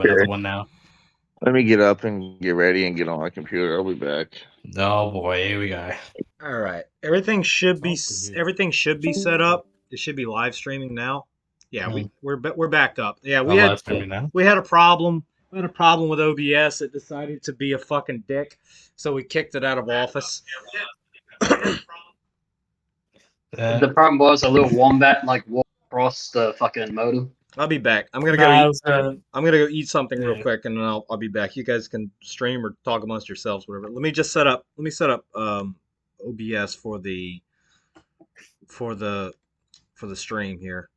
another one now. Let me get up and get ready and get on my computer. I'll be back. Oh boy, here we go. All right, everything should be set up. It should be live streaming now. Yeah, we're back up. Yeah, we had live streaming now. we had a problem. We had a problem with OBS. It decided to be a fucking dick, so we kicked it out of office. The problem was a little wombat like walked across the fucking modem. I'll be back. I'm gonna go. I'm gonna go eat something real quick, and then I'll be back. You guys can stream or talk amongst yourselves, whatever. Let me just set up. Let me set up OBS for the stream here.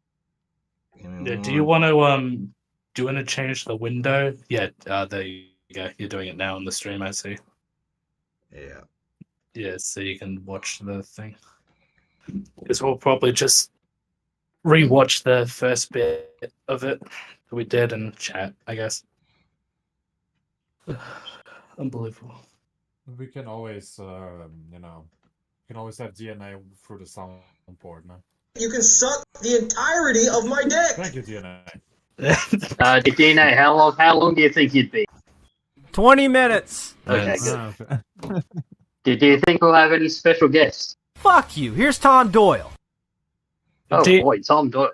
Yeah, do you want to change the window? Yeah, there you go. You're doing it now on the stream, I see. Yeah. Yeah, so you can watch the thing. Because we'll probably just rewatch the first bit of it that we did and chat, I guess. Unbelievable. We can always, you can always have DNA through the soundboard, no? You can suck the entirety of my dick. Thank you, DNA. DNA, how long do you think you'd be? 20 minutes. Okay, good. Do you think we'll have any special guests? Fuck you. Here's Tom Doyle. Oh boy, Tom Doyle.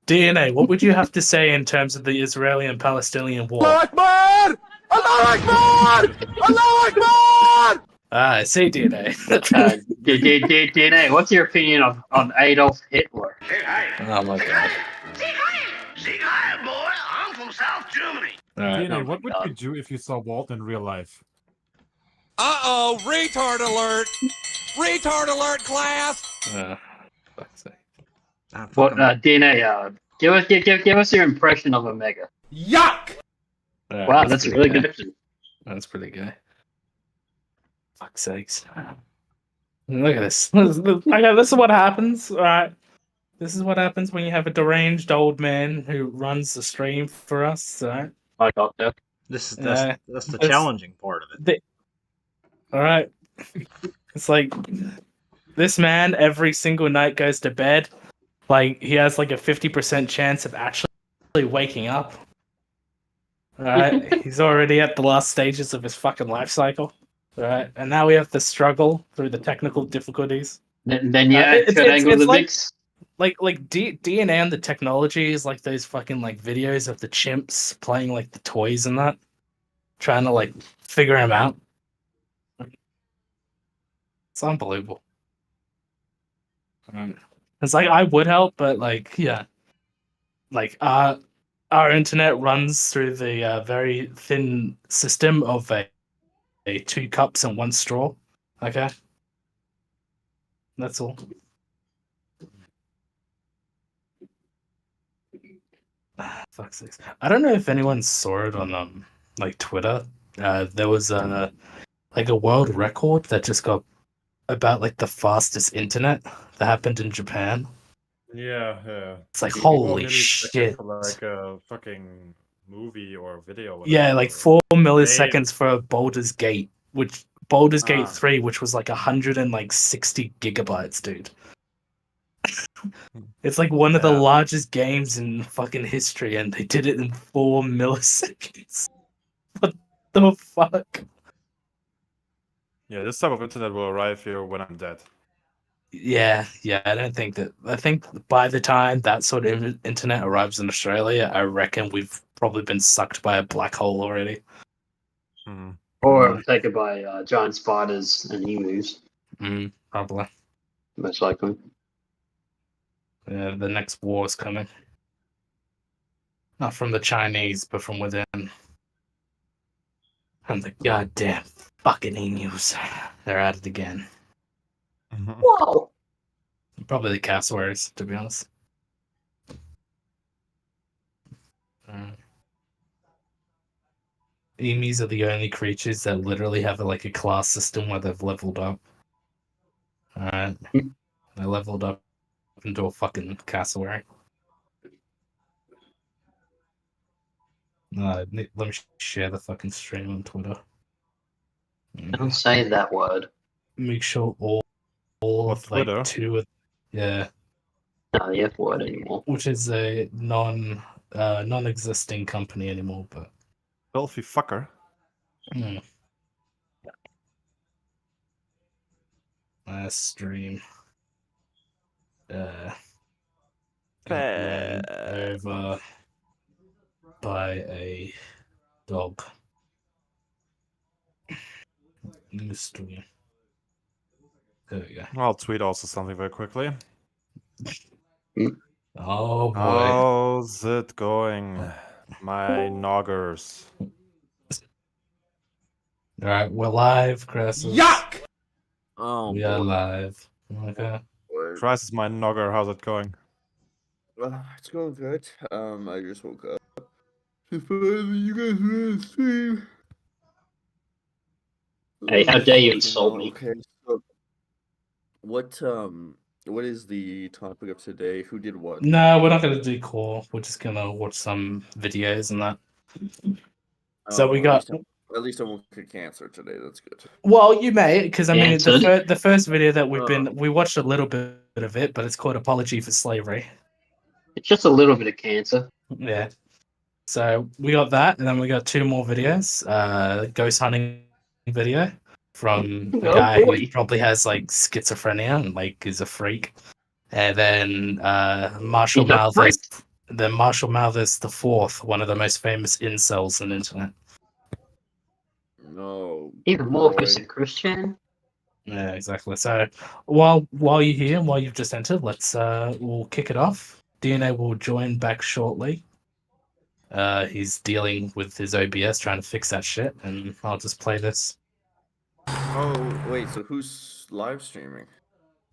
DNA, what would you have to say in terms of the Israeli and Palestinian war? Allah Akbar! Allah Akbar! Allah Akbar! I see, DNA. DNA, what's your opinion on Adolf Hitler? Oh my god. Say hi, boy. I'm from South Germany. DNA, what would you do if you saw Walt in real life? Uh-oh, retard alert! Retard alert, class! Fuck's sake. What, DNA, give us your impression of Omega. Yuck! Wow, that's a really good. That's pretty good. Fuck's sakes. Look at this. This is what happens, alright? This is what happens when you have a deranged old man who runs the stream for us, alright? I got that. That's the challenging part of it. Alright. It's like, this man every single night goes to bed. Like, he has like a 50% chance of actually waking up. Alright? He's already at the last stages of his fucking life cycle. Right, and now we have to struggle through the technical difficulties. Then yeah, it's like DNA and the technology is like those fucking like videos of the chimps playing like the toys and that, trying to like figure them out. It's unbelievable. It's like I would help, but like yeah, like our internet runs through the very thin system of a 2 cups and 1 straw. Okay, that's all. Fuck's sake. I don't know if anyone saw it on like Twitter. There was a world record that just got about like the fastest internet that happened in Japan. Yeah. It's like holy shit. For like a fucking movie or video. Yeah, like 4 milliseconds for Baldur's Gate, which Baldur's Gate 3, which was like 160 gigabytes, dude. It's like one of the largest games in fucking history, and they did it in 4 milliseconds. What the fuck? Yeah, this type of internet will arrive here when I'm dead. Yeah, I think by the time that sort of internet arrives in Australia, I reckon we've probably been sucked by a black hole already. Or taken by giant spiders and emus. Probably. Most likely. Yeah, the next war is coming. Not from the Chinese, but from within. And the goddamn fucking emus. They're at it again. Whoa! Probably the cassowaries, to be honest. Emus are the only creatures that literally have like a class system where they've leveled up. Alright. They leveled up into a fucking cassowary. Let me share the fucking stream on Twitter. Don't say that word. Make sure all of like 2 of... Yeah. Not the F word anymore. Which is a non non-existing company anymore, but Filthy fucker. last stream. Got ran over by a dog. New stream. There we go. I'll tweet also something very quickly. Oh boy. How's it going, my noggers? Alright, we're live, Chris. Yuck! Oh, We are live. Okay. Crisis, my nogger, how's it going? It's going good. I just woke up. You guys are on stream. Hey, how dare you insult me? Okay, so what is the topic of today? Who did what? No, we're not gonna do core. We're just gonna watch some videos and that. So we got. At least I won't get cancer today. That's good. Well, you may, because I mean, Cancer? the first video that we watched a little bit of it, but it's called "Apology for Slavery." It's just a little bit of cancer. Yeah. So we got that, and then we got 2 more videos. Ghost hunting video from a guy who probably has like schizophrenia and like is a freak, and then Marshall He's a Mathers. Then Marshall Mathers the fourth, one of the most famous incels on the internet. No. Even more if it's a Christian. Yeah, exactly. So while you're here and while you've just entered, let's we'll kick it off. DNA will join back shortly. He's dealing with his OBS, trying to fix that shit, and I'll just play this. Oh wait, so who's live streaming?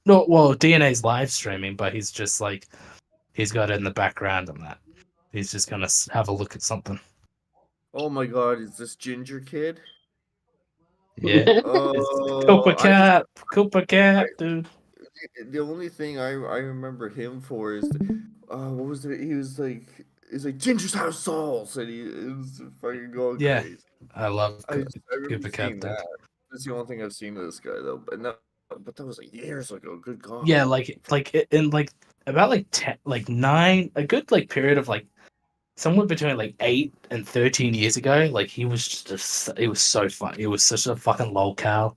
No, well, DNA's live streaming, but he's just like he's got it in the background and that. He's just gonna have a look at something. Oh my god, is this Ginger Kid? Yeah. Cooper Cat, dude. The only thing I remember him for is what was it? He was like, it's like Ginger's House Sauce, and he is fucking going crazy. I love I Cooper Cat. seen that. That's the only thing I've seen of this guy though, but that was like years ago. Good god. Yeah, in about 9, a good period of somewhere between 8 and 13 years ago. Like he was just it was so fun. He was such a fucking lolcow,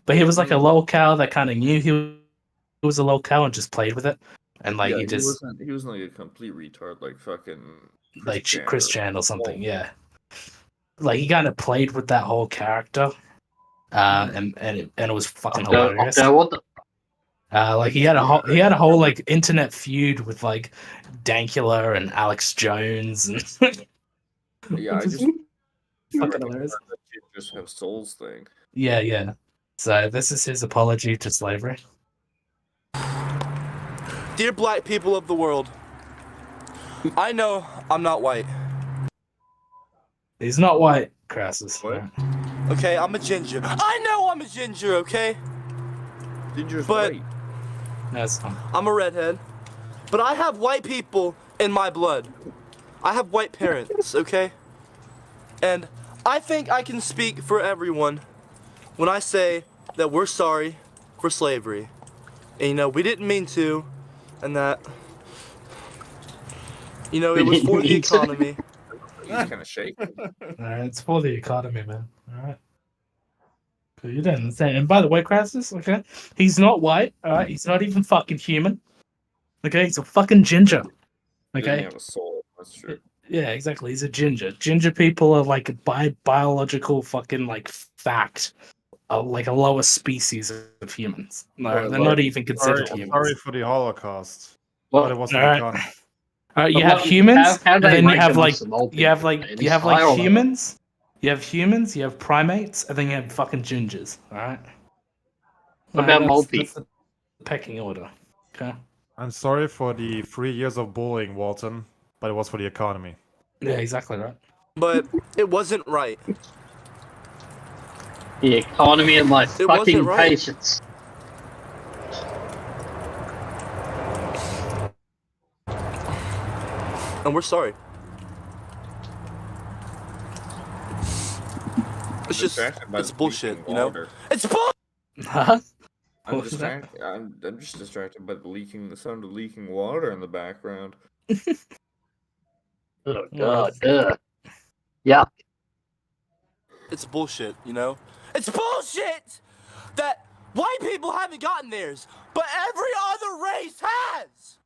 but he was like a lolcow that kind of knew he was a lolcow and just played with it. And he wasn't like a complete retard like fucking Chris Chan or something. Yeah, like he kind of played with that whole character, and it was fucking hilarious. He had a whole internet feud with Dankula and Alex Jones and yeah, I just fucking hilarious. Just have souls thing. Yeah. So this is his apology to slavery. Dear black people of the world, I know I'm not white. He's not white, Crassus. What? Okay, I'm a ginger. I know I'm a ginger, okay? Ginger's white. That's fine. I'm a redhead. But I have white people in my blood. I have white parents, okay? And I think I can speak for everyone when I say that we're sorry for slavery. And we didn't mean to, and that it was for the economy. He's kind of shaking. Alright, it's for the economy, man. Alright. You didn't understand. And by the way, Crassus, okay, he's not white. Alright, he's not even fucking human. Okay, he's a fucking ginger. He doesn't Okay. have a soul. That's true. Yeah, exactly. He's a ginger. Ginger people are biological fucking fact. A lower species of humans. No, they're not even considered humans. Sorry for the Holocaust. Well, But it wasn't alright. done. You have humans, how and they then you rank have them as small you have people, man. you have It's higher humans, you have primates, and then you have fucking gingers. All right. What about mole That's people? the pecking order. Okay. I'm sorry for the 3 years of bullying, Walton, but it was for the economy. Yeah, exactly right. But it wasn't right. The economy and my wasn't fucking right. patience. And we're sorry. It's just, it's bullshit, It's bull. Huh? I'm What was that? distracted. I'm just distracted by the sound of leaking water in the background. Oh God. Yeah. It's bullshit, you know? It's bullshit that white people haven't gotten theirs, but every other race has!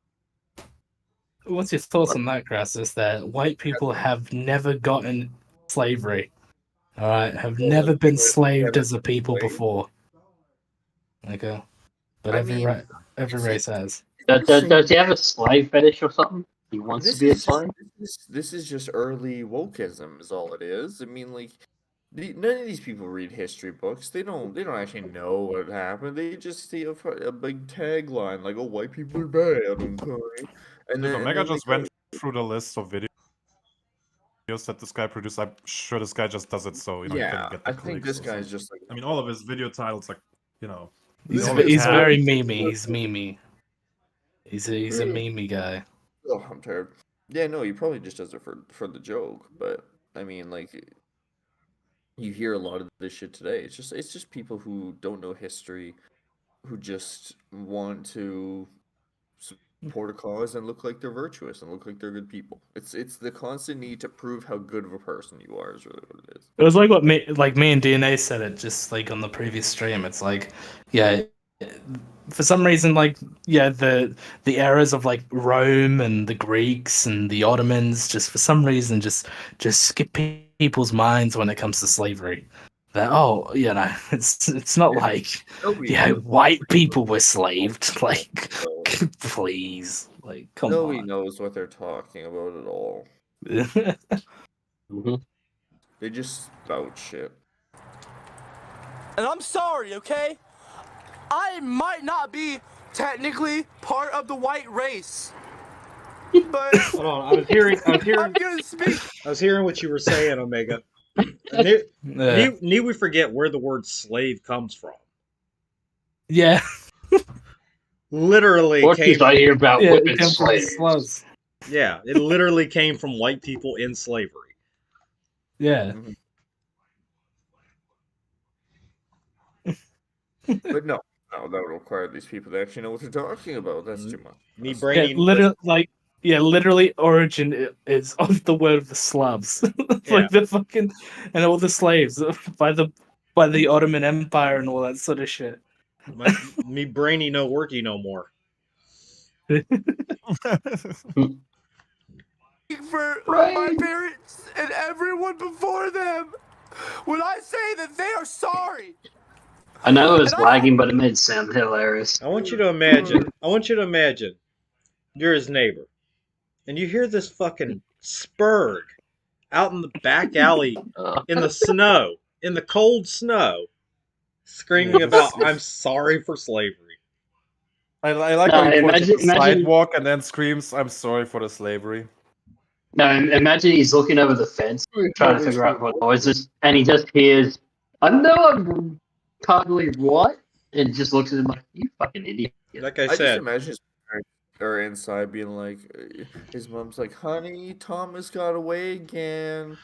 What's your thoughts on that, Crassus? That white people have never gotten slavery. Alright, have never been slaved as a people before. Okay. But every race has. Does he have a slave fetish or something? He wants to be a slave? This is just early wokeism, is all it is. I mean, like, none of these people read history books. They don't actually know what happened. They just see a big tagline like, "Oh, white people are bad." Okay. And then Omega just went through the list of videos that this guy produced. I'm sure this guy just does it so you can get the clicks. I think this guy's just like. I mean, all of his video titles, like, he's very memey. He's memey. He's a memey guy. Oh, I'm tired. Yeah, no, he probably just does it for the joke. But I mean, like, you hear a lot of this shit today. It's just people who don't know history, who just want to support a cause and look like they're virtuous and look like they're good people. It's the constant need to prove how good of a person you are is really what it is. It was like me and DNA said it just like on the previous stream. It's like, yeah, for some reason, like, yeah, the eras of like Rome and the Greeks and the Ottomans just for some reason just skip people's minds when it comes to slavery. That it's not like white people were slaved. Like, please, like, come on. Nobody knows what they're talking about at all. They just spout shit. And I'm sorry, okay? I might not be technically part of the white race. But hold on, I was hearing I'm gonna speak. I was hearing what you were saying, Omega. Need we forget where the word slave comes from? Yeah. Literally came I hear about women slaves. Yeah, it literally came from white people in slavery. Yeah. But no, that would require these people to actually know what they're talking about. That's too much. Literally, origin is of the word of the Slavs, like the fucking and all the slaves by the Ottoman Empire and all that sort of shit. Me brainy no worky no more. For my parents and everyone before them, when I say that they are sorry. I know it was lagging, but it made it sound hilarious. I want you to imagine. You're his neighbor. And you hear this fucking spurg out in the back alley in the snow, in the cold snow, screaming about, "I'm sorry for slavery." I like how he points at the sidewalk and then screams, "I'm sorry for the slavery." No, imagine he's looking over the fence, trying to figure out what noises, and he just hears, "I know I'm totally what?" and just looks at him like, "You fucking idiot." Like I just said. imagine his parents are inside being like, his mom's like, "Honey, Thomas got away again."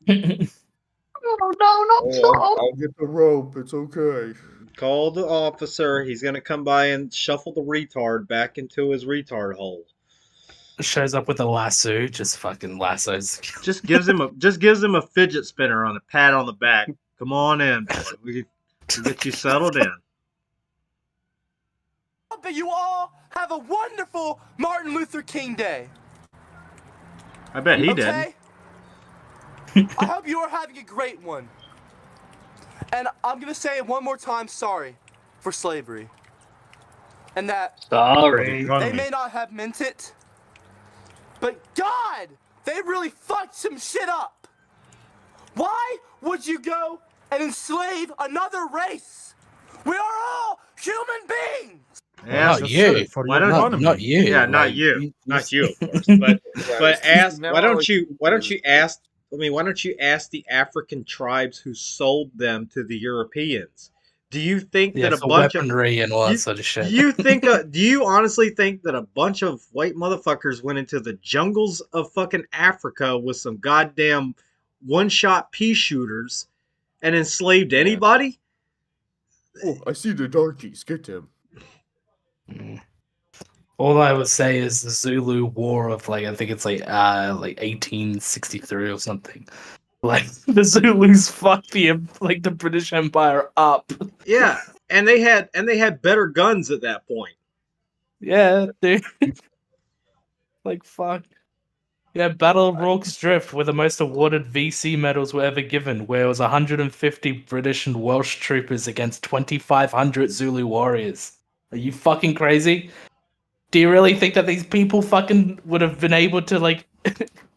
Oh, no, not Tom. I'll get the rope. It's okay. Call the officer. He's gonna come by and shuffle the retard back into his retard hole. Shows up with a lasso, just fucking lassos. Just gives him a fidget spinner on a pat on the back. Come on in, boy. We get you settled in. I hope that you all have a wonderful Martin Luther King Day. I bet he did. I hope you are having a great one. And I'm gonna say it one more time, sorry for slavery. And that they may not have meant it, but God, they really fucked some shit up. Why would you go and enslave another race? We are all human beings. Yeah, not you. Not you. Yeah, not you. Not you, of course. But ask. Why don't you ask? I mean, why don't you ask the African tribes who sold them to the Europeans? Do you think that a bunch of weaponry and all that sort of shit? Do you honestly think that a bunch of white motherfuckers went into the jungles of fucking Africa with some goddamn one-shot pea shooters and enslaved anybody? Oh, I see the darkies. Get them. All I would say is the Zulu War of like, I think it's like 1863 or something. Like the Zulus fucked the British Empire up. Yeah, and they had better guns at that point. Yeah, dude. Like fuck. Yeah, Battle of Rorke's Drift, where the most awarded VC medals were ever given, where it was 150 British and Welsh troopers against 2,500 Zulu warriors. Are you fucking crazy? Do you really think that these people fucking would have been able to like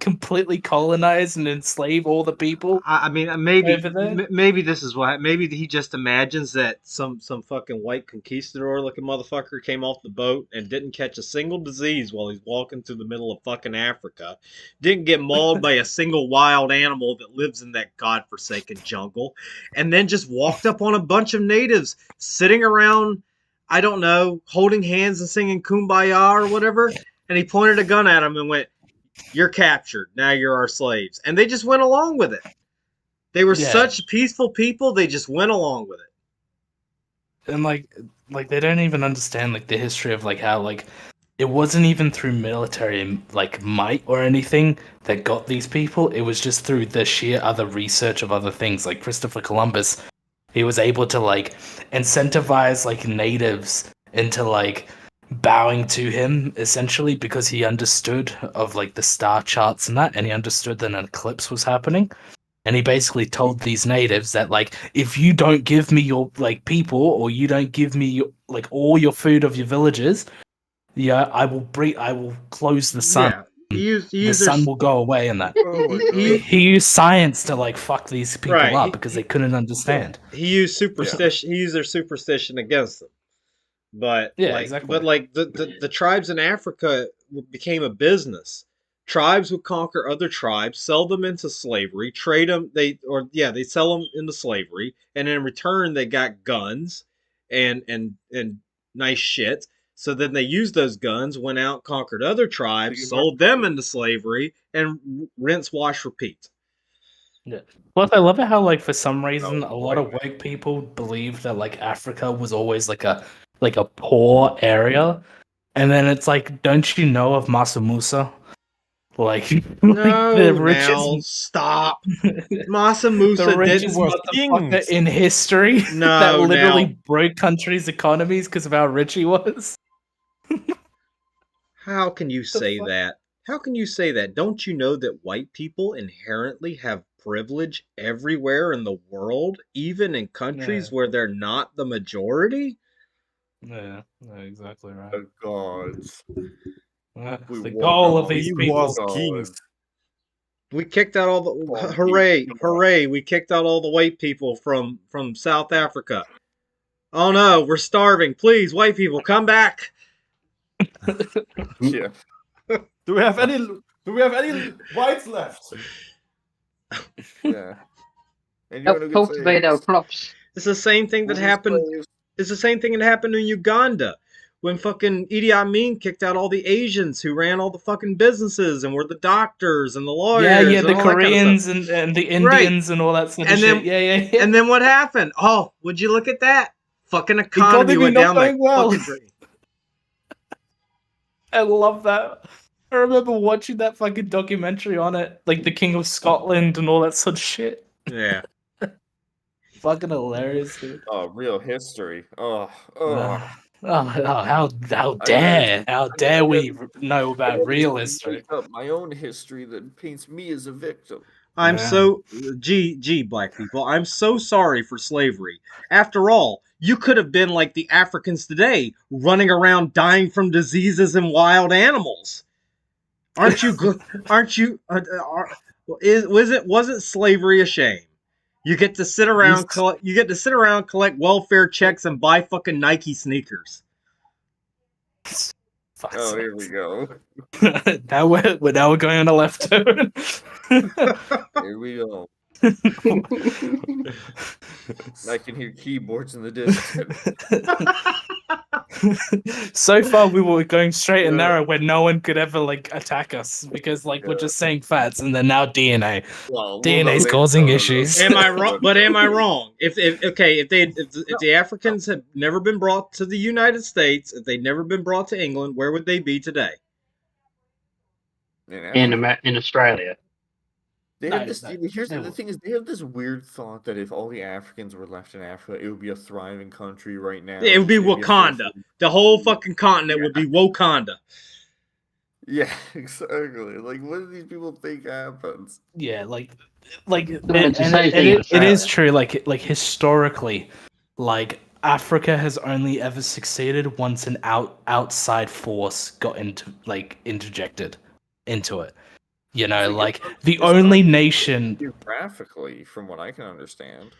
completely colonize and enslave all the people? I mean, maybe Over there? maybe this is why. Maybe he just imagines that some fucking white conquistador looking motherfucker came off the boat and didn't catch a single disease while he's walking through the middle of fucking Africa, didn't get mauled by a single wild animal that lives in that godforsaken jungle, and then just walked up on a bunch of natives sitting around, I don't know, holding hands and singing Kumbaya or whatever, and he pointed a gun at him and went, "You're captured. Now you're our slaves." And they just went along with it. They were Yeah. such peaceful people, they just went along with it. And like they don't even understand like the history of like how like it wasn't even through military like might or anything that got these people. It was just through the sheer other research of other things. Like Christopher Columbus, he was able to like incentivize like natives into like bowing to him essentially because he understood of like the star charts and that, and he understood that an eclipse was happening. And he basically told these natives that like if you don't give me your like people, or you don't give me like all your food of your villages, yeah, I will close the sun. Yeah. He The used sun will go away and that. He used science to like fuck these people Right, up because they couldn't understand. he used superstition. He used their superstition against them. But Yeah, like, exactly. but like the tribes in Africa became a business. Tribes would conquer other tribes, sell them into slavery, trade them. They sell them into slavery, and in return they got guns and nice shit. So then they used those guns, went out, conquered other tribes, sold them into slavery, and rinse, wash, repeat. Yeah. Plus, I love it how like for some reason a lot of white people believe that like Africa was always like a poor area, and then it's like, don't you know of Massa Musa? Like, No, the now richest, stop. Massa Musa the didn't. richest motherfucker in history that No, literally now. broke countries' economies because of how rich he was. How can you say that? How can you say that? Don't you know that white people inherently have privilege everywhere in the world, even in countries Yeah. where they're not the majority? Yeah, exactly right. The gods. That's the walk goal of among these we people. walk kings. We kicked out all the hooray! We kicked out all the white people from South Africa. Oh no, we're starving! Please, white people, come back! Yeah. Do we have any whites left? Yeah. And Help gonna cultivate our crops. It's the same thing that happened. It's the same thing that happened in Uganda when fucking Idi Amin kicked out all the Asians who ran all the fucking businesses and were the doctors and the lawyers. Yeah, and the all that kind of Koreans stuff. and the Right. Indians and all that sort of And then- shit. Yeah. And then what happened? Oh, would you look at that? Fucking economy economy went not down like going well. fucking drain. I love that. I remember watching that fucking documentary on it, like the King of Scotland and all that sort of shit. Yeah. Fucking hilarious, dude. Oh, real history. Oh. How I dare we gotta- know about real history? Make up my own history that paints me as a victim. I'm Yeah. so black people. I'm so sorry for slavery. After all, you could have been like the Africans today, running around dying from diseases and wild animals. Aren't you good? Aren't you? Wasn't slavery a shame? You get to sit around, collect welfare checks, and buy fucking Nike sneakers. Oh, here we go. now we're going on a left turn. Here we go. I can hear keyboards in the distance. So far, we were going straight and narrow where no one could ever like attack us because like we're just saying facts, and then now DNA. Well, DNA's causing issues. Am I wrong? But am I wrong? If the Africans had never been brought to the United States, if they'd never been brought to England, where would they be today? In Australia. They No, have this. no, Here's they the won't. thing: is they have this weird thought that if all the Africans were left in Africa, it would be a thriving country right now. It would be It'd a Wakanda. full- The whole fucking continent would be Wakanda. Yeah, exactly. Like, what do these people think happens? Yeah, like, it's the and same thing in it is Australia. true. Like historically, like Africa has only ever succeeded once an outside force got interjected into it. You know, like the only nation. Geographically, from what I can understand.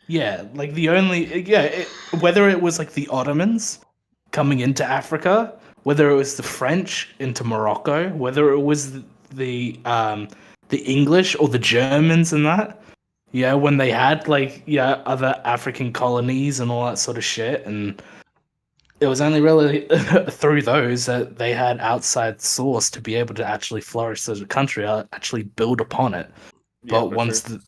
Yeah, like whether it was like the Ottomans coming into Africa, whether it was the French into Morocco, whether it was the English or the Germans and that, yeah, when they had other African colonies and all that sort of shit, and it was only really through those that they had outside source to be able to actually flourish as a country, actually build upon it. But once the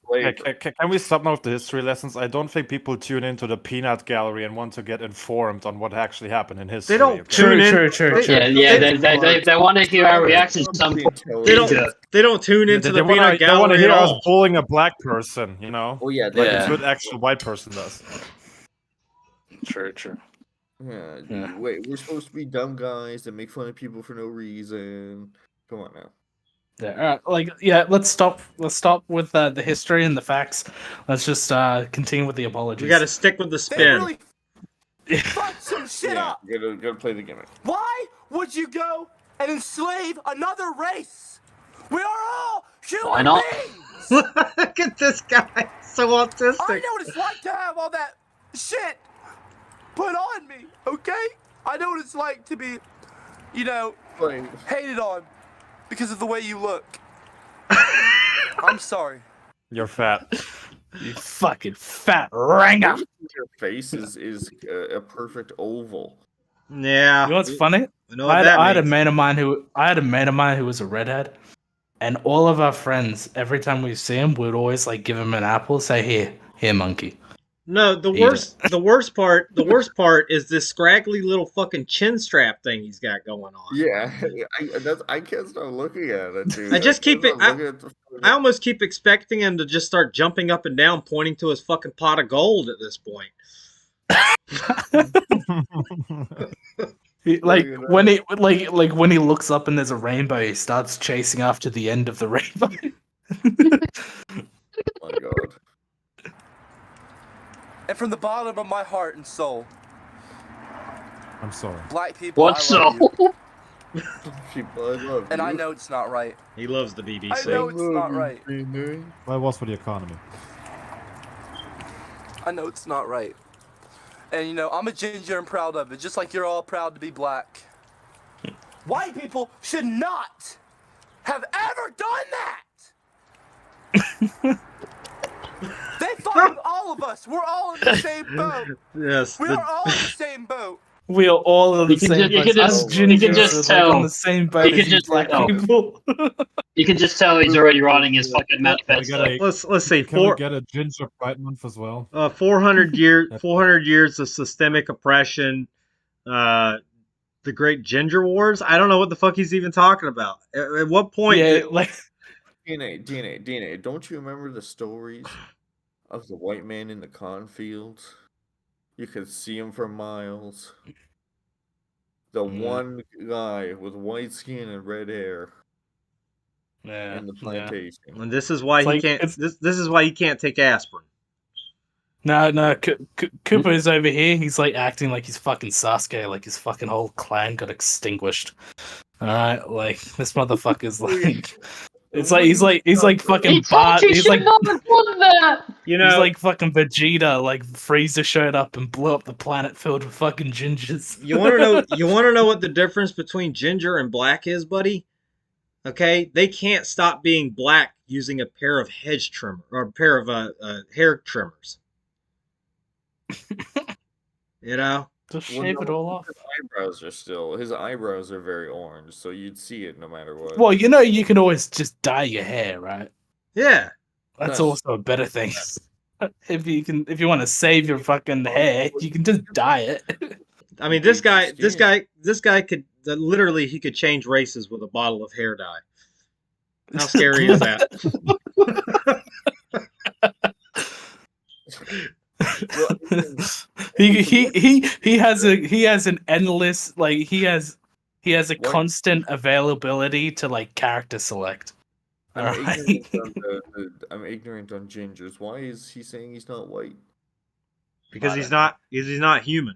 Can we stop now with the history lessons? I don't think people tune into the peanut gallery and want to get informed on what actually happened in history. They don't okay? tune in. True. They want to hear our reactions to some point. They don't tune into the peanut They want gallery to hear at us all. bullying a black person, you know? Oh yeah, Like Yeah. a good actual white person does. True. Yeah. Wait, we're supposed to be dumb guys that make fun of people for no reason. Come on now. Yeah, let's stop with the history and the facts. Let's just continue with the apologies. We got to stick with the They spin. really fucked some shit Yeah, up. gotta play the gimmick. Why would you go and enslave another race? We are all human Why not? beings. Look at this guy, so I autistic. know what it's like to have all that shit put on me, okay? I know what it's like to be, Like, hated on because of the way you look. I'm sorry. You're fat. You fucking fat ringer. your face is a perfect oval. Yeah. You know what's funny? I know what that I had a means. mate of mine who was a redhead, and all of our friends, every time we see him, we'd always like give him an apple, say here, monkey. No, the Eat worst part is this scraggly little fucking chin strap thing he's got going on. Yeah, I can't stop looking at it, dude. I just keep can't it. stop looking at the photo. I almost keep expecting him to just start jumping up and down, pointing to his fucking pot of gold at this point. Like when he looks up and there's a rainbow, he starts chasing after the end of the rainbow. Oh my god. And from the bottom of my heart and soul, I'm sorry. black people, What I love soul? you. People, I love And you. I know it's not right. He loves the BBC. I know it's not right. Well, it was for the economy. I know it's not right. And I'm a ginger and proud of it, just like you're all proud to be black. White people should not have ever done that! They fought with all of us. We're all in the same boat. Yes. We are all in the same boat. We are all in the You can same ju- you boat. can Us just- you can gingers just are, like, tell. on the same boat You can as you just black tell. people. You can just tell he's already writing his fucking We manifesto. gotta- Let's see. Can we get a ginger pride month as well? 400 years of systemic oppression. The Great Ginger Wars. I don't know what the fuck he's even talking about. At what point? Yeah, like DNA. Don't you remember the stories of the white man in the cornfields? You could see him for miles. The one guy with white skin and red hair in the plantation. And this is why It's he like- can't. it's- This is why he can't take aspirin. No, Cooper is over here. He's like acting like he's fucking Sasuke, like his fucking whole clan got extinguished. All right, like this motherfucker's like, it's like he's like fucking He Bart. told you He's should like not have done that. You he's know, like fucking Vegeta. Like Frieza showed up and blew up the planet filled with fucking gingers. you want to know? You want to know what the difference between ginger and black is, buddy? Okay, they can't stop being black using a pair of hedge trimmer or a pair of hair trimmers. You know, Just shave it all off. His eyebrows are very orange, so you'd see it no matter what. Well, you know, you can always just dye your hair, right? yeah. That's also a better thing. If you want to save your fucking hair, you can just dye it. I mean, this guy could literally he could change races with a bottle of hair dye. How scary is that? he has an endless, like, he has a constant availability to, like, character select. I'm ignorant on gingers. Why is he saying he's not white? Because he's not human.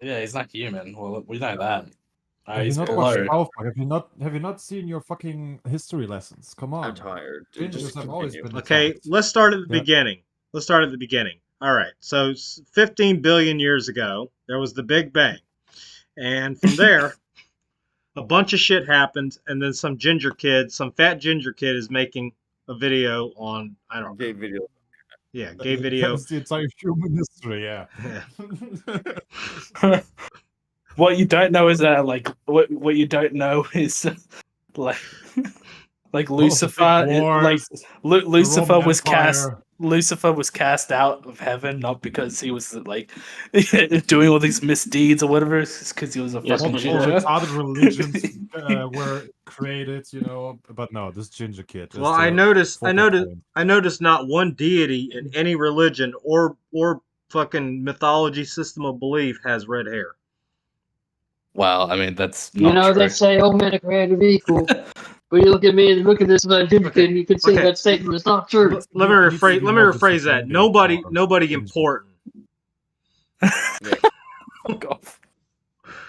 Yeah, he's not human. Well, we know that. Have you not watched South Park? Have you not seen your fucking history lessons? Come on. I'm tired. Gingers have always been Okay, attacked. let's start at the beginning. All right, so 15 billion years ago, there was the Big Bang. And from there, a bunch of shit happened, and then some fat ginger kid is making a video on, I don't know. Gay video. Yeah, gay video. That's the entire human history, yeah. What you don't know is that, like, what you don't know is, like Lucifer, Lucifer was cast. Lucifer was cast out of heaven not because he was, like, doing all these misdeeds or whatever, it's because he was a fucking ginger. Other religions were created, you know, but no, this ginger kid. Well, I noticed not one deity in any religion or fucking mythology system of belief has red hair. Well, I mean, that's You know, they say all men are created equal. When you look at me and look at this ginger kid, you can see that statement is not true. Let me rephrase that. Nobody important. Fuck off.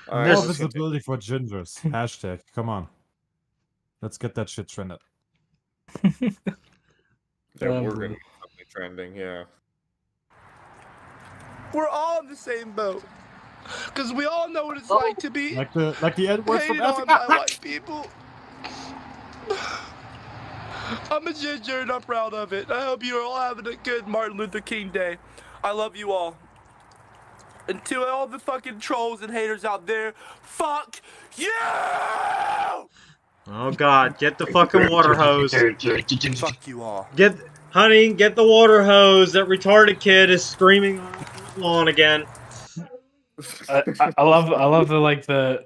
More visibility for gingers. Hashtag. Come on. Let's get that shit trended. We're gonna be trending, yeah. We're all in the same boat. Because we all know what it's like to be like the Edwards from hated on Africa. by white people. I'm a ginger and I'm proud of it. I hope you're all having a good Martin Luther King Day. I love you all. And to all the fucking trolls and haters out there, fuck you! Oh God, get the fucking water hose. Fuck you all. Get the water hose. That retarded kid is screaming on the lawn again. I love the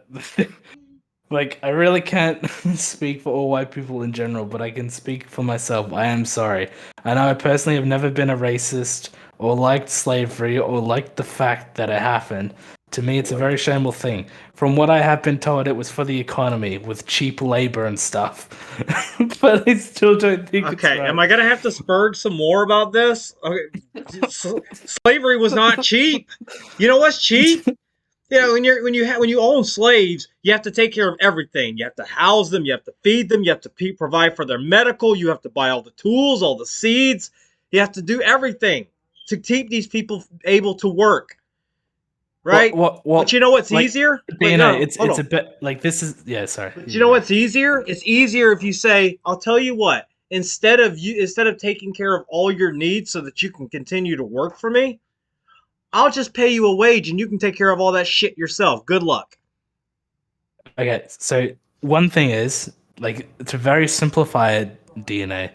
like, I really can't speak for all white people in general, but I can speak for myself. I am sorry. I know I personally have never been a racist or liked slavery or liked the fact that it happened. To me, it's a very shameful thing. From what I have been told, it was for the economy with cheap labor and stuff. But I still don't think it's right. Am I gonna have to spurge some more about this? Okay, slavery was not cheap. You know what's cheap? You know, when you own slaves, you have to take care of everything. You have to house them, you have to feed them, you have to provide for their medical, you have to buy all the tools, all the seeds. You have to do everything to keep these people able to work. Right? Well, but you know what's easier? It's a bit like this is sorry. But you know what's easier? It's easier if you say, I'll tell you what, instead of taking care of all your needs so that you can continue to work for me, I'll just pay you a wage and you can take care of all that shit yourself. Good luck. Okay, so one thing is, like, to very simplify DNA,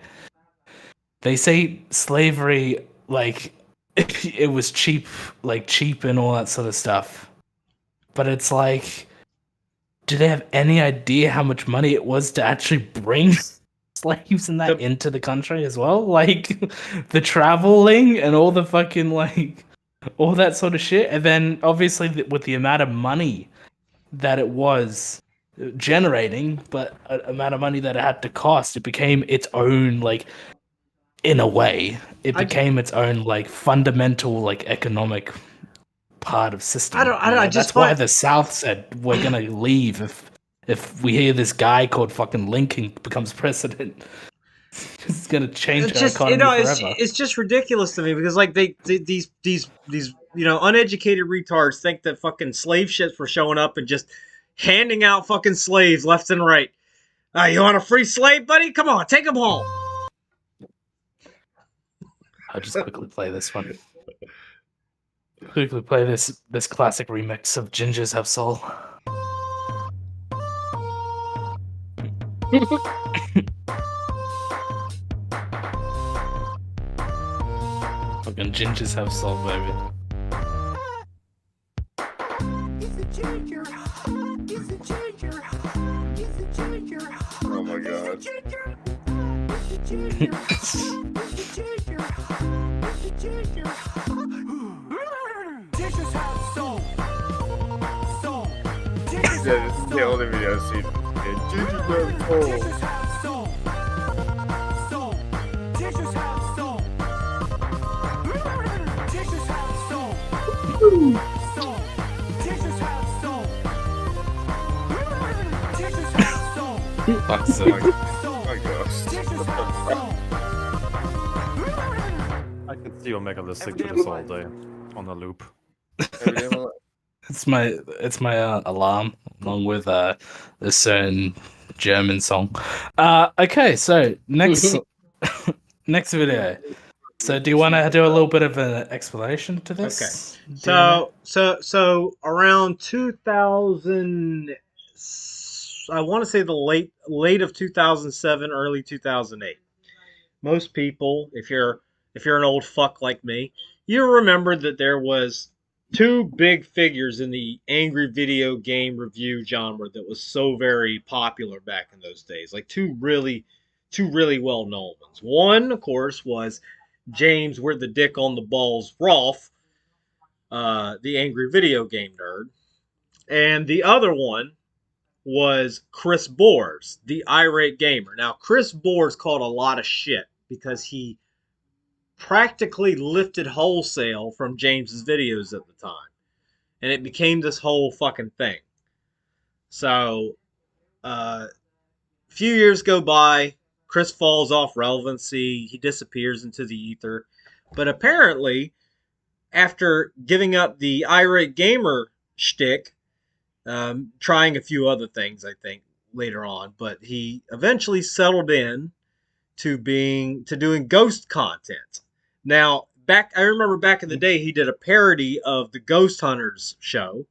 they say slavery, like, it was cheap and all that sort of stuff. But it's like, do they have any idea how much money it was to actually bring slaves and that into the country as well? Like, the traveling and all the fucking, like, all that sort of shit. And then, obviously, with the amount of money that it was generating, but amount of money that it had to cost, it became its own, like, in a way, it became its own, like, fundamental, like, economic part of system. That's why the South said we're gonna leave if we hear this guy called fucking Lincoln becomes president. It's gonna change our economy forever. It's just ridiculous to me because, like, these uneducated retards think that fucking slave ships were showing up and just handing out fucking slaves left and right. You want a free slave, buddy? Come on, take him home. I'll just quickly play this one. Quickly play this classic remix of Gingers Have Soul. Fucking Gingers Have Soul, baby. Oh my god. Yeah, this is the only video I've seen. Ginger Have Soul. Fuck's sake. Oh my gosh. I could see Omega listening to this all day on a loop. Every day of my life. It's my alarm along with a certain German song. Okay, so next next video. So do you want to do a little bit of an explanation to this? Okay. So around 2000, I want to say the late of 2007, early 2008. Most people, if you're an old fuck like me, you remember that there was two big figures in the angry video game review genre that was so very popular back in those days. Like two really well known ones. One, of course, was James We're the Dick on the Balls Rolfe, the angry video game nerd. And the other one was Chris Bores, the irate gamer. Now, Chris Bores caught a lot of shit because he practically lifted wholesale from James's videos at the time. And it became this whole fucking thing. So, a few years go by, Chris falls off relevancy, he disappears into the ether. But apparently, after giving up the irate gamer shtick, trying a few other things, I think, later on, but he eventually settled in to doing ghost content. Now, I remember back in the day, he did a parody of the Ghost Hunters show,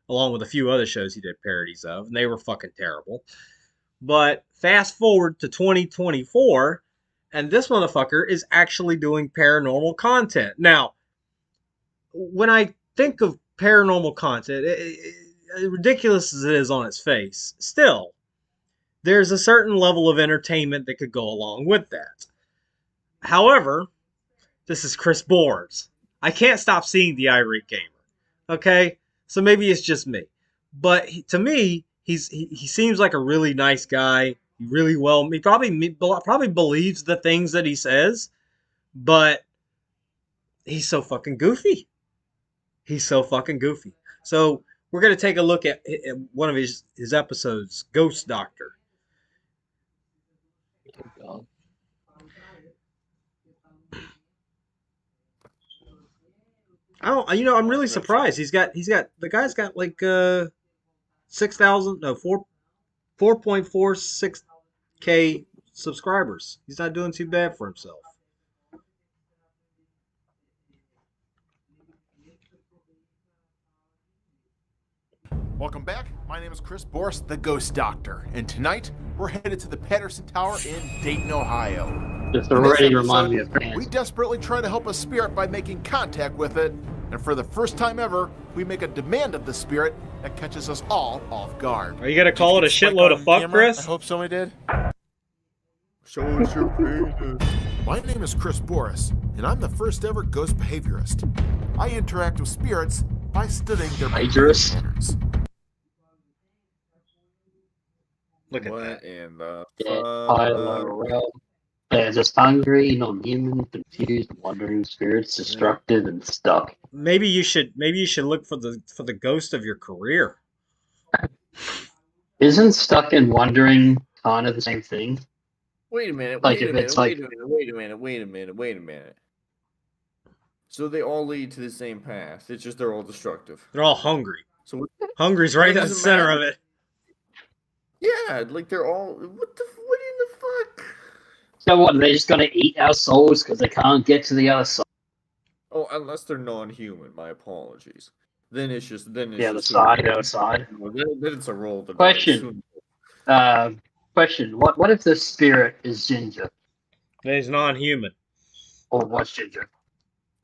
along with a few other shows he did parodies of, and they were fucking terrible. But fast forward to 2024, and this motherfucker is actually doing paranormal content. Now, when I think of paranormal content, ridiculous as it is on its face, still, there's a certain level of entertainment that could go along with that. However, this is Chris Bores. I can't stop seeing the irate gamer. Okay? So maybe it's just me. But to me, he seems like a really nice guy. He probably believes the things that he says, but he's so fucking goofy. He's so fucking goofy. So we're going to take a look at one of his episodes, Ghost Doctor. I'm really surprised. The guy's got like 4.46K subscribers. He's not doing too bad for himself. Welcome back. My name is Chris Bores, the Ghost Doctor, and tonight we're headed to the Patterson Tower in Dayton, Ohio. Just already remind me of fans. We desperately try to help a spirit by making contact with it, and for the first time ever, we make a demand of the spirit that catches us all off guard. Are you gonna call it a shitload of fuck, Chris? I hope somebody did. Show us your penis. My name is Chris Bores, and I'm the first ever ghost behaviorist. I interact with spirits by studying their behavior patterns. Look at What in the They're just hungry, non-human, confused, wandering spirits, destructive, and stuck. Maybe you should look for the ghost of your career. Isn't stuck and wandering kind of the same thing? Wait a minute. Like Wait if a it's minute. like- Wait a minute. So they all lead to the same path. It's just they're all destructive. They're all hungry. So Hungry's right What at the does it center matter? of it. Yeah, like they're all. What in the fuck? So what? They're just gonna eat our souls because they can't get to the other side. Oh, unless they're non-human. My apologies. Then it's just The other just side, the other side. Then it's a roll. To Question. Question. What if the spirit is Ginger? He's non-human. Or what's Ginger?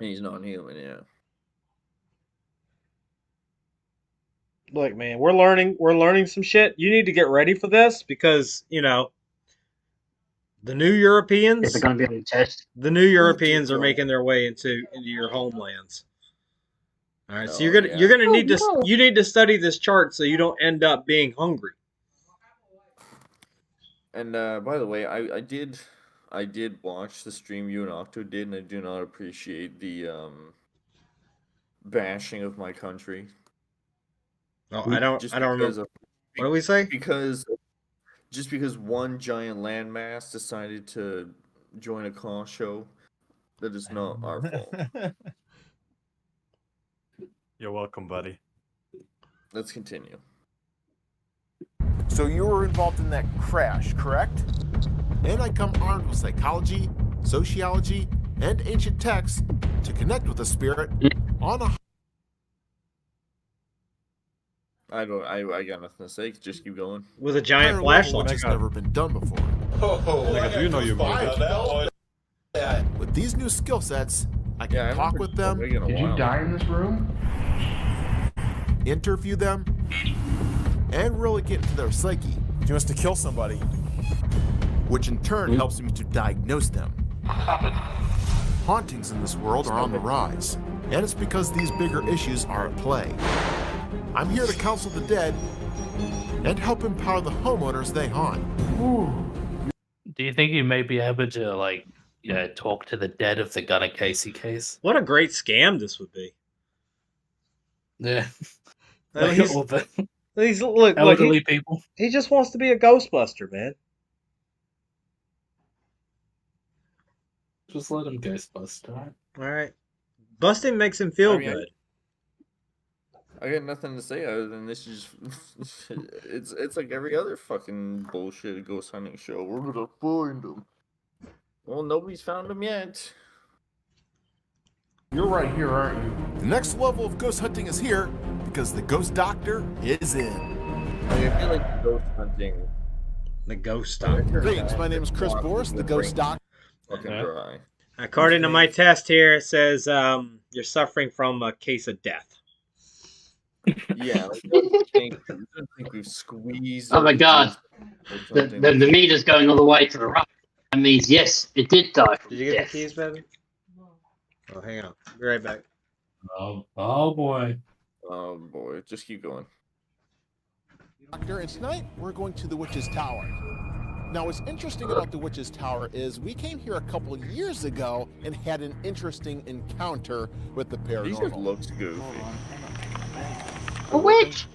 He's non-human. Yeah. Look, man, we're learning some shit. You need to get ready for this because, you know, the new Europeans. Is it going to be on the test? The new Europeans are making their way into your homelands. All right, so you're gonna need to study this chart so you don't end up being hungry. And by the way, I did watch the stream you and Octo did, and I do not appreciate the bashing of my country. Oh, I don't remember. What do we say? Because one giant landmass decided to join a call show, that is not our fault. You're welcome, buddy. Let's continue. So you were involved in that crash, correct? And I come armed with psychology, sociology, and ancient texts to connect with the spirit on a... I got nothing to say. Just keep going. With a giant higher level, flashlight. which has never been done before. Nigga, do you know you With these new skill sets, I can talk with them. Did you die in this room? Interview them, and really get into their psyche. He wants to kill somebody. Which in turn helps me to diagnose them. Hauntings in this world are on the rise, and it's because these bigger issues are at play. I'm here to counsel the dead and help empower the homeowners they haunt. Do you think you may be able to, like, talk to the dead of the Gunnar Casey case? What a great scam this would be. Yeah. He's look, elderly people. He just wants to be a Ghostbuster, man. Just let him Ghostbuster. All right. Busting makes him feel good. I got nothing to say other than this is it's like every other fucking bullshit ghost hunting show. We're gonna find them. Well, nobody's found them yet. You're right here, aren't you? The next level of ghost hunting is here because the Ghost Doctor is in. I feel like ghost hunting. The Ghost Doctor. Greetings, my name is Chris Boris, the Ghost Doctor. Fucking dry. According to my test here, it says you're suffering from a case of death. Yeah, like, I think we've squeezed. Oh my god. The meter's going all the way to the right. That means, yes, it did die. Did you get the keys, baby? Oh, hang on. Be right back. Oh boy. Oh boy. Just keep going. Doctor, and tonight we're going to the Witch's Tower. Now, what's interesting about the Witch's Tower is we came here a couple years ago and had an interesting encounter with the paranormal. He just looks goofy. A witch!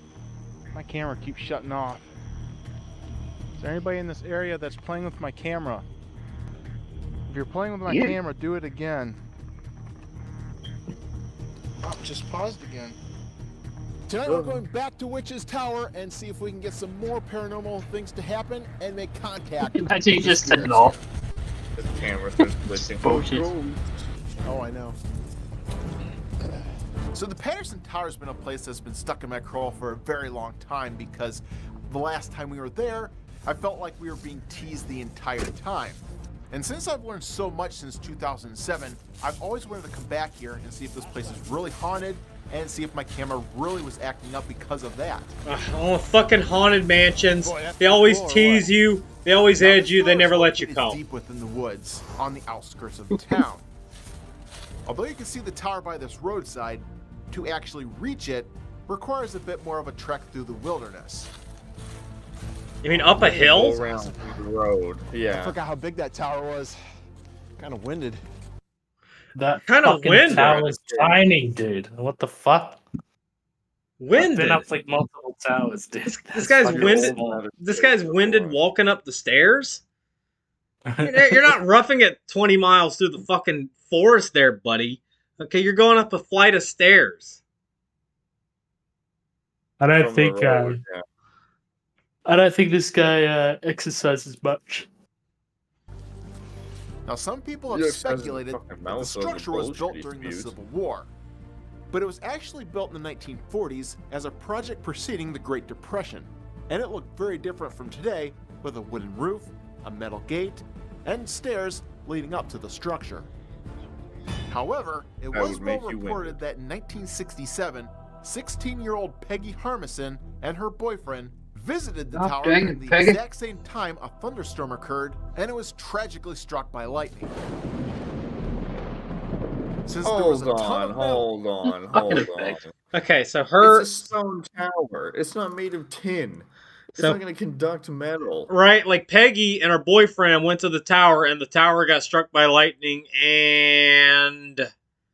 My camera keeps shutting off. Is there anybody in this area that's playing with my camera? If you're playing with my camera, do it again. Oh, just paused again. Tonight we're going back to Witch's Tower and see if we can get some more paranormal things to happen and make contact. Imagine you just turned it off. The camera starts glitching. Bullshit. Oh, I know. So the Patterson Tower has been a place that's been stuck in my craw for a very long time because the last time we were there, I felt like we were being teased the entire time. And since I've learned so much since 2007, I've always wanted to come back here and see if this place is really haunted and see if my camera really was acting up because of that. Oh, fucking haunted mansions. Boy, they always tease you. They always edge you. They never let you come. Deep within the woods, on the outskirts of the town. Although you can see the tower by this roadside, to actually reach it requires a bit more of a trek through the wilderness. You mean up a hill? Go around the road. Yeah. I forgot how big that tower was. Kind of winded. That kind of winded. Tower is tiny, dude. What the fuck? Winded. I've been up like multiple towers, dude. This guy's winded. This guy's winded walking up the stairs. You're not roughing it 20 miles through the fucking forest there, buddy. Okay, you're going up a flight of stairs. I don't think. I don't think this guy exercises much. Now, some people You have exercise speculated fucking that mouth the over structure was bullshit built he during the spews. Civil War, but it was actually built in the 1940s as a project preceding the Great Depression, and it looked very different from today with a wooden roof, a metal gate, and stairs leading up to the structure. However, it I was would well make you reported that in 1967, 16-year-old Peggy Harmison and her boyfriend visited the Oh, tower dang at it, the Peggy. exact same time a thunderstorm occurred, and it was tragically struck by lightning. Since there was Hold a ton on, of metal, hold on, Fucking hold on. effect. Okay, so her It's a stone tower. It's not made of tin. It's So- not going to conduct metal. right, like Peggy and her boyfriend went to the tower, and the tower got struck by lightning, and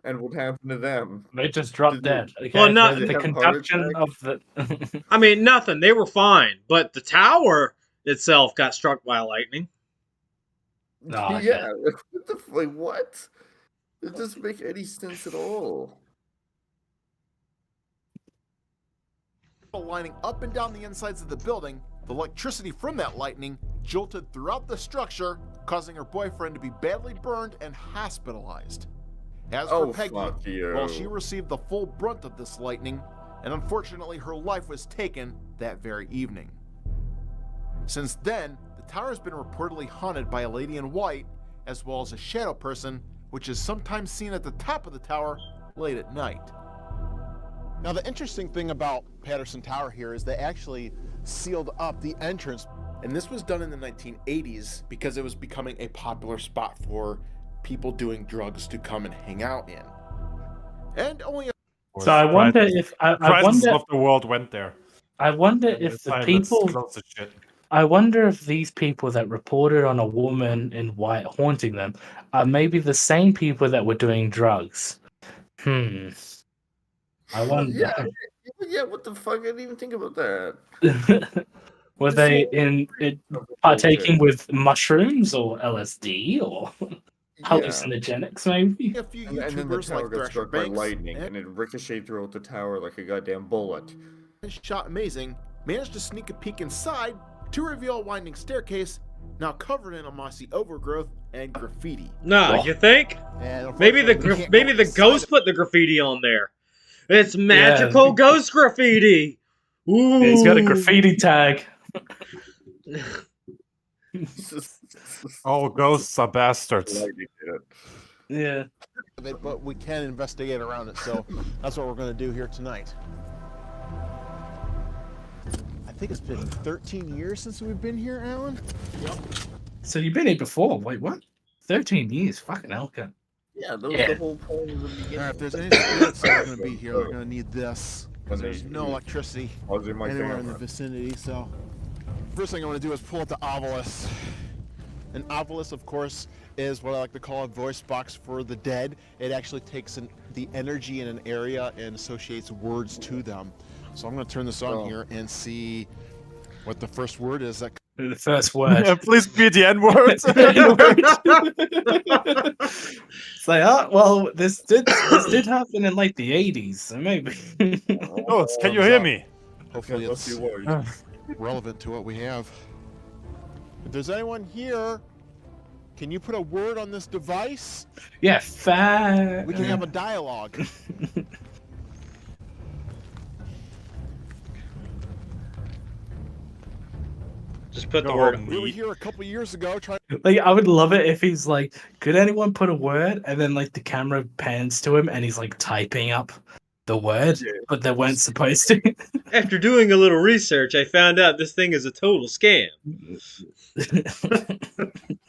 And what happened to them? They just dropped Did they- dead. Okay? Well, no- Did they the have a heart conduction attack? of the. I mean nothing. They were fine, but the tower itself got struck by lightning. No, Yeah. What the like what? It doesn't make any sense at all. lining up and down the insides of the building, the electricity from that lightning jolted throughout the structure, causing her boyfriend to be badly burned and hospitalized. As for Oh, Peggy, fuck you. well, she received the full brunt of this lightning, and unfortunately her life was taken that very evening. Since then, the tower has been reportedly haunted by a lady in white, as well as a shadow person, which is sometimes seen at the top of the tower late at night. Now, the interesting thing about Patterson Tower here is they actually sealed up the entrance. And this was done in the 1980s because it was becoming a popular spot for people doing drugs to come and hang out in. And only So I wonder if I Princes wonder of the world went there. I wonder And if it's the like, let's people close the shit. I wonder if these people that reported on a woman in white haunting them are maybe the same people that were doing drugs. I wonder. Yeah, what the fuck? I didn't even think about that. Were they in partaking with mushrooms or LSD or hallucinogenics maybe? a few And then the YouTubers tower like got Thrasher struck by Banks lightning, and it ricocheted throughout the tower like a goddamn bullet. and Shot Amazing managed to sneak a peek inside to reveal a winding staircase now covered in a mossy overgrowth and graffiti. No, you think? And Maybe the unfortunately, we can't maybe go the inside ghost put the graffiti on there. It's magical ghost graffiti. Ooh. Yeah, he's got a graffiti tag. All ghosts are bastards. Yeah. of it, but we can investigate around it. So that's what we're going to do here tonight. I think it's been 13 years since we've been here, Alan. Yep. So you've been here before? Wait, what? 13 years? Fucking hell, cunt. Yeah, that was the whole point of the beginning. All right, if there's any spirits that are going to be here, we're going to need this. Because there's no electricity my anywhere in camera. the vicinity. So first thing I want to do is pull up the obelisk. An obelisk, of course, is what I like to call a voice box for the dead. It actually takes the energy in an area and associates words to them. So I'm going to turn this on here and see what the first word is. That The first word. Please be the N word. It's like, oh, well, this did happen in like the 80s, so maybe. Oh, can you hear me? hopefully it's relevant to what we have. If there's anyone here, can you put a word on this device? Yeah, fat. We can have a dialogue. Just put the word. We were here a couple years ago trying. Like, I would love it if he's like, could anyone put a word? And then, like, the camera pans to him and he's like typing up the word, but they weren't supposed to. After doing a little research, I found out this thing is a total scam.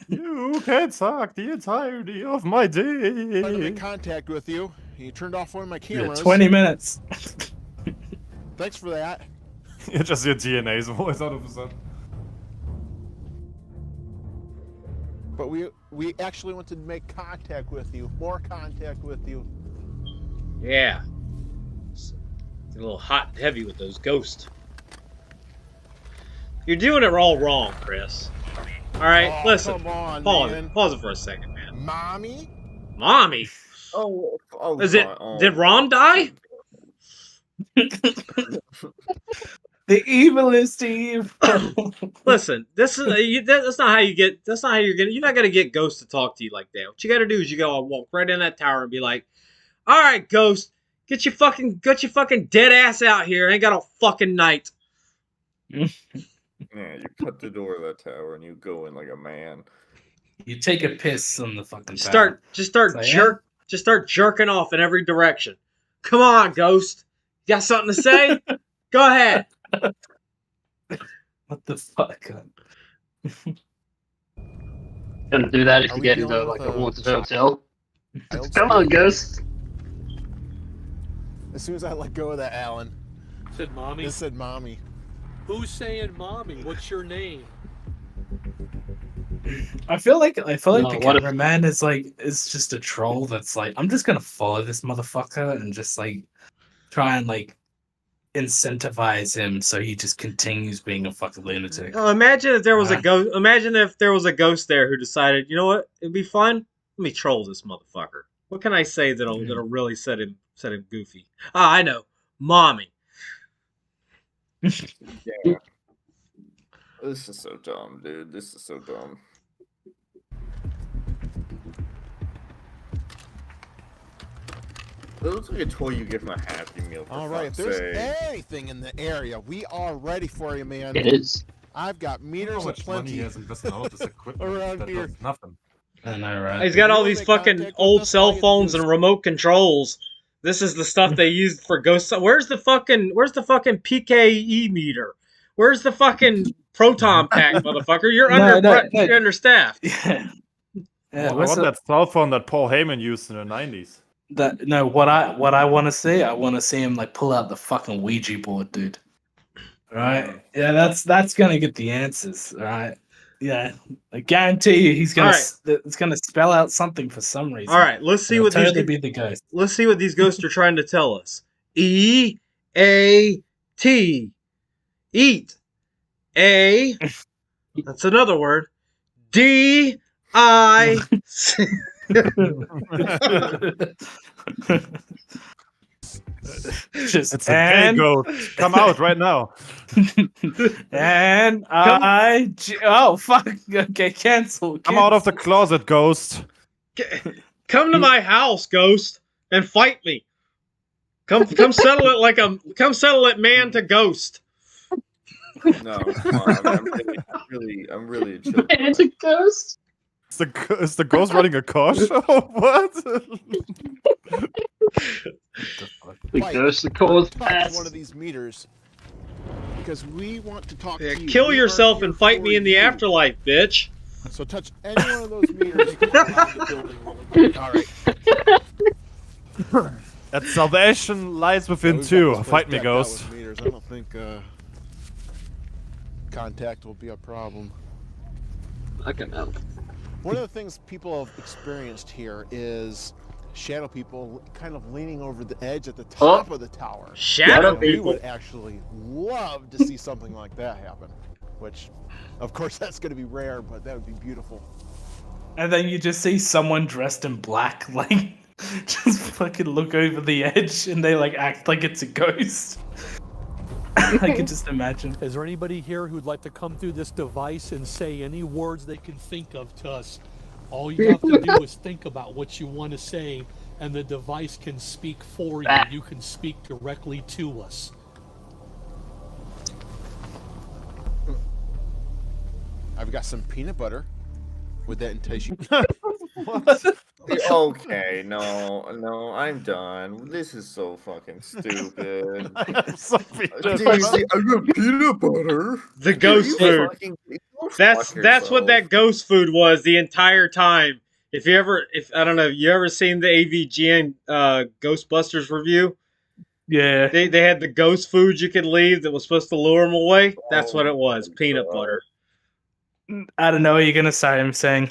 You can suck the entirety of my to day. make contact with you. You turned off one of my Yeah, cameras. 20 minutes. Thanks for that. You just hear DNA's voice all of a sudden. But we actually want to make contact with you. More contact with you. Yeah. It's a little hot and heavy with those ghosts. You're doing it all wrong, Chris. All right, Oh, listen. come on, pause man. it. Pause it for a second, man. Mommy? Mommy? Oh, Is it? fine. Oh. Did Rom die? The evilest evil. Listen, this is that's not how you get. That's not how you're gonna. You're not gonna get Ghost to talk to you like that. What you got to do is you gotta walk right in that tower and be like, "All right, Ghost, get your fucking dead ass out here. I ain't got a fucking night." Yeah, you cut the door of that tower and you go in like a man. You take a piss on the fucking tower. Just start jerking off in every direction. Come on, Ghost. You got something to say? Go ahead. What the fuck? Gonna do that if Are you we get dealing into with like a a haunted hotel. child Come on, Ghost. As soon as I let go of that, Alan, Said mommy. it said mommy. Who's saying mommy? What's your name? I feel like the what if- cameraman is just a troll that's like, I'm just gonna follow this motherfucker and just like try and like incentivize him so he just continues being a fucking lunatic. Oh, imagine if there was a ghost. Imagine if there was a ghost there who decided, you know what, it'd be fun. Let me troll this motherfucker. What can I say that'll really set him goofy? Ah, I know, mommy. Yeah. This is so dumb, dude. This is so dumb. It looks like a toy you get from a Happy Meal. For All right, if fuck's there's sake. anything in the area, we are ready for you, man. It is. I've got meters How of much money plenty he has invested in all of this equipment around that here. does nothing. I know, right? He's got all these fucking old cell phones and remote controls. This is the stuff they used for ghost. Where's the fucking PKE meter? Where's the fucking proton pack, motherfucker? You're you're understaffed. Yeah. I want that cell phone that Paul Heyman used in the 90s. What I want to see, I want to see him like pull out the fucking Ouija board, dude. Right? Yeah, that's gonna get the answers. All right. Yeah, I guarantee you, he's gonna. It's gonna spell out something for some reason. All right, let's see It'll what totally these. be the ghost. Let's see what these ghosts are trying to tell us. E-A-T. Eat. A. That's another word. D-I. Just It's a gay ghost. Come out right now. And oh fuck. Okay, cancel. Come out of the closet, ghost. Come to my house, ghost, and fight me. Come settle it man to ghost. No, come on, I'm really a chill. It's a ghost. Is the ghost running a car show? What? The ghost that calls touch pass. one of these meters because we want to talk Yeah, to you. kill We are yourself here and fight for me in the you. afterlife, bitch. So touch any one of those meters. You can go around the building really quick. All right. That salvation lies within We've got two. this place Fight me, decked out ghost. with meters. I don't think contact will be a problem. I can help. One of the things people have experienced here is shadow people kind of leaning over the edge at the top of the tower. Shadow And we people? would actually love to see something like that happen. Which, of course, that's going to be rare, but that would be beautiful. And then you just see someone dressed in black, like, just fucking look over the edge and they, like, act like it's a ghost. I can just imagine. Is there anybody here who'd like to come through this device and say any words they can think of to us? All you have to do is think about what you want to say, and the device can speak for you. You can speak directly to us. I've got some peanut butter. Would that entice you? Okay, no, I'm done. This is so fucking stupid. I'm so Seriously, I got peanut butter. The ghost food. That's what that ghost food was the entire time. If I don't know, you ever seen the AVGN Ghostbusters review? Yeah. They had the ghost food you could leave that was supposed to lure them away. That's what it was. Peanut butter. I don't know what you're gonna say. I'm saying,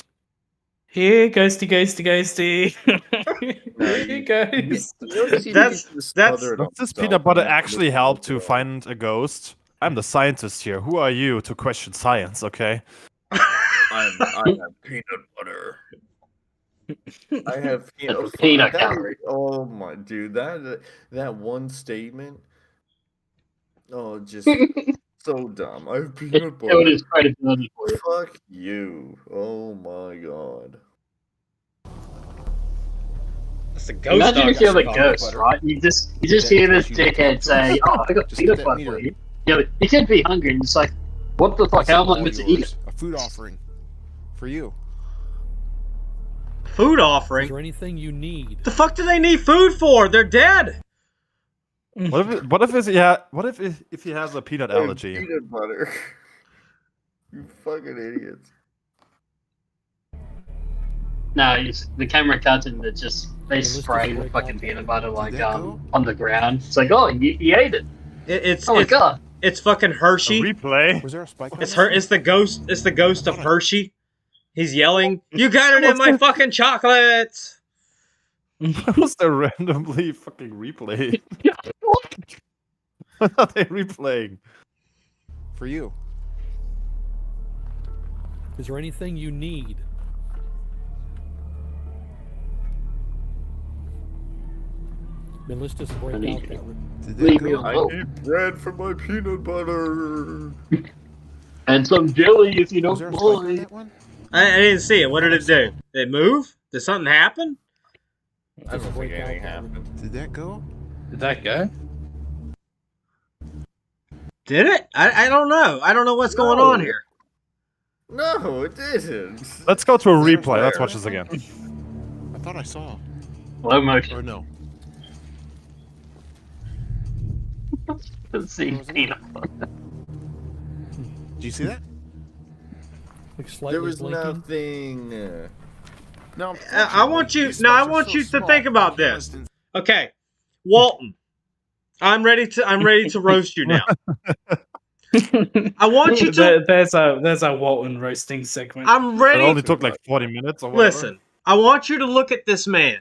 here, ghosty, ghosty, ghosty. Here goes. Does this peanut butter actually help to find a ghost? I'm the scientist here. Who are you to question science? Okay. I have peanut butter. I have peanut that, gallery. oh my dude, that one statement. Oh, just so dumb. I have peanut It butter. would his credibility for you. Fuck you. Oh my god. That's the ghost Imagine dog if you're the got ghost, butter. right? You just hear this dickhead say, "Oh, I got Just peanut get that butter meter. for you." Yeah, but you could be hungry and it's like, "What the fuck? How am I meant to eat it?" A food offering for you. Food offering? Is there anything you need? The fuck do they need food for? They're dead. What if he has a peanut I have allergy? Peanut butter. You fucking idiots. No, it's, the camera cuts and they spray the fucking peanut butter like on the ground. It's like, oh, you ate it. It's Oh my god. It's fucking Hershey. Replay. Was there a spike on It's that? It's the ghost. It's the ghost of Hershey. He's yelling, "You got it in my fucking chocolates!" What was the randomly fucking replay? What are they replaying? For you. Is there anything you need? Then let's just break out that. Leave me I alone. need bread for my peanut butter. And some jelly if you Was don't there a spike on mind. that one? I didn't see it. What did it do? Did it move? Did something happen? I don't think anything happened. Did that go? Did that go? Did it? I don't know. I don't know what's going on here. No, it didn't. Let's go to a replay. Let's watch this again. I thought I saw. Slow motion. Or no. See peanut butter. Did you see that? Like slightly There was blinking. nothing. No, I want you. No, I want you to think about this. Okay, Walton, I'm ready to roast you now. I want you to. There's a Walton roasting segment. I'm It ready. only took like 40 minutes or whatever. Listen, I want you to look at this man.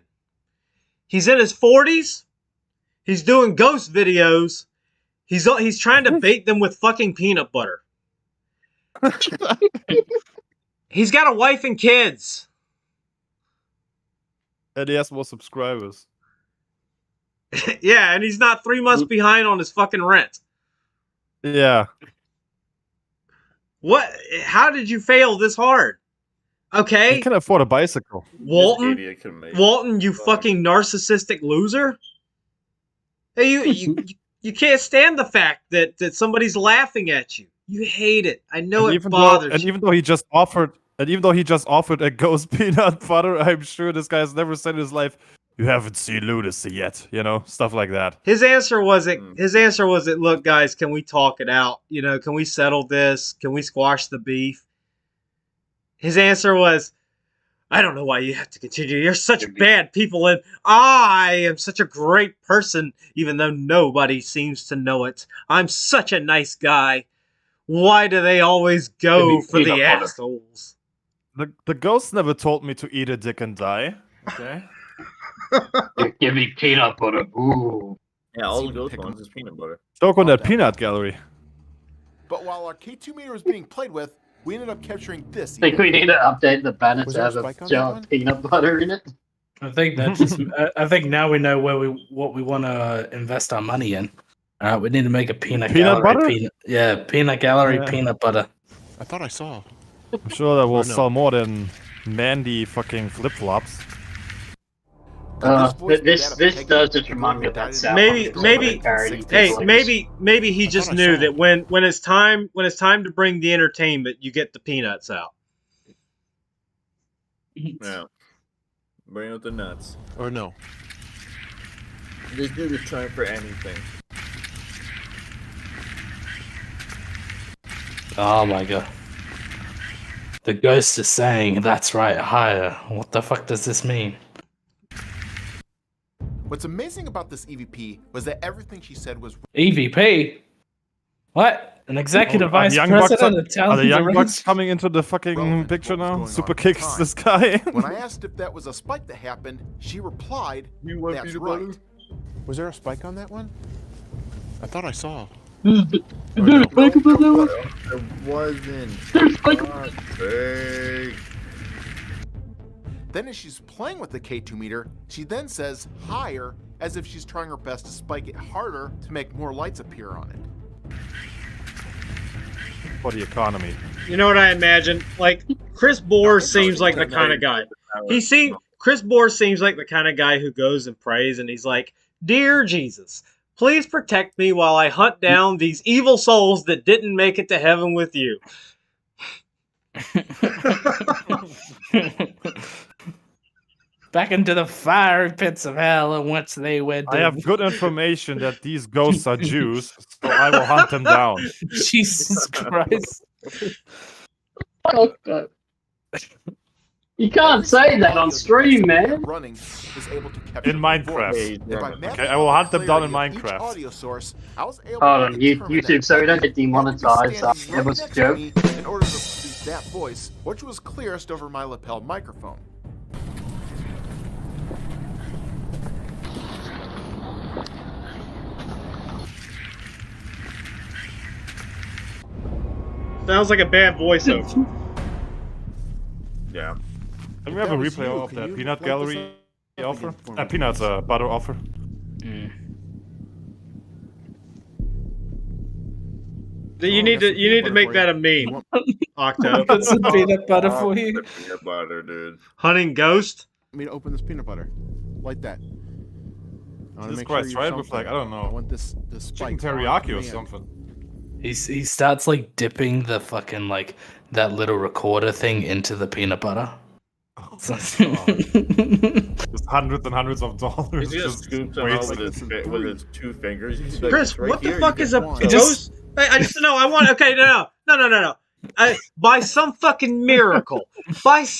He's in his 40s. He's doing ghost videos. He's trying to bait them with fucking peanut butter. He's got a wife and kids. And he has more subscribers. Yeah, and he's not 3 months behind on his fucking rent. Yeah. What? How did you fail this hard? Okay, He can afford a bicycle. Walton. This idiot can make Walton, you fucking narcissistic loser. Hey, you can't stand the fact that somebody's laughing at you. You hate it. I know it bothers you. Even though he just offered a ghost peanut butter, I'm sure this guy has never said in his life, "You haven't seen lunacy yet," you know, stuff like that. His answer was it. Look, guys, can we talk it out? You know, can we settle this? Can we squash the beef? His answer was, "I don't know why you have to continue. You're such bad people, and I am such a great person, even though nobody seems to know it. I'm such a nice guy. Why do they always go for the assholes?" The ghost never told me to eat a dick and die. Okay. Give me peanut butter. Ooh. Yeah, all the ghost ones is peanut butter. Joke on that peanut gallery. But while our K2 meter was being played with, we ended up capturing this. I think we need to update the banner Was to there a have a spike on that jar one? of peanut butter in it. I think that just. I think now we know what we want to invest our money in. All right, we need to make a peanut Peanut gallery. butter? Peanut gallery Yeah. peanut butter. I thought I saw. I'm sure that will Or no. sell more than Mandy fucking flip flops. This does just remind me of that South Maybe, Park maybe, parody. hey, It's like- maybe he just I knew saw that when it's time to bring the entertainment, you get the peanuts out. Yeah. Bring out the nuts. Or no. This dude is trying for anything. Oh my god. The ghost is saying, "That's right, higher." What the fuck does this mean? What's amazing about this EVP was that everything she said was EVP? What? An executive Are vice the Young Bucks president? are the Young Bucks? Bucks coming into the fucking relevant to picture what was now? going Super on at the kicks time. this guy. when I asked if that was a spike that happened, she replied, You want "That's peanut right." butter? Was there a spike on that one? I thought I saw. There wasn't. Fuck's sake. Then as she's playing with the K2 meter, she then says higher as if she's trying her best to spike it harder to make more lights appear on it. For the economy. You know what I imagine? Like, Chris Bohr seems like the kind of guy. Chris Bohr seems like the kind of guy who goes and prays and he's like, "Dear Jesus, please protect me while I hunt down these evil souls that didn't make it to heaven with you." Back into the fiery pits of hell in which they went. I have good information that these ghosts are Jews, so I will hunt them down. Jesus Christ. Oh, God. You can't say that on stream, man. Running is able to capture In Minecraft. the voice. Okay, I will hunt them down in Clarity of each Minecraft. audio source, I was able Hold to on, determine YouTube, that so we don't get demonetized. standing It was a right next to joke. me in order to produce that voice, which was clearest over my lapel microphone. Sounds like a bad voiceover. Yeah. Can we have a That was replay you. of Can that you peanut plug this gallery up offer? again for me? Peanuts butter offer. You need to make that a meme, Octo. Put some peanut butter for you. Peanut butter, dude. Hunting ghost. I mean, open this peanut butter, like that. I wanna Jesus make sure Christ, you're try it with something. like, I don't I know, want this chicken spike on teriyaki or command. something. He starts like dipping the fucking like that little recorder thing into the peanut butter. Just hundreds and hundreds of dollars. He just scoops it out wasted. with his 2 fingers. He's like, Chris, "It's right what the here, fuck you is get a one." ghost? I just know. I want. Okay, no. By some fucking miracle, some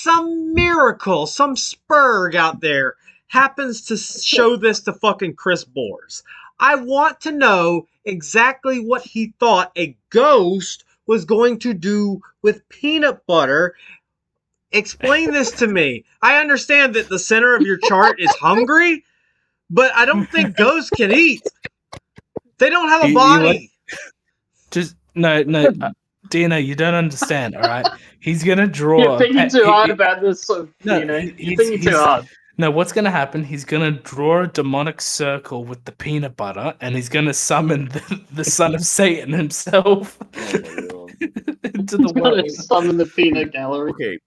spurg out there happens to show this to fucking Chris Boers. I want to know exactly what he thought a ghost was going to do with peanut butter. Explain this to me. I understand that the center of your chart is hungry, but I don't think ghosts can eat. They don't have a body. Just no. Dino, you don't understand. All right, he's gonna draw. You're thinking too hard about this, so, No, you know. You're he's- thinking too he's- hard. No, what's gonna happen? He's gonna draw a demonic circle with the peanut butter, and he's gonna summon the son of Satan himself into the world. Summon the peanut gallery. Okay.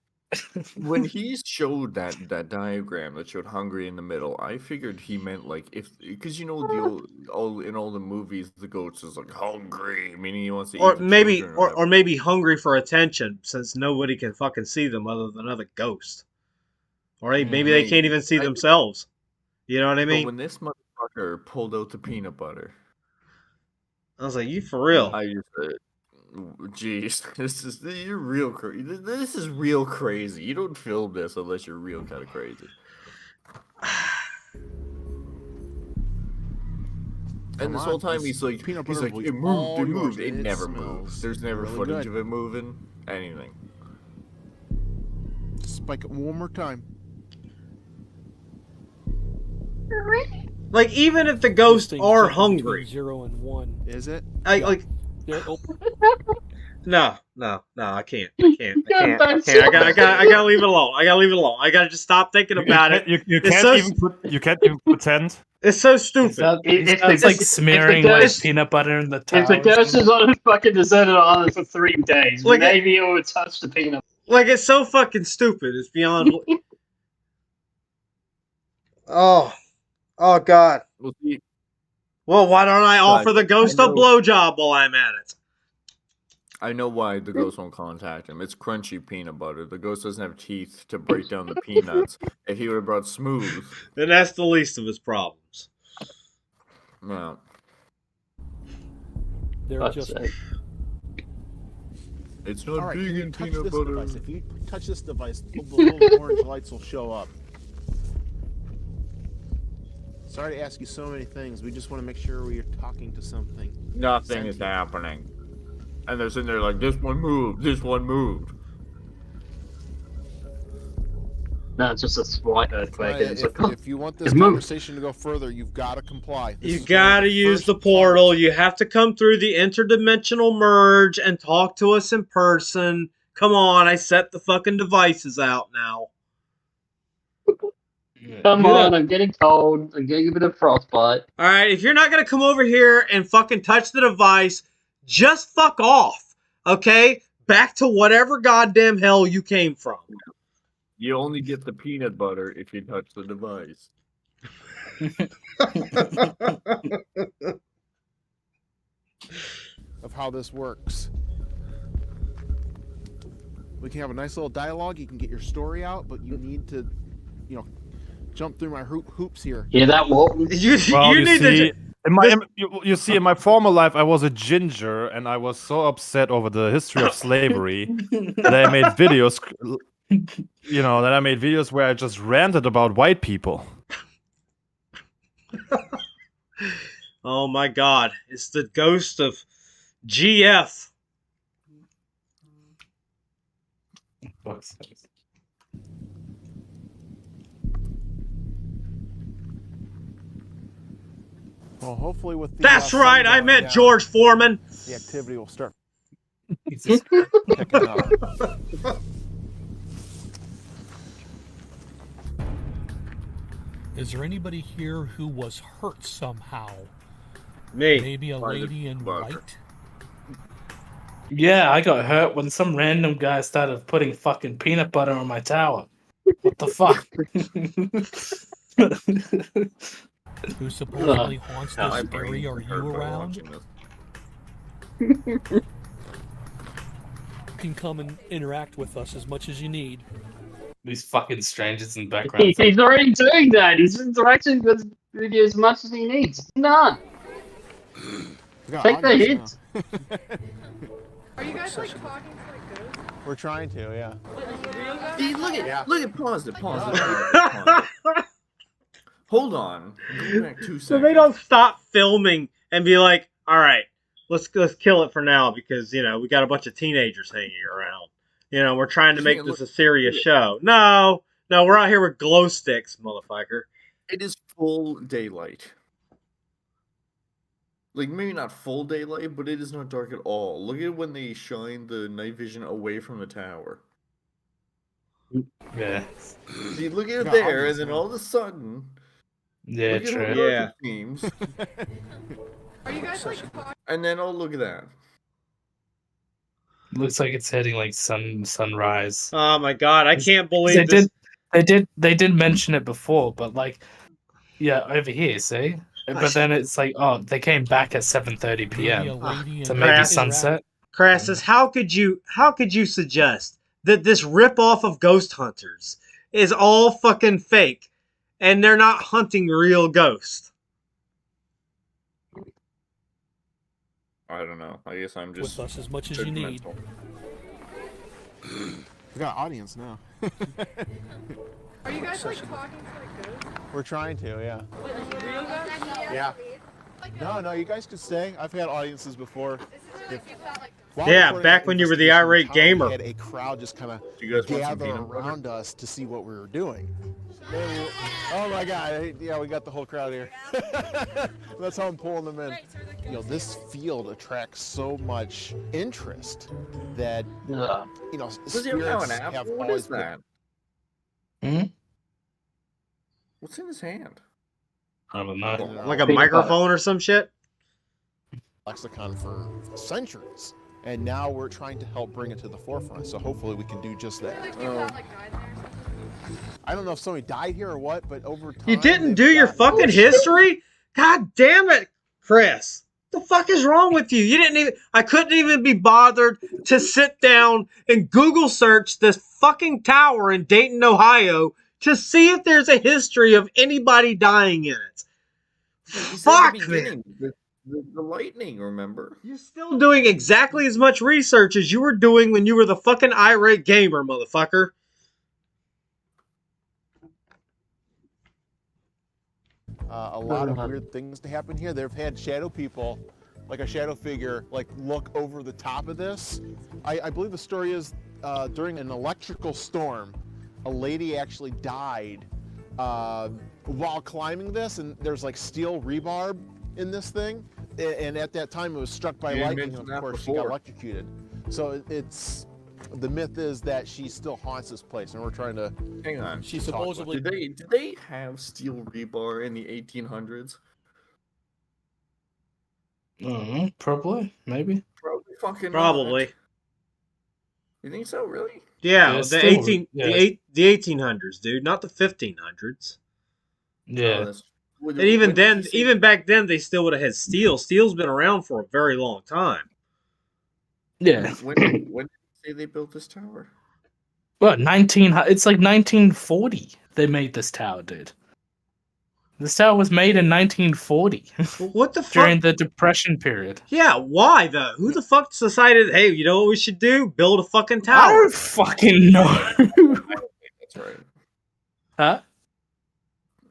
When he showed that diagram that showed hungry in the middle, I figured he meant like because you know in all the movies the ghost is like hungry, meaning he wants to Or eat the maybe, children or maybe hungry for attention, since nobody can fucking see them other than another ghost. Or maybe they can't even see themselves. You know what I But mean? when this motherfucker pulled out the peanut butter, I was like, "You for real?" I just jeez, you're real crazy. This is real crazy. You don't film this unless you're real kind of crazy. And this Come whole on, time this he's like, peanut butter will it eat moved, all it yours, moved. It and it never smells moves. There's never really footage good. of it moving. Anything. Spike it one more time. Like, even if the ghosts are Between hungry, 0 and 1. Is it? Yeah, oh, no, I can't. I gotta leave it alone. I gotta just stop thinking about it. You It's can't so you can't even pretend. It's so stupid. It's like smearing like peanut butter in the If towel. the ghost is on a fucking deserted island for 3 days, Like maybe it would touch the peanut. Like, it's so fucking stupid. It's beyond. Oh God. Well, why don't I offer the ghost a blowjob while I'm at it? I know why the ghost won't contact him. It's crunchy peanut butter. The ghost doesn't have teeth to break down the peanuts. If he would have brought smooth, Then that's the least of his problems. well, they're Fuck's just. sake. it's not All right, can you vegan touch peanut this butter. device? If you touch this device, the little orange lights will show up. Sorry to ask you so many things. We just want to make sure we're talking to something. Nothing is happening. And they're sitting there like, this one moved, this one moved. No, it's just a slight earthquake. It's like, If you want this it's moved. conversation to go further, you've got to comply. This You is gotta the use first the portal. You have to come through the interdimensional merge and talk to us in person. Come on, I set the fucking devices out now. Come on, I'm getting cold. I'm getting a bit of frostbite. Alright, if you're not gonna come over here and fucking touch the device, just fuck off. Okay? Back to whatever goddamn hell you came from. You only get the peanut butter if you touch the device. Of how this works. We can have a nice little dialogue. You can get your story out, but you need to, jump through my hoops here. Yeah, that won't. Well, you see, you see, in my former life, I was a ginger, and I was so upset over the history of slavery that I made videos. That I made videos where I just ranted about white people. Oh my god, it's the ghost of GF. Well, hopefully with the That's right, I meant down, George Foreman. The activity will start. Is there anybody here who was hurt somehow? Me. Maybe a lady in white? Yeah, I got hurt when some random guy started putting fucking peanut butter on my tower. What the fuck? Who supposedly haunts this area? Are you around? You can come and interact with us as much as you need. These fucking strangers in the background. He's already doing that. He's interacting with you as much as he needs. None. Take the hint. Are you guys like talking to like ghosts? We're trying to, yeah. See, look at pause it. Hold on. Go back 2 seconds. So they don't stop filming and be like, all right, let's kill it for now because, we got a bunch of teenagers hanging around. We're trying to make this a serious show. No, we're out here with glow sticks, motherfucker. It is full daylight. Like, maybe not full daylight, but it is not dark at all. Look at when they shine the night vision away from the tower. Yeah. See, look at it there, and then all of a sudden... Yeah, look at true. how dark Yeah. it seems. Are you guys like talking? And then, oh, look at that. Looks like it's heading like sunrise. Oh my god, I can't believe this. They did mention it before, but like, yeah, over here, see. But then it's like, oh, they came back at 7:30 p.m. to maybe sunset. Crassus, how could you suggest that this ripoff of Ghost Hunters is all fucking fake and they're not hunting real ghosts? I don't know. I guess I'm just... With us as much as you need. We got an audience now. Are you guys like talking to like ghosts? We're trying to, yeah. Real ghosts? Yeah. No, you guys could stay. I've had audiences before. Yeah, back when you were the irate gamer. We had a crowd just kind of gather around us to see what we were doing. Oh my god, yeah, we got the whole crowd here. That's how I'm pulling them in. This field attracts so much interest that, spirits have What always is that? What's in his hand? I don't know. Like a microphone or some shit? Lexicon for centuries. And now we're trying to help bring it to the forefront, so hopefully we can do just that. I don't know if somebody died here or what, but over time... You didn't do your fucking history? God damn it, Chris. What the fuck is wrong with you? I couldn't even be bothered to sit down and Google search this fucking tower in Dayton, Ohio to see if there's a history of anybody dying in it. Fuck, man. The lightning, remember? You're still doing exactly as much research as you were doing when you were the fucking irate gamer, motherfucker. A lot of weird things to happen here. They've had shadow people, like a shadow figure, look over the top of this. I believe the story is during an electrical storm, a lady actually died while climbing this, and there's steel rebarb in this thing, and at that time it was struck by lightning, and of course she got electrocuted. So the myth is that she still haunts this place, and we're trying to... Hang on. She supposedly... Did they have steel rebar in the 1800s? Probably, maybe. fucking Probably. not. You think so? Really? Yeah, Yeah, the still- 18 yeah. the 1800s, dude, not the 1500s. Yeah. And even then, even back then, they still would have had steel. Steel's been around for a very long time. Yeah. When did you say they built this tower? Well, it's like 1940 they made this tower, dude. This tower was made in 1940 What the fuck? during the Depression period. Yeah, why though? Who the fuck decided? Hey, you know what we should do? Build a fucking I tower. don't fucking know. That's right. Huh?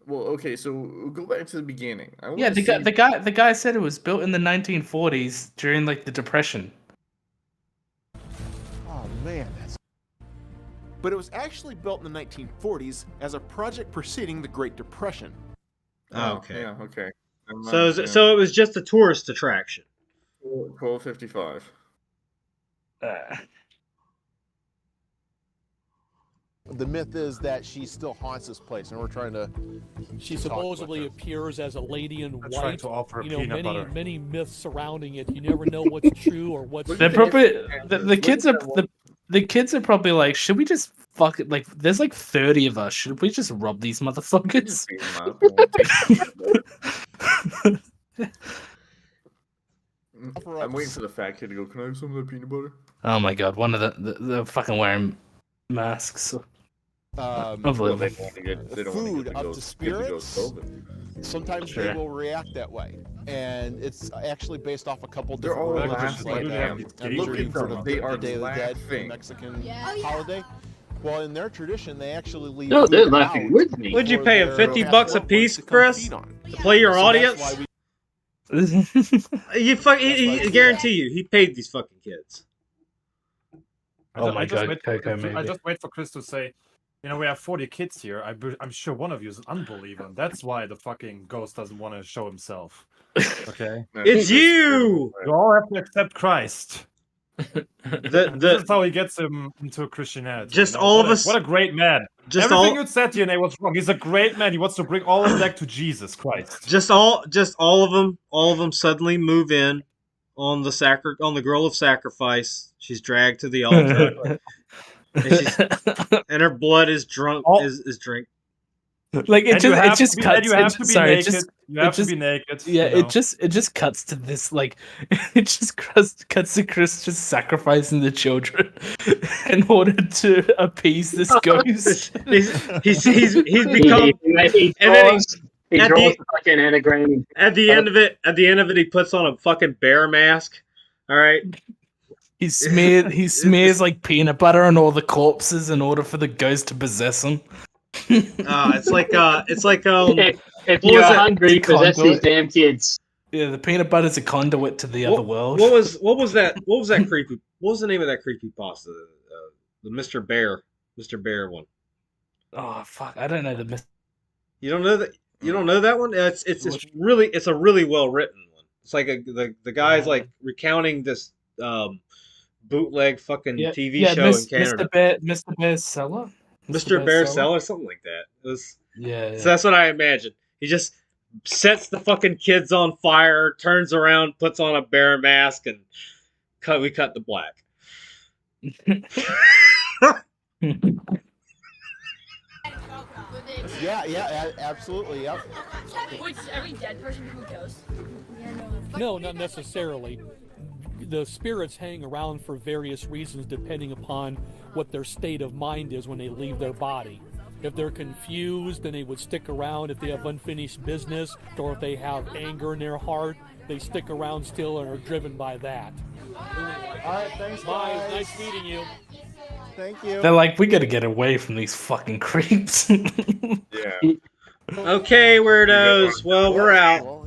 Well, okay, so go back to the beginning. I Yeah, wanna the guy said it was built in the 1940s during like the Depression. Oh man, but it was actually built in the 1940s as a project preceding the Great Depression. Oh, okay. Yeah, okay. So it was just a tourist attraction. 1255. The myth is that she still haunts this place, and we're trying to. She talk about supposedly appears as a lady in I tried white. to offer You know, peanut many butter. many myths surrounding it. You never know what's true or what's. They're probably the kids are the kids are probably like, should we just fuck it? Like, there's like 30 of us. Should we just rob these motherfuckers? I'm waiting for the fat kid to go, can I have some of the peanut butter? Oh my god, one of the fucking wearing masks. Unbelievable. Food up to spirits. Sometimes Sure. they will react that way, and it's actually based off a couple They're different all religions, laughing like at I'm them. Look sure you've at heard them. of They the are Day of the Dead, the laughing. Mexican holiday. Well, in their tradition, they actually leave. No, they're food laughing out with me. Would you for pay him their $50 a loved piece, ones to come Chris, feed on. to play your So that's audience? why we- I guarantee you, he paid these fucking kids. Oh my God, Coco, I maybe. just wait for Chris to say, you know, we have 40 kids here. I'm sure one of you is an unbeliever. And that's why the fucking ghost doesn't want to show himself. Okay? It's you! You all have to accept Christ. The This is how he gets him into Christianity. Just you know? all What of a- us- What a great man. just Everything all- you said, DNA, was wrong. He's a great man. He wants to bring all of them back to Jesus Christ. Just all of them suddenly move in on the girl of sacrifice. She's dragged to the altar, and her blood is drunk. Is drink. Like it And you just have just to be- cuts. and you have to be sorry, naked. it just You have it to just, be naked, Yeah, you know? it just cuts to this like it just cuts to Chris just sacrificing the children in order to appease this ghost. He's become He and then He at draws the- a fucking anagram. at the end of it, he puts on a fucking bear mask. All right. He smears like peanut butter on all the corpses in order for the ghost to possess him. It's like If what you're was it? hungry, possess these Conduit? damn kids. Yeah, the peanut butter's a conduit to the other world. What was that creepy? What was the name of that creepy pasta? The Mr. Bear one. Oh fuck, I don't know the myth. You don't know that? You don't know that one? It's a really well written one. It's like the guy's like recounting this bootleg fucking TV show in Canada. Mr. Bear's cellar. Mr. Bear Cellar, something like that. It was, Yeah. So that's what I imagined. He just sets the fucking kids on fire, turns around, puts on a bear mask, and we cut to black. Yeah, absolutely, yep. Which every dead person who goes. No, not necessarily. The spirits hang around for various reasons depending upon what their state of mind is when they leave their body. If they're confused, then they would stick around. If they have unfinished business, or if they have anger in their heart, they stick around still and are driven by that. Alright, thanks, Bye, guys. nice meeting you. Thank you. They're like, we gotta get away from these fucking creeps. Yeah. Okay, weirdos. Well, we're out.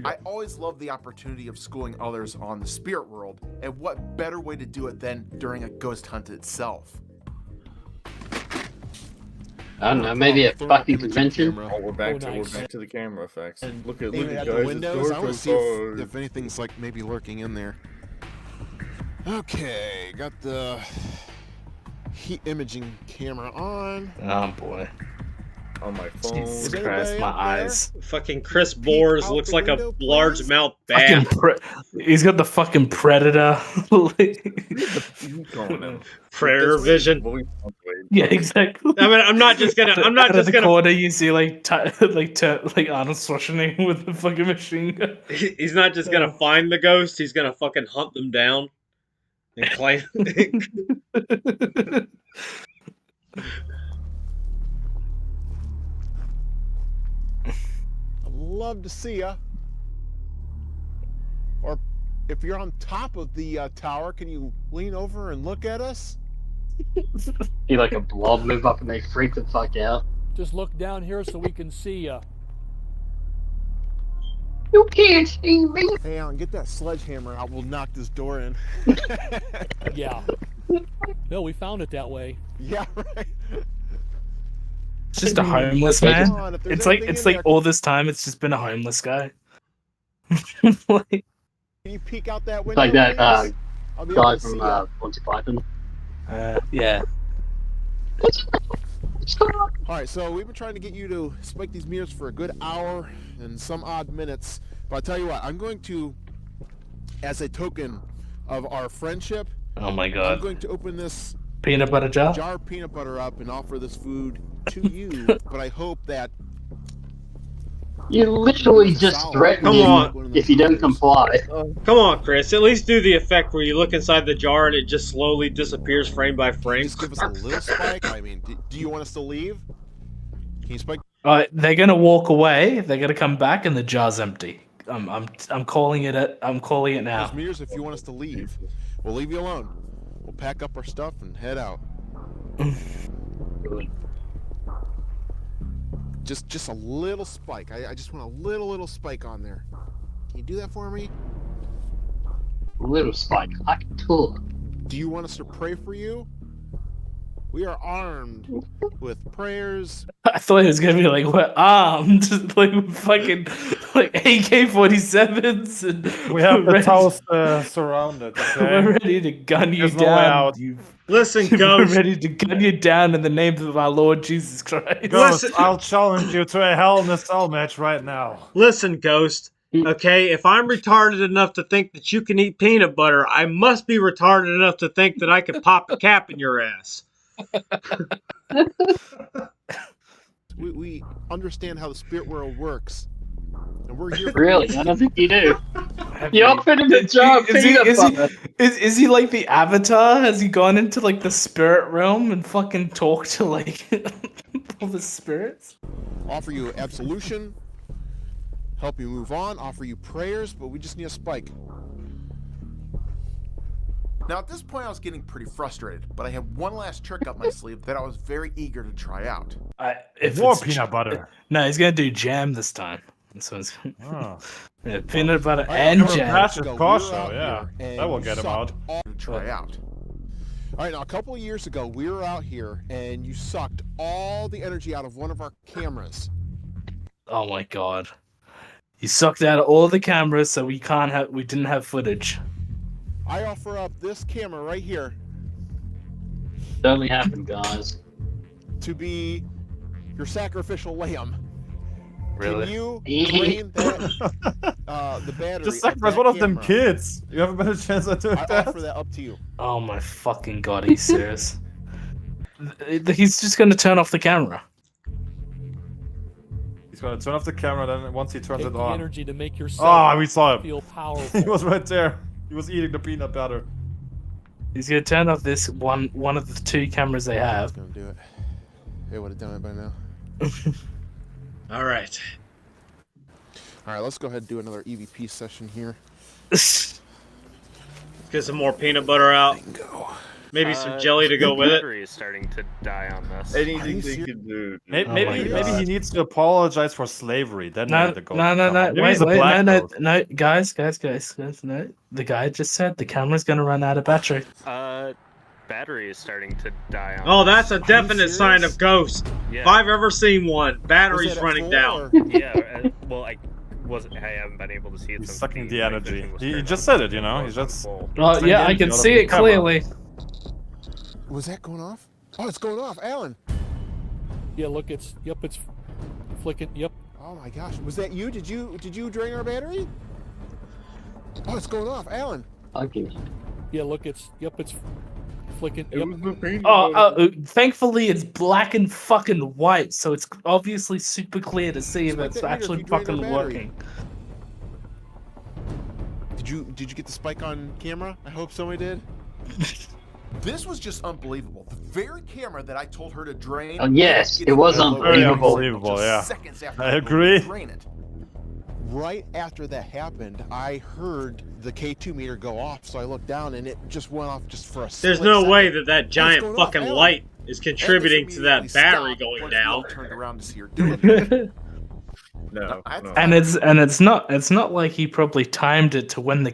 I always love the opportunity of schooling others on the spirit world, and what better way to do it than during a ghost hunt itself? I don't know, maybe a fucking convention. Oh, we're back to the camera effects. Look at guys, it's windows. I dark want to see if, outside. if anything's like maybe lurking in there. Okay, got the heat imaging camera on. Oh boy. on my phone. Jesus Christ, my eyes. Fucking Chris Bores looks like a largemouth Fucking bat. he's got the fucking predator. Predator vision. Yeah, exactly. I mean, I'm not just gonna. I'm not Out of just the gonna. corner, you see like like Arnold Schwarzenegger with the fucking machine gun. He's not just gonna find the ghost. He's gonna fucking hunt them down and claim. I'd love to see ya. Or if you're on top of the tower, can you lean over and look at us? See like a blob move up and they freak the fuck out. Just look down here so we can see ya. You can't see me. Hey, Alan, get that sledgehammer out. We'll knock this door in. Yeah. No, we found it that way. Yeah, right. It's just a homeless man. It's like all this time it's just been a homeless guy. Like, Can you peek out that It's window? like that please? I'll be able guy to see from ya. Monty Python. yeah. Alright, so we've been trying to get you to spike these meters for a good hour and some odd minutes. But I'll tell you what, I'm going to, as a token of our friendship, Oh my I'm god. going to open this Peanut butter jar? jar of peanut butter up and offer this food to you. But I hope that You literally just threatened Come him on. if you don't comply. Come on, Chris. At least do the effect where you look inside the jar and it just slowly disappears frame by frame. just give us a little spike. I mean, do you want us to leave? Can you spike? They're gonna walk away. They're gonna come back, and the jar's empty. I'm calling it. I'm calling it now. Those meters, if you want us to leave, we'll leave you alone. We'll pack up our stuff and head out. Just a little spike. I just want a little spike on there. Can you do that for me? Little spike. I can talk. Do you want us to pray for you? We are armed with prayers. I thought it was gonna be like we're armed, like with fucking like AK-47s, and We have the ready- house surrounded. We're Okay? ready to gun you There's no way down. out. Listen, We're Ghost. ready to gun you down in the name of our Lord Jesus Christ. Ghost, I'll challenge you to a Hell in a Cell match right now. Listen, Ghost. Okay, if I'm retarded enough to think that you can eat peanut butter, I must be retarded enough to think that I could pop a cap in your ass. We understand how the spirit world works. And we're here for Really? you. I don't think you do. You offered him a job, Is he like the Avatar? Has he gone into like the spirit realm and fucking talked to like all the spirits? Offer you absolution, help you move on, offer you prayers, but we just need a spike. Now, at this point, I was getting pretty frustrated, but I had one last trick up my sleeve that I was very eager to try out. If More it's peanut butter. No, he's gonna do jam this time. So it's Oh. yeah, peanut butter Alright, and remember jam. Patch ago, of we were Caution, out yeah. here and That will you get him sucked out. all- To try out. All right, now a couple of years ago, we were out here and you sucked all the energy out of one of our cameras. Oh my god. He sucked out all the cameras so we didn't have footage. I offer up this camera right here It only happened, guys. to be your sacrificial lamb. Really? Can you drain that, the battery? Just of sacrifice that one of them camera? kids. You have a better chance at doing I that. offer that up to you. Oh my fucking god, he's serious. He's just gonna turn off the camera. He's gonna turn off the camera, then once he turns Take it the on. energy to make yourself Ah, we saw him. feel powerful. He was right there. He was eating the peanut butter. He's gonna turn off this one of the two cameras they have. Gonna do it. They would have done it by now. All right. All right, let's go ahead and do another EVP session here. Get some more peanut butter out. Maybe some jelly to go with it. Battery is starting to die on this. Anything they can do. Maybe he needs to apologize for slavery. Then No, maybe the gold no, will come out. Maybe wait, he's a black no, belt. no, guys, no. The guy just said the camera's gonna run out of battery. Battery is starting to die on Oh, this. that's a definite sign of ghost. Yeah. If I've ever seen one, battery's Was it at running full, down. or- Yeah, well, I haven't been able to see it. He's since sucking the night energy. vision was He turned just on. said it, you know. It He's was on just. full. Oh Sucking yeah, the I energy can out of see the it camera. clearly. Was that going off? Oh, it's going off. Alan. Yeah, look, it's flicking. Yep. Oh my gosh, was that you? Did you drain our battery? Oh, it's going off, Alan. Okay. Yeah, look, it's flicking. Yep. Thankfully it's black and fucking white, so it's obviously super clear to see if it's actually fucking working. Did you get the spike on camera? I hope somebody did. This was just unbelievable. The very camera that I told her to drain. Oh, yes, it was unbelievable. Yeah. Seconds after I agree. Drain it. Right after that happened, I heard the K2 meter go off, so I looked down and it just went off just for a There's split no second. way that giant going fucking off? light is contributing to that battery Stopped going once down. Will turned around to see her do it. No. And it's not like he probably timed it to when the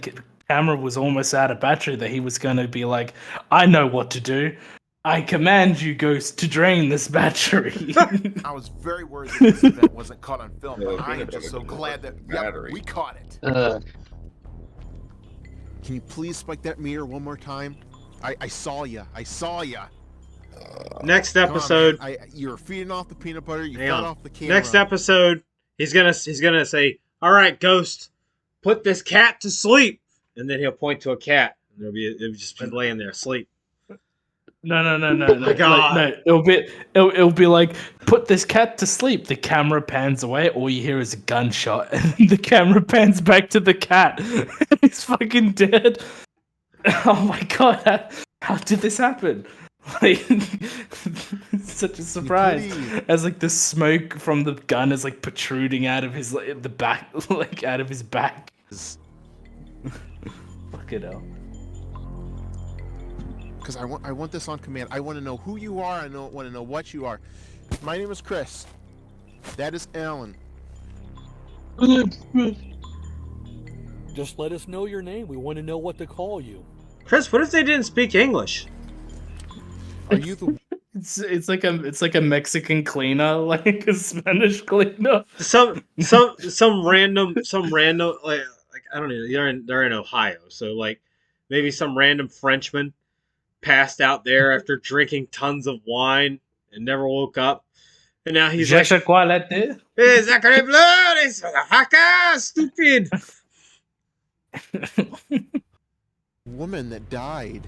camera was almost out of battery that he was going to be like, I know what to do. I command you, Ghost, to drain this battery. I was very worried that this event wasn't caught on film, but I am just so glad that we caught it. Can you please spike that meter one more time? I saw ya. I saw ya. Next Come on, episode. man. You're feeding off the peanut butter. You Hang fed on. off the camera. Next episode, he's gonna say, "All right, Ghost, put this cat to sleep," and then he'll point to a cat, and it'll just be laying there asleep. No. my God. No, it'll be like, put this cat to sleep. The camera pans away. All you hear is a gunshot, and the camera pans back to the cat. He's fucking dead. Oh my God! How did this happen? Like, it's such a surprise. As like the smoke from the gun is like protruding out of his the back, like out of his back. Fuck it hell. Because I want this on command. I want to know who you are. I want to know what you are. My name is Chris. That is Alan. Just let us know your name. We want to know what to call you. Chris, what if they didn't speak English? Are you the? It's like a Mexican cleaner, like a Spanish cleaner. Some random like I don't know. They're in Ohio, so like maybe some random Frenchman passed out there after drinking tons of wine and never woke up, and now he's like, "Hey, sacre bleu, it's haka, stupid." Woman that died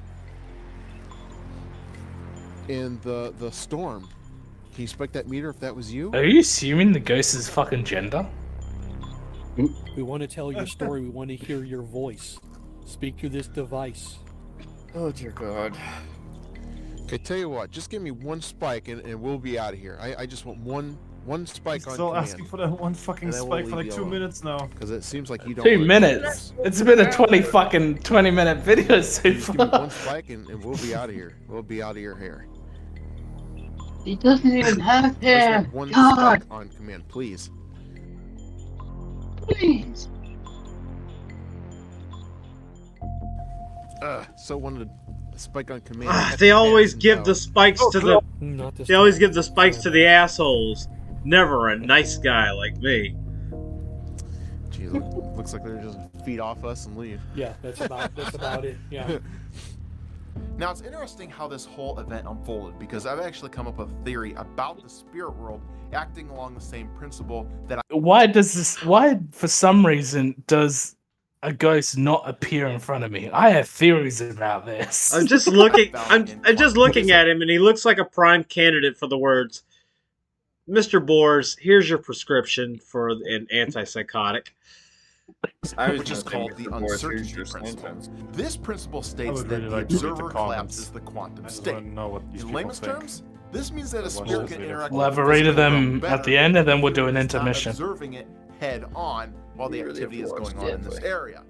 in the storm. Can you spike that meter if that was you? Are you assuming the ghost is fucking gender? We want to tell your story. We want to hear your voice. Speak through this device. Oh dear God. Okay, tell you what, just give me one spike and we'll be out of here. I just want one spike on Still command. asking for that one fucking And then we'll spike for leave like you 2 alone. minutes now. Because it seems like you don't 2 really- minutes. It's been a 20-minute video so Just give me far. one spike and we'll be out of here. We'll be out of your hair. He doesn't even have I just hair. want one God, spike on command, please. please. So wanted a spike on command. They always give the spikes to the. Not this They always give the spikes to the assholes. Never a nice guy like me. Gee, looks like they're just feed off us and leave. Yeah, that's about it. Yeah. Now it's interesting how this whole event unfolded because I've actually come up with a theory about the spirit world acting along the same principle that Why for some reason does a ghost not appear in front of me? I have theories about this. I'm just looking. I'm just looking at him, and he looks like a prime candidate for the words, "Mr. Boers, here's your prescription for an antipsychotic." which is called the uncertainty principle. This principle states would that really the like to read the observer comments. collapses the quantum I just state. wanna know what these In people layman's think. terms, this means that a watch spirit this can video. interact We'll with have the a read of physical realm them better at the end, and then we'll do an if it's not intermission. observing it head on while the You really have activity to is watch going the on in end, this like- area.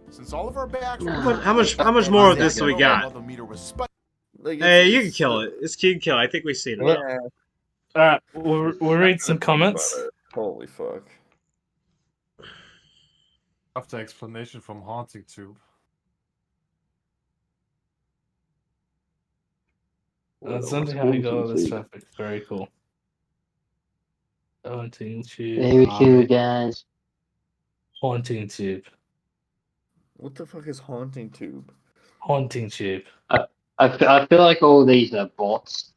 Since all of our backs were How much more of this do we got? the meter was spiked. Like, Hey, you can kill it. It's you can kill it. I think we've seen it. Yeah. Alright, we'll read some comments. Holy fuck. After explanation from Haunting Tube. That's something how you got all this traffic. Very cool. Haunting Tube. Very cool, guys. Haunting Tube. What the fuck is Haunting Tube? Haunting Tube. I feel like all these are bots.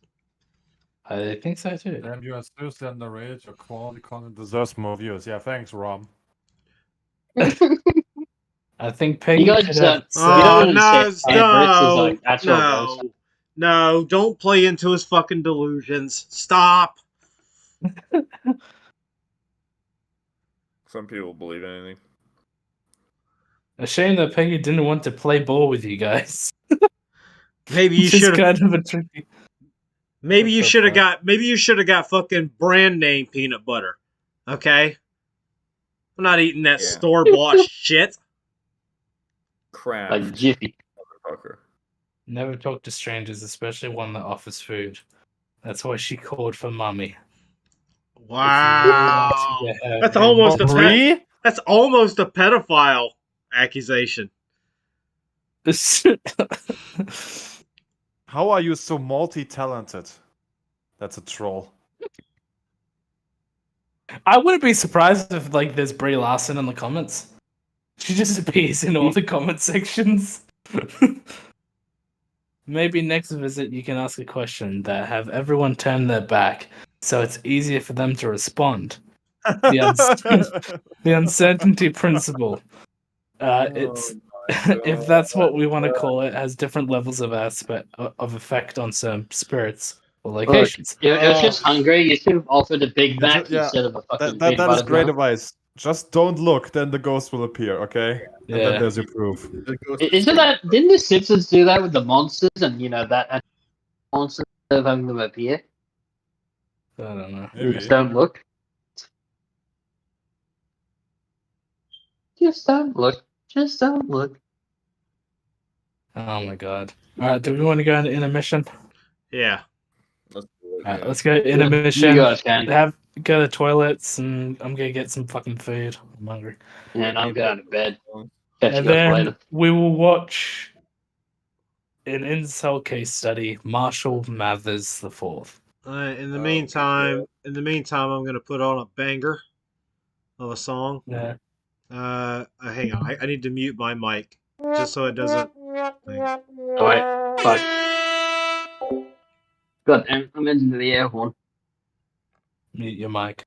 I think so too. Damn, you are seriously underrated. Your quality content deserves more views. Yeah, thanks, Rob. I think Peggy You guys could don't- have you don't said- understand No, don't play into his fucking delusions. Stop. Some people believe anything. A shame that Peggy didn't want to play ball with you guys. Maybe you Just should have. kind of a tricky. Maybe you That's so should have funny. got. Maybe you should have got fucking brand name peanut butter. Okay. I'm not eating that store bought shit. Crap. Like Jiffy. Motherfucker. Never talk to strangers, especially one that offers food. That's why she called for mummy. Wow. That's almost a That's almost a pedophile accusation. How are you so multi-talented? That's a troll. I wouldn't be surprised if like there's Brie Larson in the comments. She just appears in all the comment sections. Maybe next visit you can ask a question that have everyone turn their back, so it's easier for them to respond. The uncertainty principle. It's if that's what we want to call it, has different levels of effect on some spirits or Look, locations. it was just hungry. You should have offered a Big Mac instead of a fucking That peanut is butter great cup. advice. Just don't look, then the ghost will appear, okay? And Yeah. then there's your proof. Isn't that? Didn't the Simpsons do that with the monsters and that monsters of having them appear? I don't know. You just don't look. Just don't look. Just don't look. Oh my god. Alright, do we want to go into intermission? Yeah. Alright, let's go intermission. You guys can. Go to the toilets and I'm gonna get some fucking food. I'm hungry. And I'm going to bed. Catch And you guys then later. we will watch an incel case study, Marshall Mathers the Fourth. In the meantime, I'm gonna put on a banger of a song. Yeah. Hang on. I need to mute my mic just so it doesn't. Oh, wait. Fuck. God damn, I'm into the air horn. Mute your mic.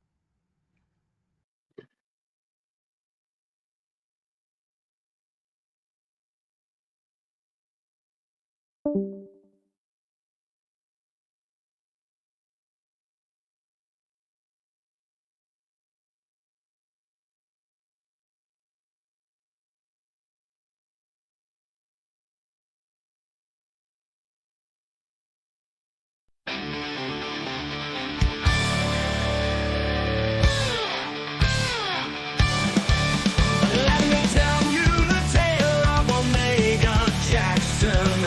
Let me tell you the tale of Omega Jackson.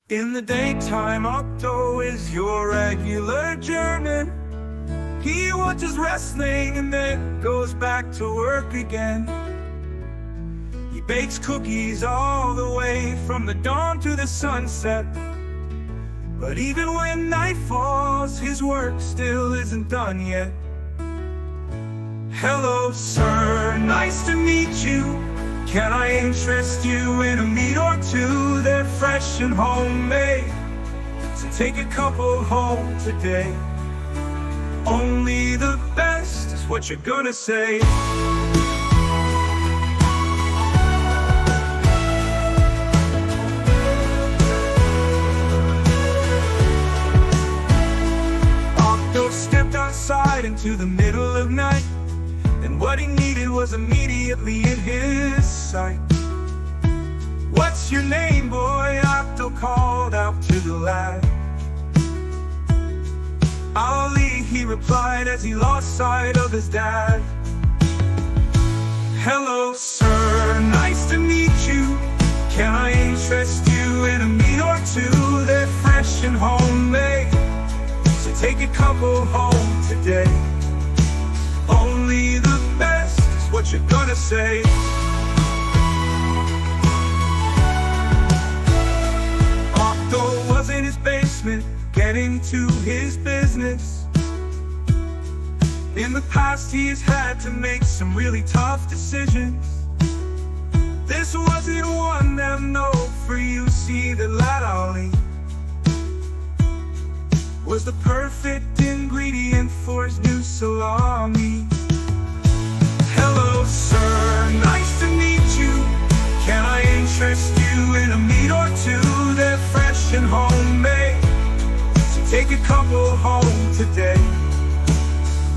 In the daytime, Octo is your regular German. He watches wrestling and then goes back to work again. He bakes cookies all the way from the dawn to the sunset. But even when night falls, his work still isn't done yet. Hello, sir, nice to meet you. Can I interest you in a meat or two? They're fresh and homemade, so take a couple home today. Only the best is what you're gonna say. Octo stepped outside into the middle of night, and what he needed was immediately in his sight. What's your name, boy? Octo called out to the lad. Ali, he replied as he lost sight of his dad. Hello, sir, nice to meet you. Can I interest you in a meat or two? They're fresh and homemade, so take a couple home today. Only the best is what you're gonna say. Octo was in his basement, getting to his business. In the past he has had to make some really tough decisions. This wasn't one of them, no, for you see that lad Ali was the perfect ingredient for his new salami. Hello, sir, nice to meet you. Can I interest you in a meat or two? They're fresh and homemade, so take a couple home today.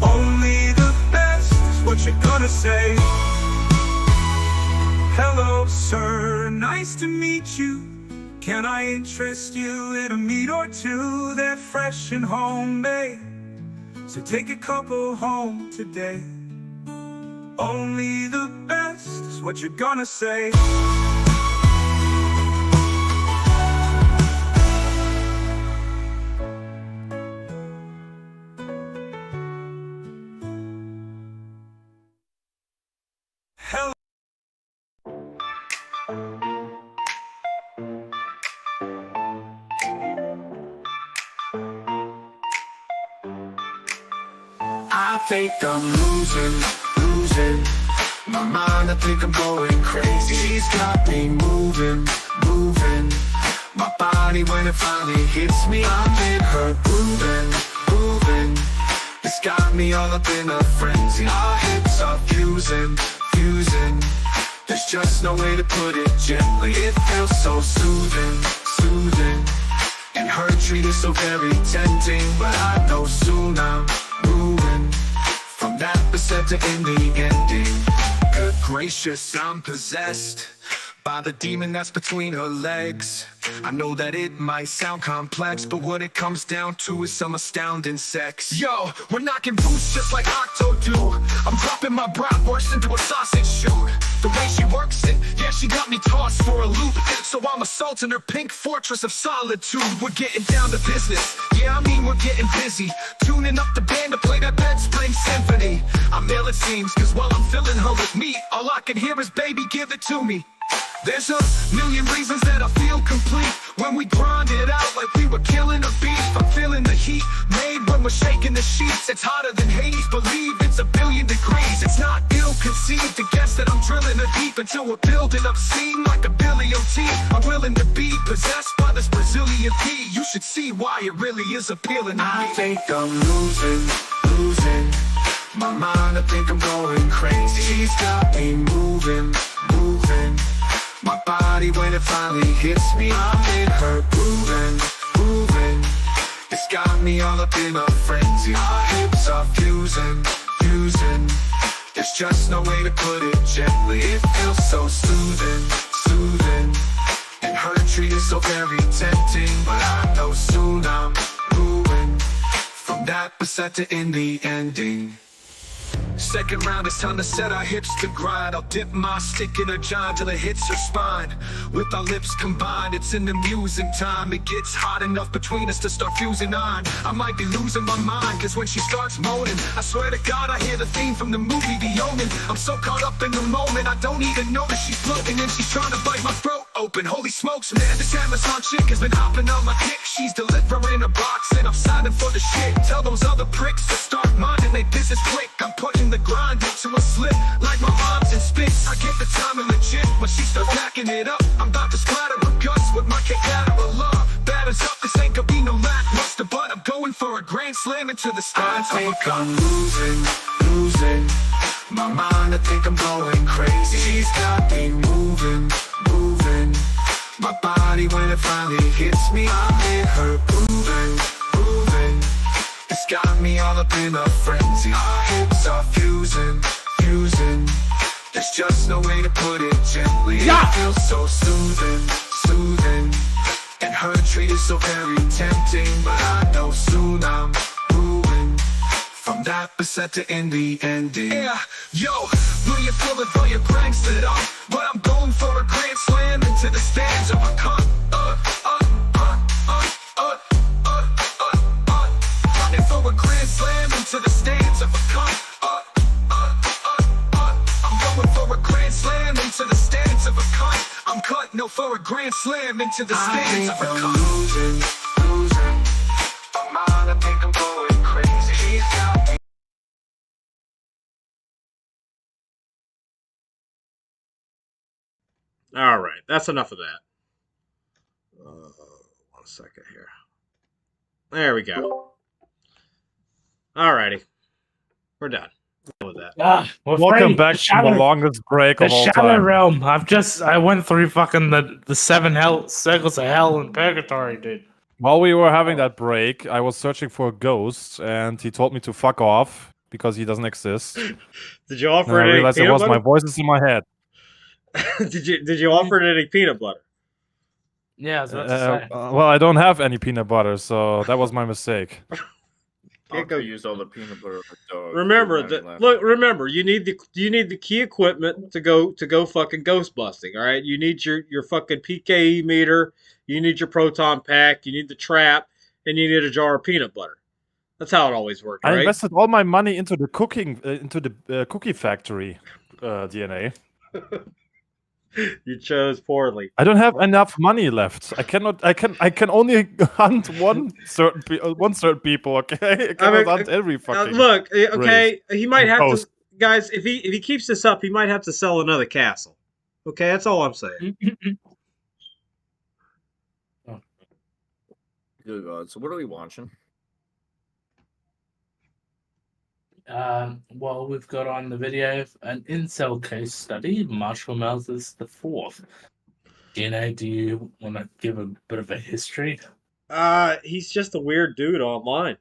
Only the best is what you're gonna say. Hello, sir, nice to meet you. Can I interest you in a meat or two? They're fresh and homemade, so take a couple home today. Only the best is what you're gonna say. Hello. I think I'm losing my mind. I think I'm going crazy. She's got me moving my body when it finally hits me. I'm in her grooving. It's got me all up in a frenzy. Our hips are fusing. There's just no way to put it gently. It feels so soothing, and her treat is so very tempting. But I know soon I'm ruined, from that placenta in the ending. Good gracious, I'm possessed by the demon that's between her legs. I know that it might sound complex, but what it comes down to is some astounding sex. Yo, we're knocking boots just like Octo do. I'm dropping my bratwurst into a sausage shoot. The way she works it, yeah, she got me tossed for a loop. So I'm assaulting her pink fortress of solitude. We're getting down to business, yeah, I mean we're getting busy. Tuning up the band to play that bed-splaying symphony. I'm ill it seems, cause while I'm filling her with meat, all I can hear is baby give it to me. There's a million reasons that I feel complete when we grind it out like we were killing a beef. I'm feeling the heat made when we're shaking the sheets. It's hotter than Hades, believe it's 1,000,000,000 degrees. It's not ill-conceived to guess that I'm drilling her deep until we're building up steam like a Billy O.T. I'm willing to be possessed by this Brazilian P. You should see why it really is appealing to me. I think I'm losing my mind. I think I'm going crazy. She's got me moving my body when it finally hits me. I'm in her grooving. It's got me all up in a frenzy. Our hips are fusing. There's just no way to put it gently. It feels so soothing, and her treat is so very tempting. But I know soon I'm ruined, from that placenta in the ending. Second round, it's time to set our hips to grind. I'll dip my stick in her john till it hits her spine. With our lips combined, it's an amusing time. It gets hot enough between us to start fusing on. I might be losing my mind, cause when she starts moaning, I swear to God I hear the theme from the movie The Omen. I'm so caught up in the moment, I don't even notice she's floating and she's trying to bite my throat open. Holy smokes, man, this Amazon chick has been hopping on my dick. She's delivering a box and I'm signing for the shit. Tell those other pricks to start minding they business quick. I'm putting the grind into a slip like my mom's in spits. I get the timing legit when she starts backing it up. I'm about to splatter her guts with my kick out of love. Batters up, this ain't gonna be no lackluster, but I'm going for a grand slam into the stars. I think I'm losing my mind. I think I'm going crazy. She's got me moving. My body when it finally hits me, I hear her grooving. It's got me all up in a frenzy. Our hips are fusing. There's just no way to put it gently. It feels so soothing. And her treat is so very tempting, but I know soon I'm moving from that beset to in the ending. Yeah, yo, will you feel it, will you cranks it up? But I'm going for a grand slam into the stands of a cunt. Running for a grand slam into the stands of a cunt. I'm going for a grand slam into the stands of a cunt. I'm cut, no, for a grand slam into the stands of a cunt. Losing my mind, I think I'm going crazy. She's got me. All right, that's enough of that. 1 second here. There we go. All righty, we're done with that. Welcome back to the longest break of all Shadow time. Realm. I went through fucking the 7 circles of hell and purgatory, dude. While we were having that break, I was searching for a ghost, and he told me to fuck off because he doesn't exist. Did you offer And I it any realized it peanut was butter? my voices in my head. Did you offer it any peanut butter? Yeah, I was about to say. Well, I don't have any peanut butter, so that was my mistake. I could use all the peanut butter on the dog. Remember remember, you need the key equipment to go fucking ghost busting. All right, you need your fucking PKE meter, you need your proton pack, you need the trap, and you need a jar of peanut butter. That's how it always worked. I right? invested all my money into the cookie factory DNA. You chose poorly. I don't have enough money left. I can only hunt one certain people. Okay, I cannot hunt every fucking. Look, okay, race he might and have coast. to, guys. If he keeps this up, he might have to sell another castle. Okay, that's all I'm saying. Good God. So what are we watching? Well, we've got on the video an incel case study, Marshall Mathers the Fourth. Gino, do you want to give a bit of a history? He's just a weird dude online.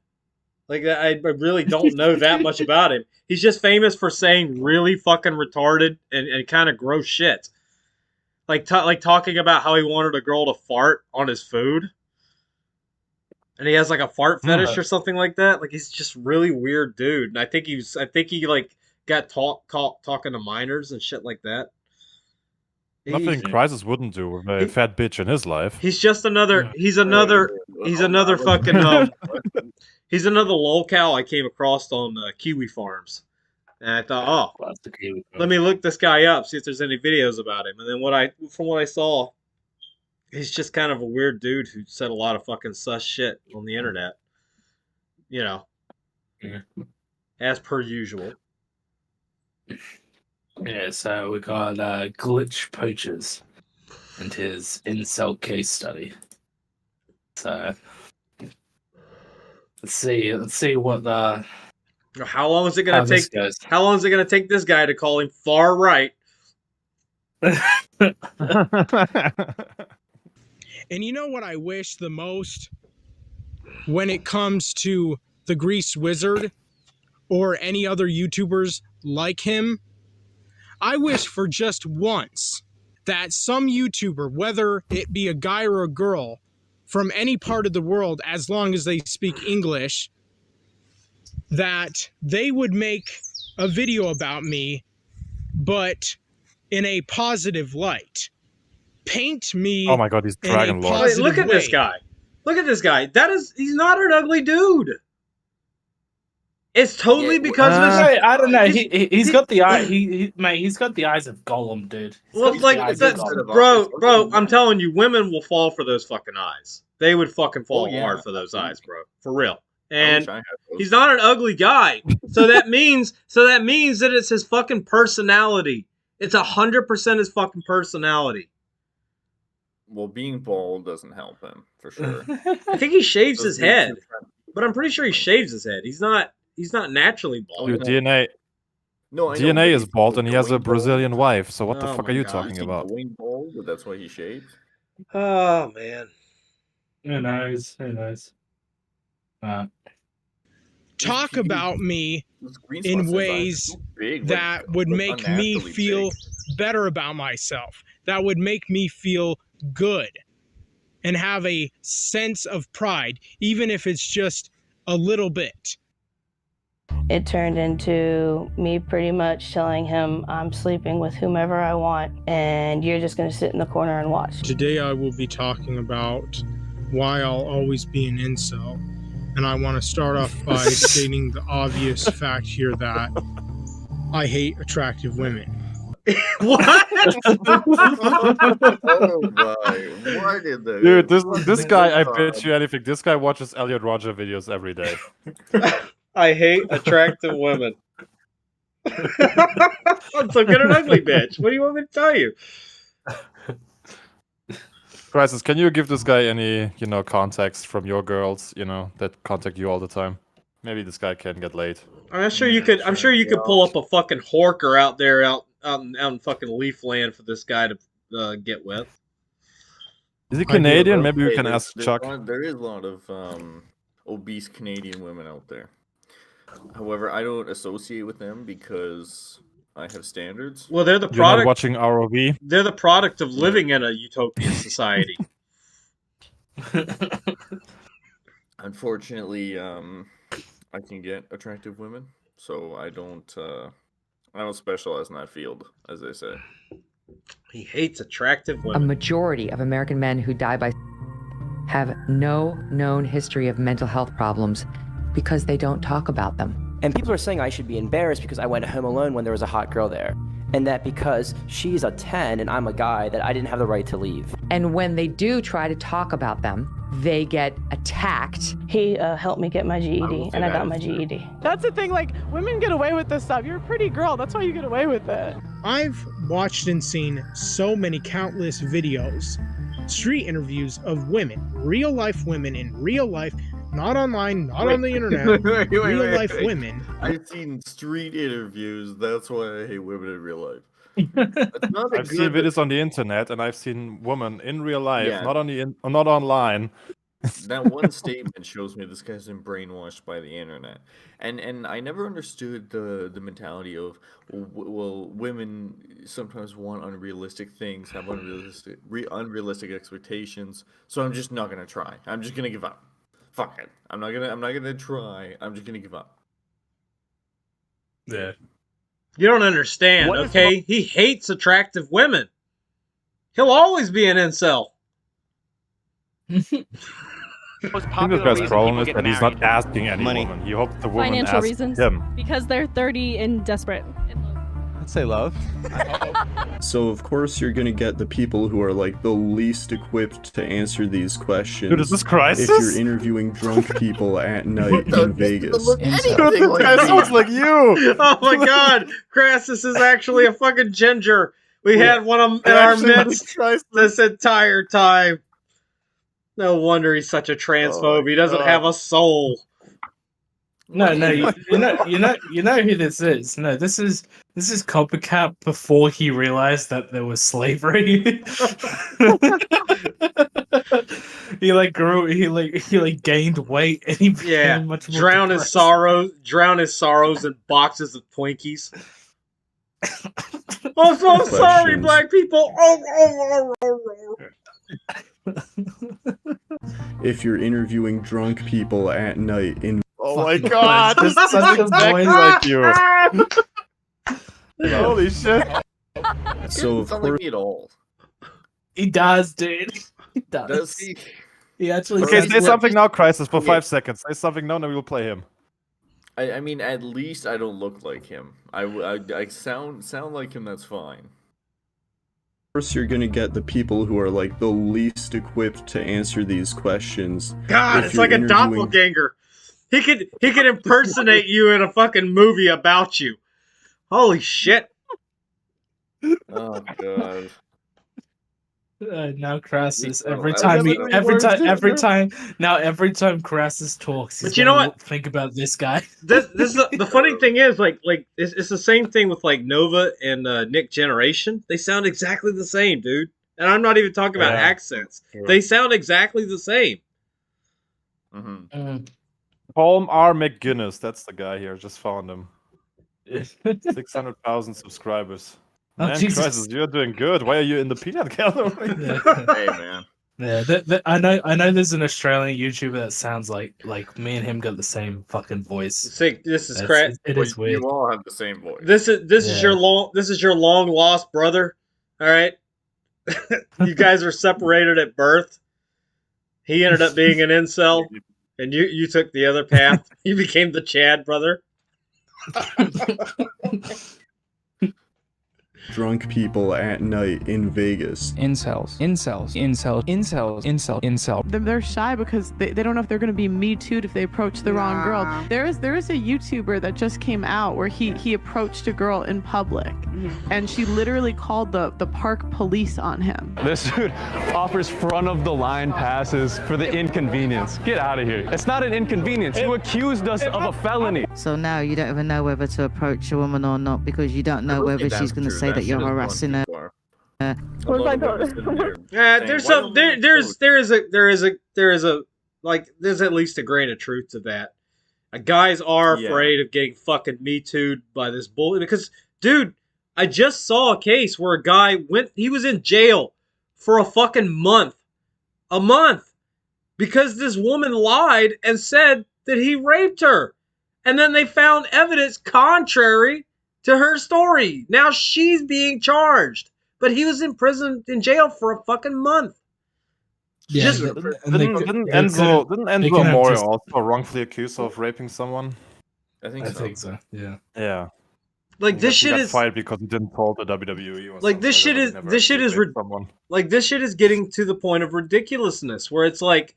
Like, I really don't know that much about him. He's just famous for saying really fucking retarded and kind of gross shit. Like talking about how he wanted a girl to fart on his food. And he has like a fart fetish or something like that. Like, he's just really weird dude. And I think he like got caught talking to minors and shit like that. Nothing Crisis wouldn't do with a fat bitch in his life. He's just another. He's another fucking. He's another lolcow I came across on Kiwi Farms, and I thought, oh, let me look this guy up, see if there's any videos about him. And then from what I saw, he's just kind of a weird dude who said a lot of fucking sus shit on the internet. You know, as per usual. Yeah, so we got Glitch Poachers and his incel case study. So let's see what the. How long is it gonna take? How long is it gonna take this guy to call him far right? And you know what I wish the most when it comes to the Grease Wizard or any other YouTubers like him? I wish for just once that some YouTuber, whether it be a guy or a girl, from any part of the world, as long as they speak English, that they would make a video about me, but in a positive light. Paint me. Oh my god, he's in a Dragon Lord. positive Look at this way. guy. Look at this guy. He's not an ugly dude. It's totally because of his. I don't know. He's got the eye. Mate, he's got the eyes of Gollum, dude. He's Well, got the like, eyes that's, of Gollum. bro, I'm telling you, women will fall for those fucking eyes. They would fucking fall yeah. hard for those eyes, bro. For real. I And wish I had those. he's not an ugly guy. So that means that it's his fucking personality. It's 100% his fucking personality. Well, being bald doesn't help him for sure. I think he shaves his Those being head, too friendly. but I'm pretty sure he shaves his head. He's not naturally bald. Dude, DNA No, I know, DNA but is he's bald and he has a going bald. Brazilian wife. So what the Oh fuck my are you God. talking Is he about? going bald, but that's why he shaves? Oh man. Who knows? Who knows? Talk about me Those green in spots, his eyes are ways so big, that like, would look make me unnaturally feel big. better about myself, that would make me feel good and have a sense of pride, even if it's just a little bit. It turned into me pretty much telling him I'm sleeping with whomever I want and you're just going to sit in the corner and watch. Today I will be talking about why I'll always be an incel. And I want to start off by stating the obvious fact here that I hate attractive women. What? Oh my! Why did they? Dude, this guy, I bet you anything. This guy watches Elliot Roger videos every day. I hate attractive women. So get an ugly bitch. What do you want me to tell you? Crisis, can you give this guy any, context from your girls, that contact you all the time? Maybe this guy can get laid. I'm sure you could. I'm sure you could pull up a fucking horker out there, out in fucking Leafland for this guy to get with. Is he Canadian? Maybe we Hey, can there's- ask there's Chuck. There is a lot of obese Canadian women out there. However, I don't associate with them because I have standards. Well, they're the You're not product. watching ROV? They're the product of living in a utopian society. Unfortunately, I can get attractive women, so I don't specialize in that field, as they say. He hates attractive A women. majority of American men who die by have no known history of mental health problems because they don't talk about them. And people are saying I should be embarrassed because I went home alone when there was a hot girl there. And that because she's a 10 and I'm a guy, that I didn't have the right to leave. And when they do try to talk about them, they get attacked. He helped me get my GED, and I got my GED. That's the thing, like, women get away with this stuff. You're a pretty girl, that's why you get away with it. I've watched and seen so many countless videos, street interviews of women, real life women in real life, not online, not on the internet, real life women. I've seen street interviews. That's why I hate women in real life. That's not a I've seen good- videos on the internet, and I've seen women in real life, Yeah. not online. That one statement shows me this guy's been brainwashed by the internet, and I never understood the mentality of well, women sometimes want unrealistic things, have unrealistic expectations. So I'm just not gonna try. I'm just gonna give up. Fuck it. I'm not gonna try. I'm just gonna give up. Yeah. You don't understand, What if- okay? He hates attractive women. He'll always be an incel. I think this guy's problem is that he's not asking any woman. He hopes the woman Financial asks reasons. him. Because they're 30 and desperate. I'd say love. So of course you're gonna get the people who are like the least equipped to answer these questions. Dude, is this Crisis? If you're interviewing drunk people at night in Vegas. Dude, this guy sounds like you. Oh my god, Crassus is actually a fucking ginger. We had one of them in our midst this entire time. No wonder he's such a transphobe. He doesn't have a soul. No, you know who this is. No, this is Coppercat before he realized that there was slavery. he gained weight and he became much more drown his sorrows in boxes of Twinkies. I'm so sorry, black people. If you're interviewing drunk people at night in Oh my god, this is such a boy like you. Holy shit. So of Sound course, like me at all. He does, dude. He does. Does he? He actually Okay, sounds say like- something now, Crisis, for Okay. 5 seconds. Say something now, and we will play him. I mean, at least I don't look like him. I sound like him. That's fine. course you're gonna get the people who are like the least equipped to answer these questions. God, if it's you're like a interviewing- doppelganger. He could impersonate you in a fucking movie about you. Holy shit. Oh god. Now Crassus, Oh, every I time was he, never every even time, every time Crassus talks, he's But you know gonna what? think about this guy. This is the funny thing is like it's the same thing with like Nova and Nick Generation. They sound exactly the same, dude. And I'm not even talking about Yeah. accents. Sure. They sound exactly the same. Mm-hmm. Palm R. McGuinness, that's the guy here. Just found him. 600,000 subscribers. Oh, Man, Jesus. Crisis, you're doing good. Why are you in the peanut gallery? Hey man. Yeah, I know. There's an Australian YouTuber that sounds like me and him got the same fucking voice. Sick. This is It's- crap. It is weird. You all have the same voice. This is Yeah. your long lost brother. All right. You guys are separated at birth. He ended up being an incel, and you took the other path. You became the Chad brother. drunk people at night in Vegas. Incels. They're shy because they don't know if they're going to be Me Too'd if they approach the wrong girl. There is a YouTuber that just came out where he approached a girl in public, and she literally called the park police on him. This dude offers front of the line passes for the inconvenience. Get out of here. It's not an inconvenience. You accused us of a felony. So now you don't even know whether to approach a woman or not because you don't know whether she's going to say that you're harassing her. Yeah, there's at least a grain of truth to that. Guys are afraid of getting fucking Me Too'd by this bull because, dude, I just saw a case where a guy he was in jail for a fucking month. A month. Because this woman lied and said that he raped her. And then they found evidence contrary to her story. Now she's being charged. But he was in jail for a fucking month. Yeah, Didn't they Enzo could've Amore just- also wrongfully accused of raping someone? I I think so. Yeah. Yeah. Like this He shit got is fired because he didn't tell the WWE. Or like this shit something, is but he this shit never is actually raped someone. like this shit is getting to the point of ridiculousness where it's like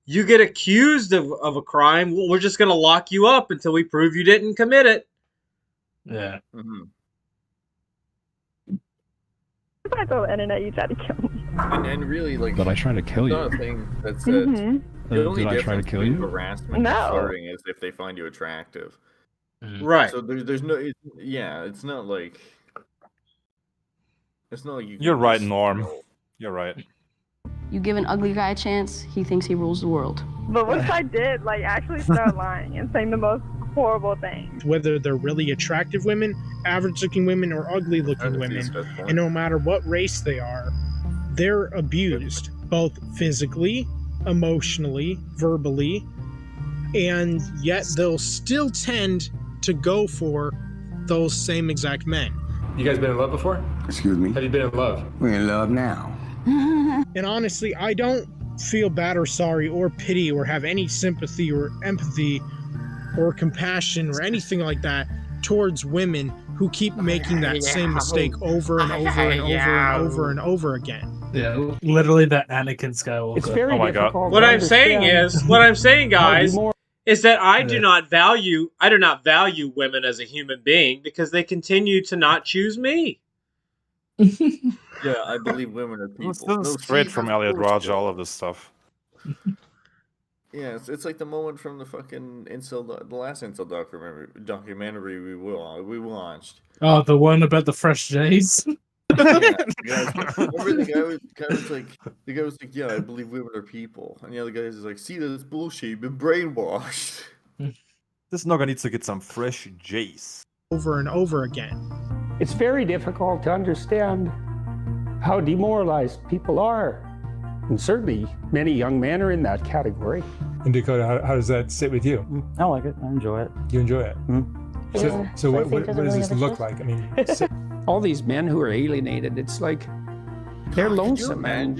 you get accused of a crime, well, we're just gonna lock you up until we prove you didn't commit it. Yeah. Mm-hmm. If I throw the internet, you try to kill me. And really, like, But I tried to kill it's you. not a thing that's it. Mhm. The only Did I try to difference kill between you? harassment No. and flirting is if they find you attractive. Right. So there's no, it's not like you. You're can right, just- Norm. You're right. You give an ugly guy a chance, he thinks he rules the world. But what if I did, like, actually start lying and saying the most horrible things? Whether they're really attractive women, average looking women, or ugly looking women, and no matter what race they are, they're abused, both physically, emotionally, verbally, and yet they'll still tend to go for those same exact men. You guys been in love before? Excuse me? Have you been in love? We're in love now. And honestly, I don't feel bad or sorry or pity or have any sympathy or empathy or compassion or anything like that towards women who keep making that same mistake over and over and over and over and over again. Yeah, literally that Anakin Skywalker. It's very Oh my God. difficult What I'm saying guys, is that I do not value women as a human being because they continue to not choose me. Yeah, I believe women are people. This is No, straight see, from that's Elliot bullshit. Raj, all of this stuff. Yeah, it's like the moment from the fucking the last incel documentary we watched. Oh, the one about the fresh Jays. Remember the guy was like, yeah, I believe women are people, and the other guy is like, see, that's bullshit. You've been brainwashed. This Nogga needs to get some fresh Jays. Over and over again. It's very difficult to understand how demoralized people are. And certainly many young men are in that category. And Dakota, how does that sit with you? I like it. I enjoy it. You enjoy it? So what does this look like? I mean, all these men who are alienated, it's like they're lonesome and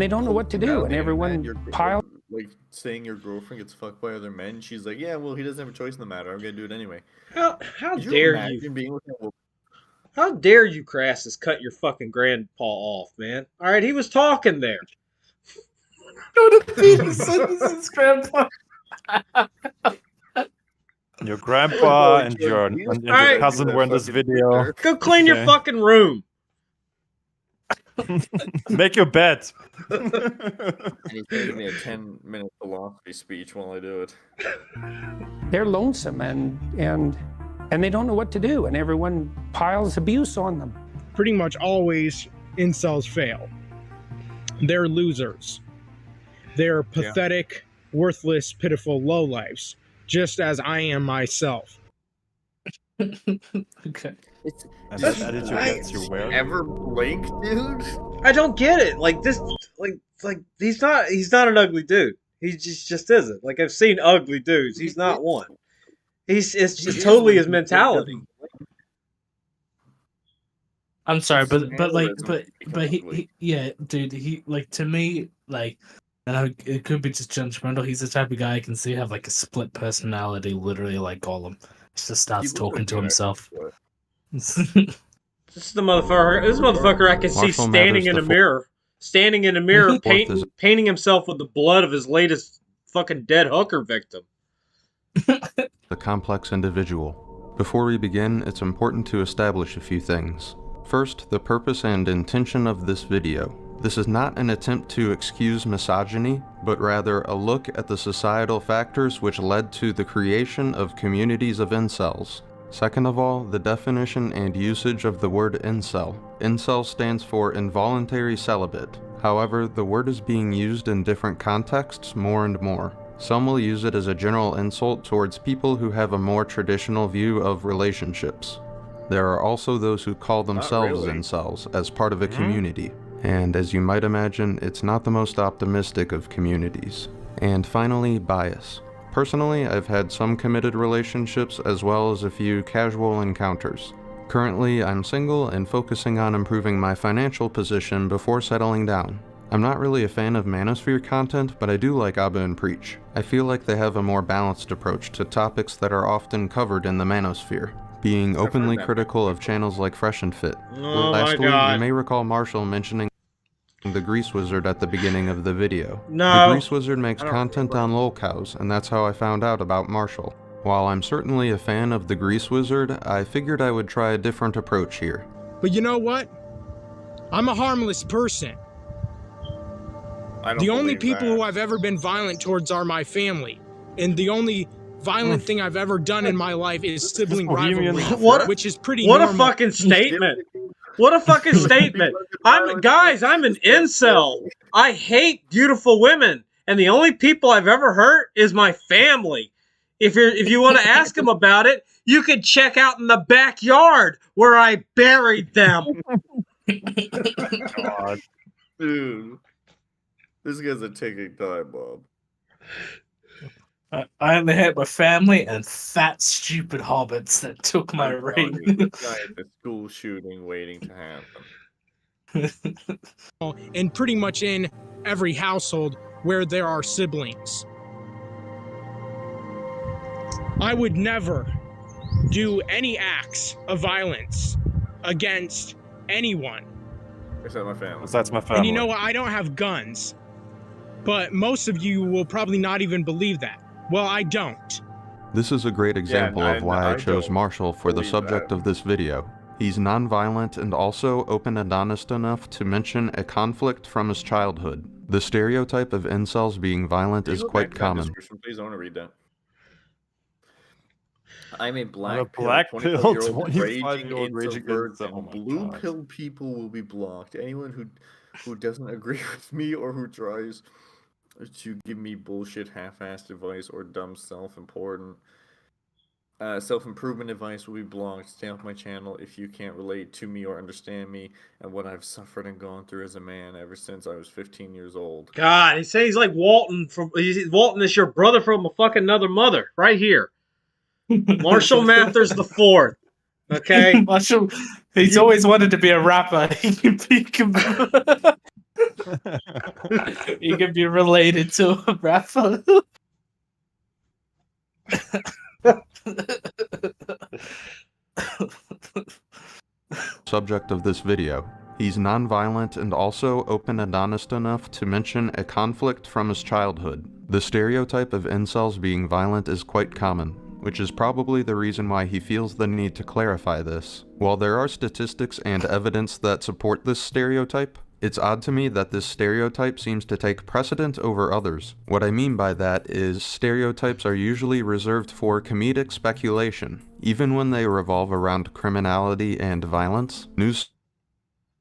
they don't know what to do, and everyone piles. Like saying your girlfriend gets fucked by other men, she's like, yeah, well, he doesn't have a choice in the matter. I'm gonna do it anyway. How Could dare imagine you? being with a How dare you, Crassus, cut your fucking grandpa off, man? All right, he was talking there. His grandpa. Your grandpa and your cousin were in this video. Go clean your fucking room. Make your bed. And he's gonna give me a 10-minute philosophy speech while I do it. They're lonesome and they don't know what to do, and everyone piles abuse on them. Pretty much always incels fail. They're losers. They're pathetic, worthless, pitiful lowlifes, just as I am myself. Okay. Ever blink, dude? I don't get it. Like this, like he's not an ugly dude. He just isn't. Like I've seen ugly dudes. He's not one. It's just totally his mentality. I'm sorry, but he yeah, dude, he like to me like. And it could be just judgmental. He's the type of guy I can see have like a split personality, literally like Gollum. Just starts talking to himself. This is the motherfucker. This motherfucker I can see standing in a mirror, painting himself with the blood of his latest fucking dead hooker victim. A complex individual. Before we begin, it's important to establish a few things. First, the purpose and intention of this video. This is not an attempt to excuse misogyny, but rather a look at the societal factors which led to the creation of communities of incels. Second of all, the definition and usage of the word incel. Incel stands for involuntary celibate. However, the word is being used in different contexts more and more. Some will use it as a general insult towards people who have a more traditional view of relationships. There are also those who call themselves incels as part of a community. And as you might imagine, it's not the most optimistic of communities. And finally, bias. Personally, I've had some committed relationships as well as a few casual encounters. Currently, I'm single and focusing on improving my financial position before settling down. I'm not really a fan of Manosphere content, but I do like Abba and Preach. I feel like they have a more balanced approach to topics that are often covered in the Manosphere, being openly critical of channels like Fresh and Fit. Lastly, you may recall Marshall mentioning the Grease Wizard at the beginning of the video. No. The Grease Wizard makes content on lolcows, and that's how I found out about Marshall. While I'm certainly a fan of the Grease Wizard, I figured I would try a different approach here. But you know what? I'm a harmless person. The only people who I've ever been violent towards are my family. And the only violent thing I've ever done in my life is sibling rivalry, which is pretty normal. What a fucking statement. What a fucking statement. I'm an incel. I hate beautiful women. And the only people I've ever hurt is my family. If you want to ask them about it, you can check out in the backyard where I buried them. God. Dude. This guy's a ticking time bomb. I only hate my family and fat, stupid hobbits that took my ring. The school shooting waiting to happen. And pretty much in every household where there are siblings. I would never do any acts of violence against anyone. Except my family. That's my family. And you know what? I don't have guns. But most of you will probably not even believe that. Well, I don't. This is a great example of why I chose Marshall for the subject of this video. He's non-violent and also open and honest enough to mention a conflict from his childhood. The stereotype of incels being violent is quite common. Please, I want to read that. I'm a black pill 25-year-old raging incel. Blue pill people will be blocked. Anyone who doesn't agree with me or who tries to give me bullshit half-assed advice or dumb self-improvement advice will be blocked. Stay off my channel if you can't relate to me or understand me and what I've suffered and gone through as a man ever since I was 15 years old. God, he's saying he's like Walton Walton is your brother from a fucking another mother, right here. Marshall Mathers the fourth. Okay. Marshall, he's always wanted to be a rapper. He can be related to a rapper. Subject of this video. He's non-violent and also open and honest enough to mention a conflict from his childhood. The stereotype of incels being violent is quite common, which is probably the reason why he feels the need to clarify this. While there are statistics and evidence that support this stereotype, it's odd to me that this stereotype seems to take precedent over others. What I mean by that is stereotypes are usually reserved for comedic speculation, even when they revolve around criminality and violence. News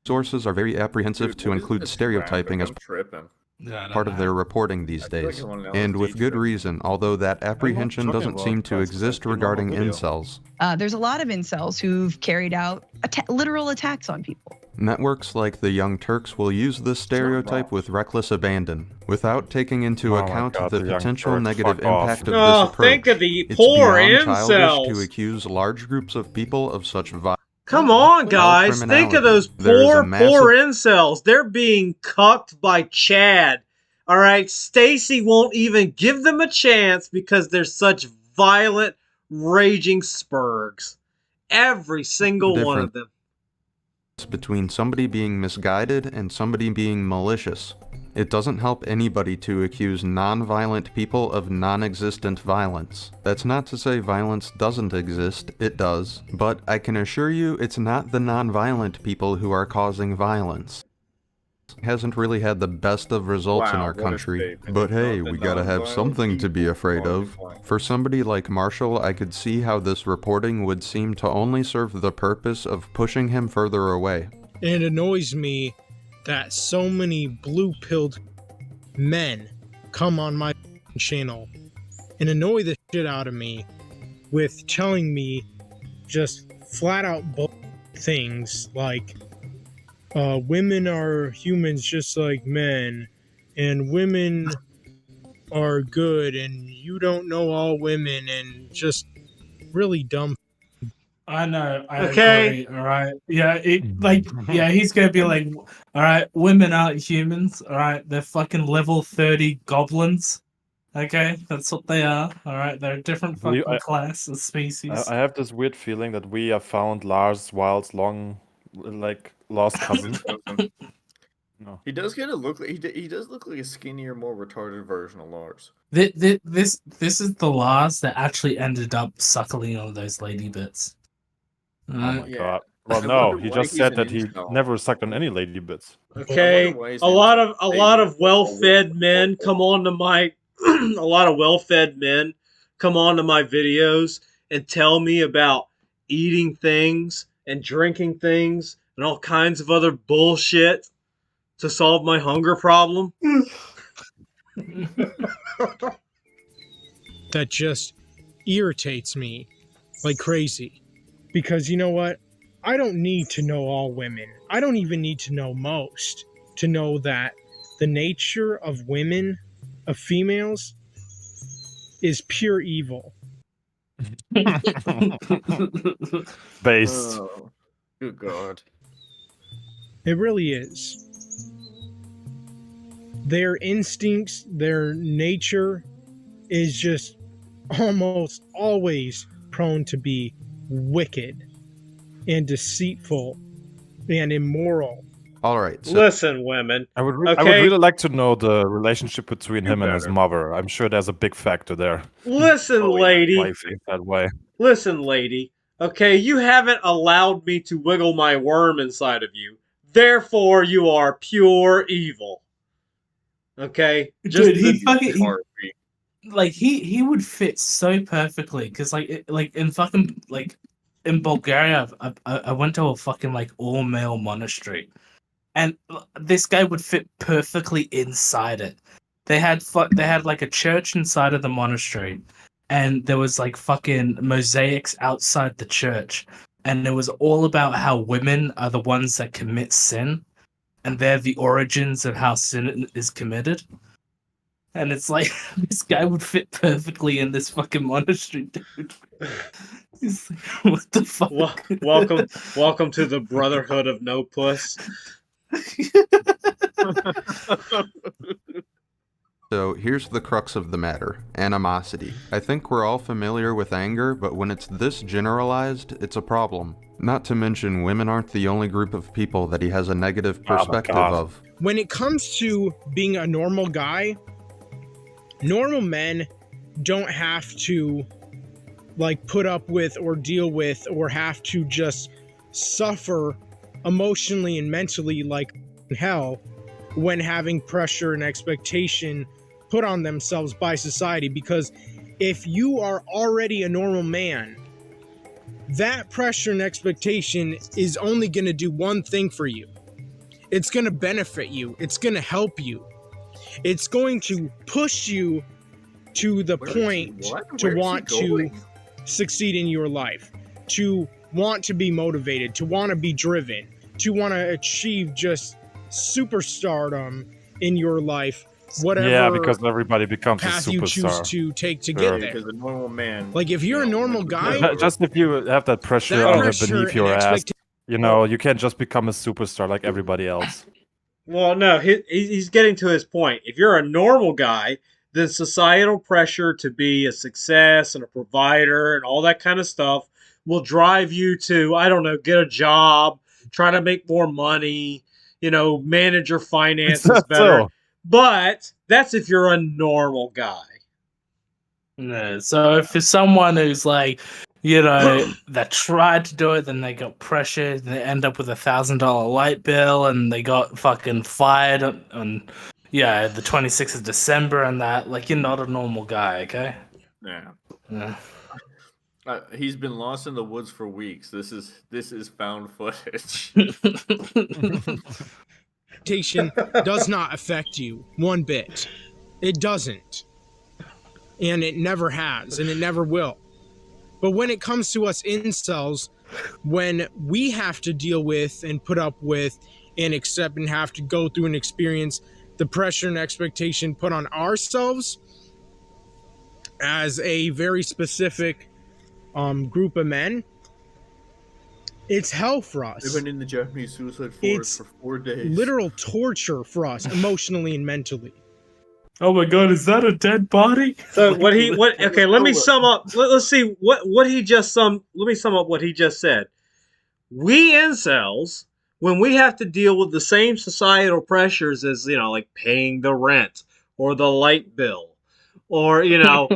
sources are very apprehensive to include stereotyping as part of their reporting these days, and with good reason, although that apprehension doesn't seem to exist regarding incels. There's a lot of incels who've carried out literal attacks on people. Networks like the Young Turks will use this stereotype with reckless abandon, without taking into account the potential negative impact of this approach. Think of the It's poor beyond childish incels. to accuse large groups of people of such violence. Come on, guys. Think of those poor incels. They're being cucked by Chad. All right, Stacy won't even give them a chance because they're such violent, raging spurgs. Every single one of them. Between somebody being misguided and somebody being malicious. It doesn't help anybody to accuse non-violent people of non-existent violence. That's not to say violence doesn't exist, it does, but I can assure you it's not the non-violent people who are causing violence. Hasn't really had the best of results in our country, but hey, we gotta have something to be afraid of. For somebody like Marshall, I could see how this reporting would seem to only serve the purpose of pushing him further away. And it annoys me that so many blue-pilled men come on my channel and annoy the shit out of me with telling me just flat-out things like, women are humans just like men, and women are good, and you don't know all women, and just really dumb. I know. I agree. All right. Yeah. He's gonna be like, all right, women aren't humans. All right, they're fucking level 30 goblins. Okay, that's what they are. All right, they're a different fucking class of species. I have this weird feeling that we have found Lars Wild's lost cousin. No. He does kind of look like he does look like a skinnier, more retarded version of Lars. This is the Lars that actually ended up suckling on those lady bits. Oh my god. Well, no, he just said that he never sucked on any lady bits. Okay, a lot of well-fed men come on to my a lot of well-fed men come on to my videos and tell me about eating things and drinking things and all kinds of other bullshit to solve my hunger problem. That just irritates me like crazy. Because you know what? I don't need to know all women. I don't even need to know most to know that the nature of women, of females, is pure evil. Based. Oh, good God. It really is. Their instincts, their nature is just almost always prone to be wicked and deceitful and immoral. All right. So listen, women. I would really like to know the relationship between him and his mother. I'm sure there's a big factor there. Listen, lady. Why you think that way? Listen, lady. Okay, you haven't allowed me to wiggle my worm inside of you. Therefore, you are pure evil. Okay? Dude, he would fit so perfectly because in Bulgaria, I went to a fucking all male monastery, and this guy would fit perfectly inside it. They had a church inside of the monastery, and there was fucking mosaics outside the church, and it was all about how women are the ones that commit sin, and they're the origins of how sin is committed. And it's like, this guy would fit perfectly in this fucking monastery, dude. He's like, what the fuck? Welcome to the Brotherhood of No Puss. So here's the crux of the matter, animosity. I think we're all familiar with anger, but when it's this generalized, it's a problem. Not to mention, women aren't the only group of people that he has a negative perspective of. When it comes to being a normal guy, normal men don't have to like put up with or deal with or have to just suffer emotionally and mentally like hell when having pressure and expectation put on themselves by society. Because if you are already a normal man, that pressure and expectation is only going to do one thing for you. It's going to benefit you. It's going to help you. It's going to push you to the point to want to succeed in your life, to want to be motivated, to want to be driven, to want to achieve just superstardom in your life, whatever. Yeah, because everybody becomes a path superstar. you choose to take to get there. Because a normal man, like if you're a normal guy, Just if you have that pressure beneath your ass, you know, you can't just become a superstar like everybody else. Well, no, he's getting to his point. If you're a normal guy, then societal pressure to be a success and a provider and all that kind of stuff will drive you to, I don't know, get a job, try to make more money, you know, manage your finances better. But that's if you're a normal guy. No, so if it's someone who's like, you know, that tried to do it, then they got pressured, they end up with $1,000 light bill, and they got fucking fired on the 26th of December, and that, like, you're not a normal guy, okay? Yeah. He's been lost in the woods for weeks. This is found footage. Expectation does not affect you one bit. It doesn't. And it never has, and it never will. But when it comes to us incels, when we have to deal with and put up with and accept and have to go through and experience the pressure and expectation put on ourselves as a very specific group of men, it's hell for us. They've been in the Japanese suicide forest for 4 days. Literal torture for us, emotionally and mentally. Oh my god, is that a dead body? So okay, let me sum up. Let's see what he just let me sum up what he just said. We incels, when we have to deal with the same societal pressures as, you know, like paying the rent or the light bill or, you know,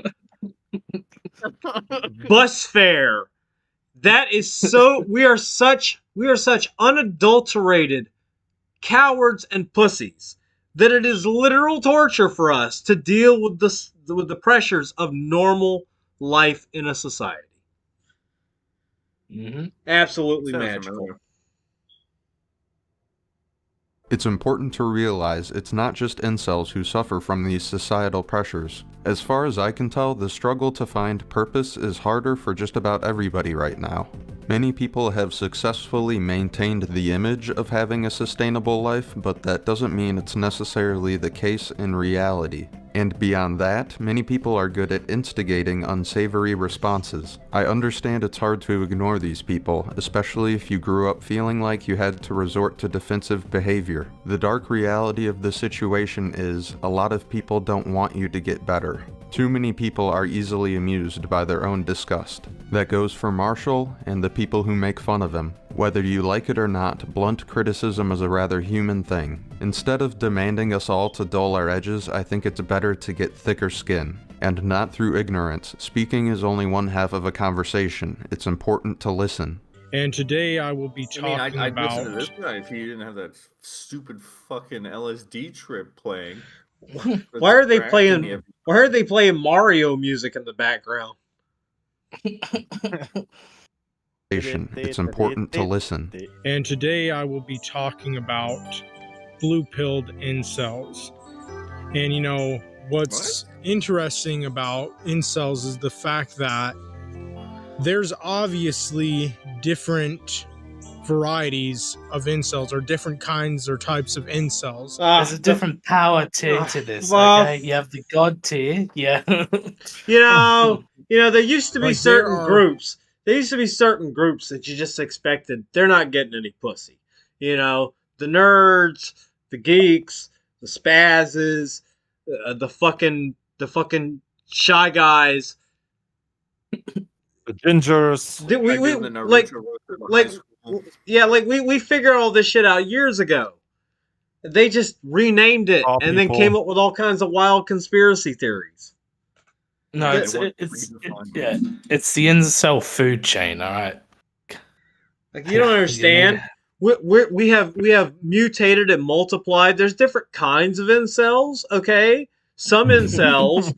bus fare. That is so we are such unadulterated cowards and pussies that it is literal torture for us to deal with the pressures of normal life in a society. Mm-hmm. Absolutely magical. It's important to realize it's not just incels who suffer from these societal pressures. As far as I can tell, the struggle to find purpose is harder for just about everybody right now. Many people have successfully maintained the image of having a sustainable life, but that doesn't mean it's necessarily the case in reality. And beyond that, many people are good at instigating unsavory responses. I understand it's hard to ignore these people, especially if you grew up feeling like you had to resort to defensive behavior. The dark reality of the situation is, a lot of people don't want you to get better. Too many people are easily amused by their own disgust. That goes for Marshall and the people who make fun of him. Whether you like it or not, blunt criticism is a rather human thing. Instead of demanding us all to dull our edges, I think it's better to get thicker skin. And not through ignorance. Speaking is only one half of a conversation. It's important to listen. And today I will be talking I'd about... listen to this guy if he didn't have that stupid fucking LSD trip playing. Why are they playing Mario music in the background? It's important to listen. And today I will be talking about blue-pilled incels. And you know, what's interesting about incels is the fact that there's obviously different varieties of incels or different kinds or types of incels. There's a different power tier to this. well- Okay, you have the god tier. Yeah. You know, there used to be Like, there certain are- groups. There used to be certain groups that you just expected they're not getting any pussy. You know, the nerds, the geeks, the spazzes, the fucking shy guys. The gingers. We figured all this shit out years ago. They just renamed it All and then people. came up with all kinds of wild conspiracy theories. No, it's the incel food chain. All right. Like, you don't understand. We have mutated and multiplied. There's different kinds of incels. Okay, some incels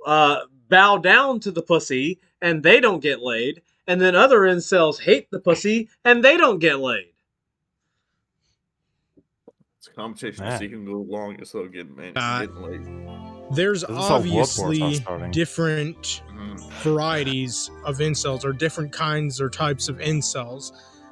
bow down to the pussy and they don't get laid, and then other incels hate the pussy and they don't get laid. It's a competition to see who can go longest without getting laid. There's This is how World Wars are obviously starting. different varieties of incels or different kinds or types of incels.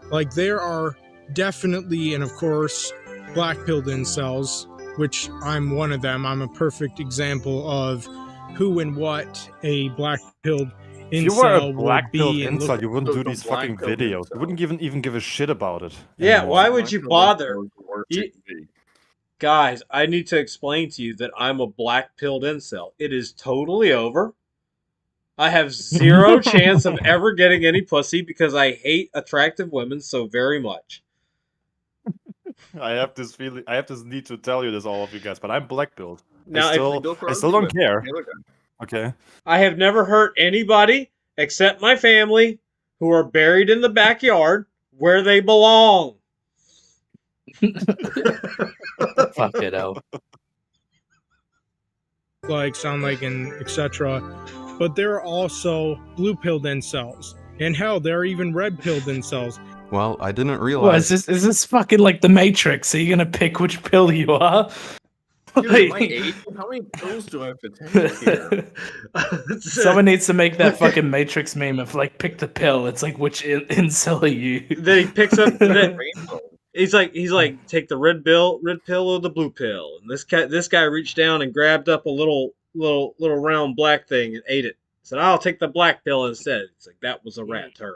Like, there are definitely, and of course, black-pilled incels, which I'm one of them. I'm a perfect example of who and what a black-pilled If you were a incel would black-pilled be. and incel, look- you wouldn't do these fucking videos. You wouldn't even give a shit about it. Yeah, anymore. why would you bother? Guys, I need to explain to you that I'm a black-pilled incel. It is totally over. I have zero chance of ever getting any pussy because I hate attractive women so very much. I have this feeling. I have this need to tell you this, all of you guys. But I'm black-pilled. Now, I still don't care. Okay. I have never hurt anybody except my family who are buried in the backyard where they belong. Fuck it out. like, sound like, and etc. But there are also blue-pilled incels. And hell, there are even red-pilled incels. Well, I didn't What, realize. is this fucking like the Matrix? Are you gonna pick which pill you are? Dude, Like- my age, how many pills do I have to take here? Someone needs to make that fucking Matrix meme of like, pick the pill. It's like, which incel are you? Then he picks up. He's like, take the red pill or the blue pill. And this guy reached down and grabbed up a little round black thing and ate it. Said, I'll take the black pill instead. It's like, that was a rat turd.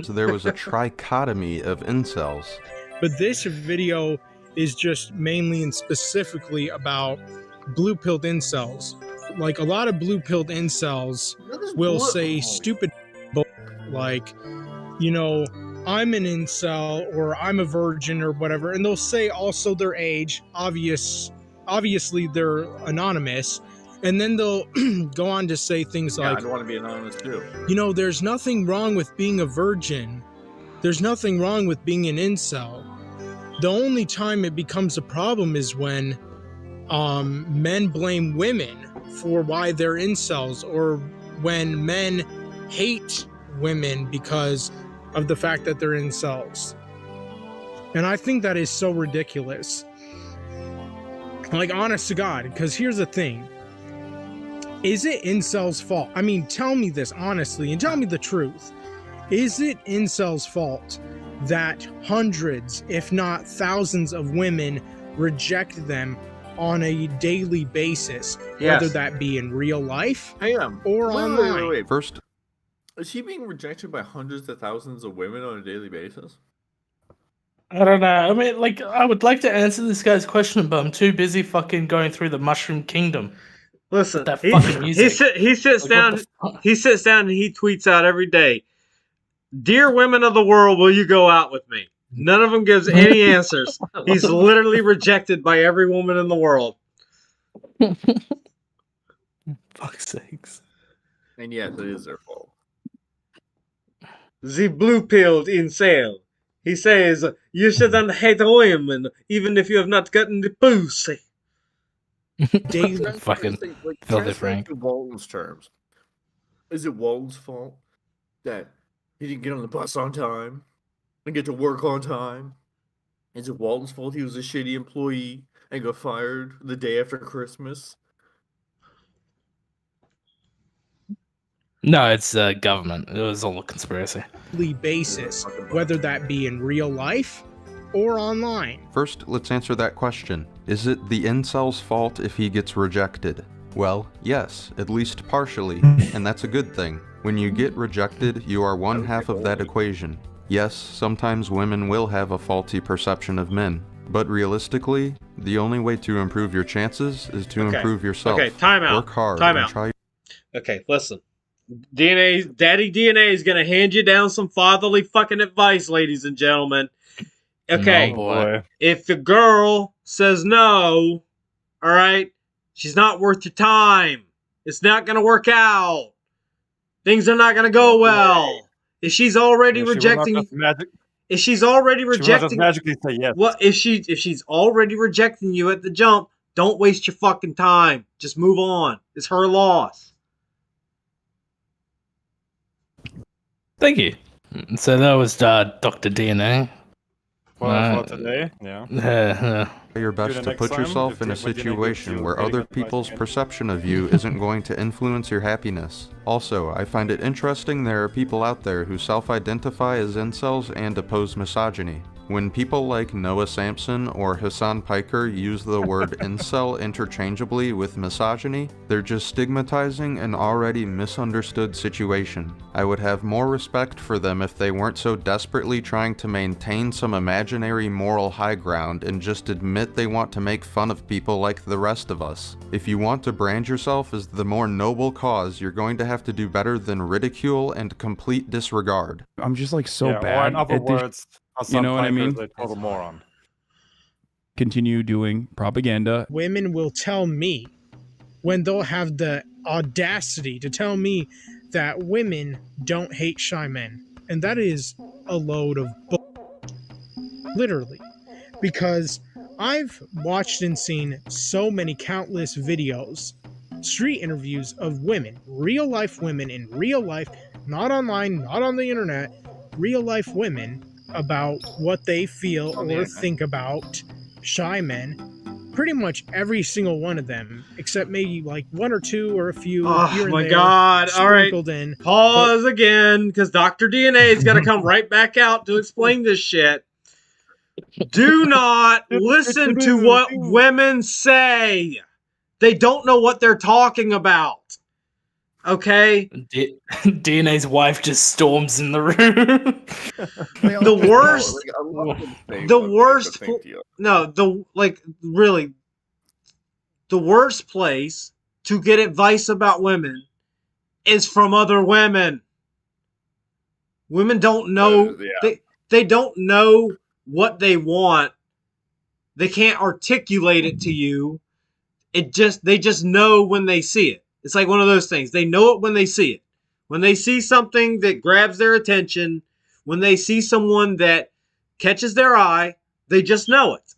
So there was a trichotomy of incels. But this video is just mainly and specifically about blue-pilled incels. Like, a lot of blue-pilled incels will say stupid like, you know, I'm an incel or I'm a virgin or whatever, and they'll say also their age. Obviously they're anonymous, and then they'll go on to say things Yeah, like, I'd want to be anonymous too. you know, there's nothing wrong with being a virgin. There's nothing wrong with being an incel. The only time it becomes a problem is when men blame women for why they're incels, or when men hate women because of the fact that they're incels. And I think that is so ridiculous. Like, honest to God, because here's the thing. Is it incels' fault? I mean, tell me this honestly and tell me the truth. Is it incels' fault that hundreds, if not thousands of women reject them on a daily basis, Yes. whether that be in real life Hey, or online? wait. First, Is he being rejected by hundreds of thousands of women on a daily basis? I don't know. I mean, like, I would like to answer this guy's question, but I'm too busy fucking going through the Mushroom Kingdom. Listen, that he fucking music. he sits Like, down. what the fuck? He sits down and he tweets out every day, "Dear women of the world, will you go out with me?" None of them gives any answers. He's literally rejected by every woman in the world. Fuck's sakes. And yes, it is their fault. The blue-pilled incel. He says, you shouldn't hate women, even if you have not gotten the pussy. Fucking filthy Frank. To Walton's terms, is it Walton's fault that he didn't get on the bus on time and get to work on time? Is it Walton's fault he was a shitty employee and got fired the day after Christmas? No, it's government. It was all a conspiracy. basis, whether that be in real life or online. First, let's answer that question. Is it the incel's fault if he gets rejected? Well, yes, at least partially, and that's a good thing. When you get rejected, you are one half of that equation. Yes, sometimes women will have a faulty perception of men, but realistically, the only way to improve your chances is to improve yourself. Okay, time out. Work hard Time and out. try. Okay, listen. Daddy DNA is gonna hand you down some fatherly fucking advice, ladies and gentlemen. Okay, Oh, boy. if the girl says no, all right, she's not worth your time. It's not gonna work out. Things are not gonna go well. If she's already She will not rejecting, just magic- if she's already she will not just rejecting, magically say yes. what if she's already rejecting you at the jump? Don't waste your fucking time. Just move on. It's her loss. Thank you. So that was Dr. DNA. For today, yeah. Try your best the to next put time, yourself if in a when you make a situation few where really other good advice people's again. perception of you isn't going to influence your happiness. Also, I find it interesting there are people out there who self-identify as incels and oppose misogyny. When people like Noah Sampson or Hassan Piker use the word incel interchangeably with misogyny, they're just stigmatizing an already misunderstood situation. I would have more respect for them if they weren't so desperately trying to maintain some imaginary moral high ground and just admit they want to make fun of people like the rest of us. If you want to brand yourself as the more noble cause, you're going to have to do better than ridicule and complete disregard. I'm just like so Yeah, or bad in other at this. words, You know what I Piker mean? is a total moron. Continue doing propaganda. Women will tell me when they'll have the audacity to tell me that women don't hate shy men. And that is a load of literally. Because I've watched and seen so many countless videos, street interviews of women, real life women in real life, not online, not on the internet, real life women about what they feel or think about shy men. Pretty much every single one of them, except maybe like one or two or a few. Oh here and my there, God! All right, sprinkled in. pause again, because Dr. DNA is gonna come right back out to explain this shit. Do not listen to what women say. They don't know what they're talking about. Okay? DNA's wife just storms in the room. The worst, really, the worst place to get advice about women is from other women. Women don't know, they don't know what they want. They can't articulate it to you. They just know when they see it. It's like one of those things. They know it when they see it. When they see something that grabs their attention, when they see someone that catches their eye, they just know it.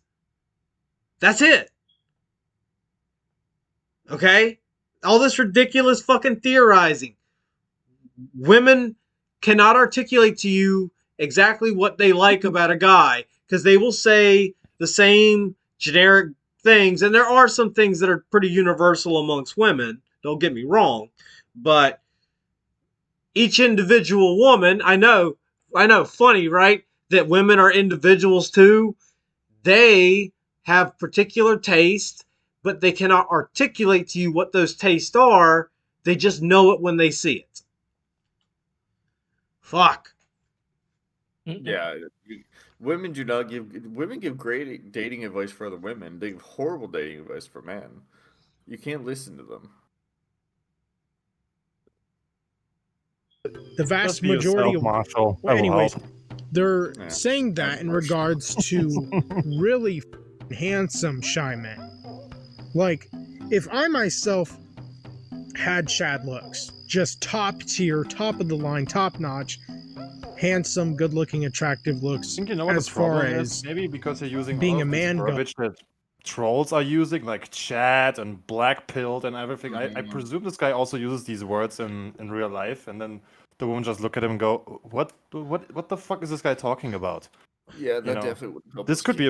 That's it. Okay? All this ridiculous fucking theorizing. Women cannot articulate to you exactly what they like about a guy because they will say the same generic things, and there are some things that are pretty universal amongst women. Don't get me wrong, but each individual woman, I know, funny, right? That women are individuals too. They have particular taste, but they cannot articulate to you what those tastes are. They just know it when they see it. Fuck. Yeah, women give great dating advice for other women. They give horrible dating advice for men. You can't listen to them. The vast Just be majority yourself, Marshall. Well, That will anyways, help. they're saying that in regards to really handsome shy men. Like, if I myself had Shad looks, just top tier, top of the line, top notch, handsome, good looking, attractive looks, I think you know what as the far problem as is? Maybe because you're using being all a of this man goes. verbiage that trolls are using, like chat and black pilled and everything. I presume this guy also uses these words in real life, and then the woman just look at him and go, what the fuck is this guy talking about? Yeah, that you know, definitely would help. this could be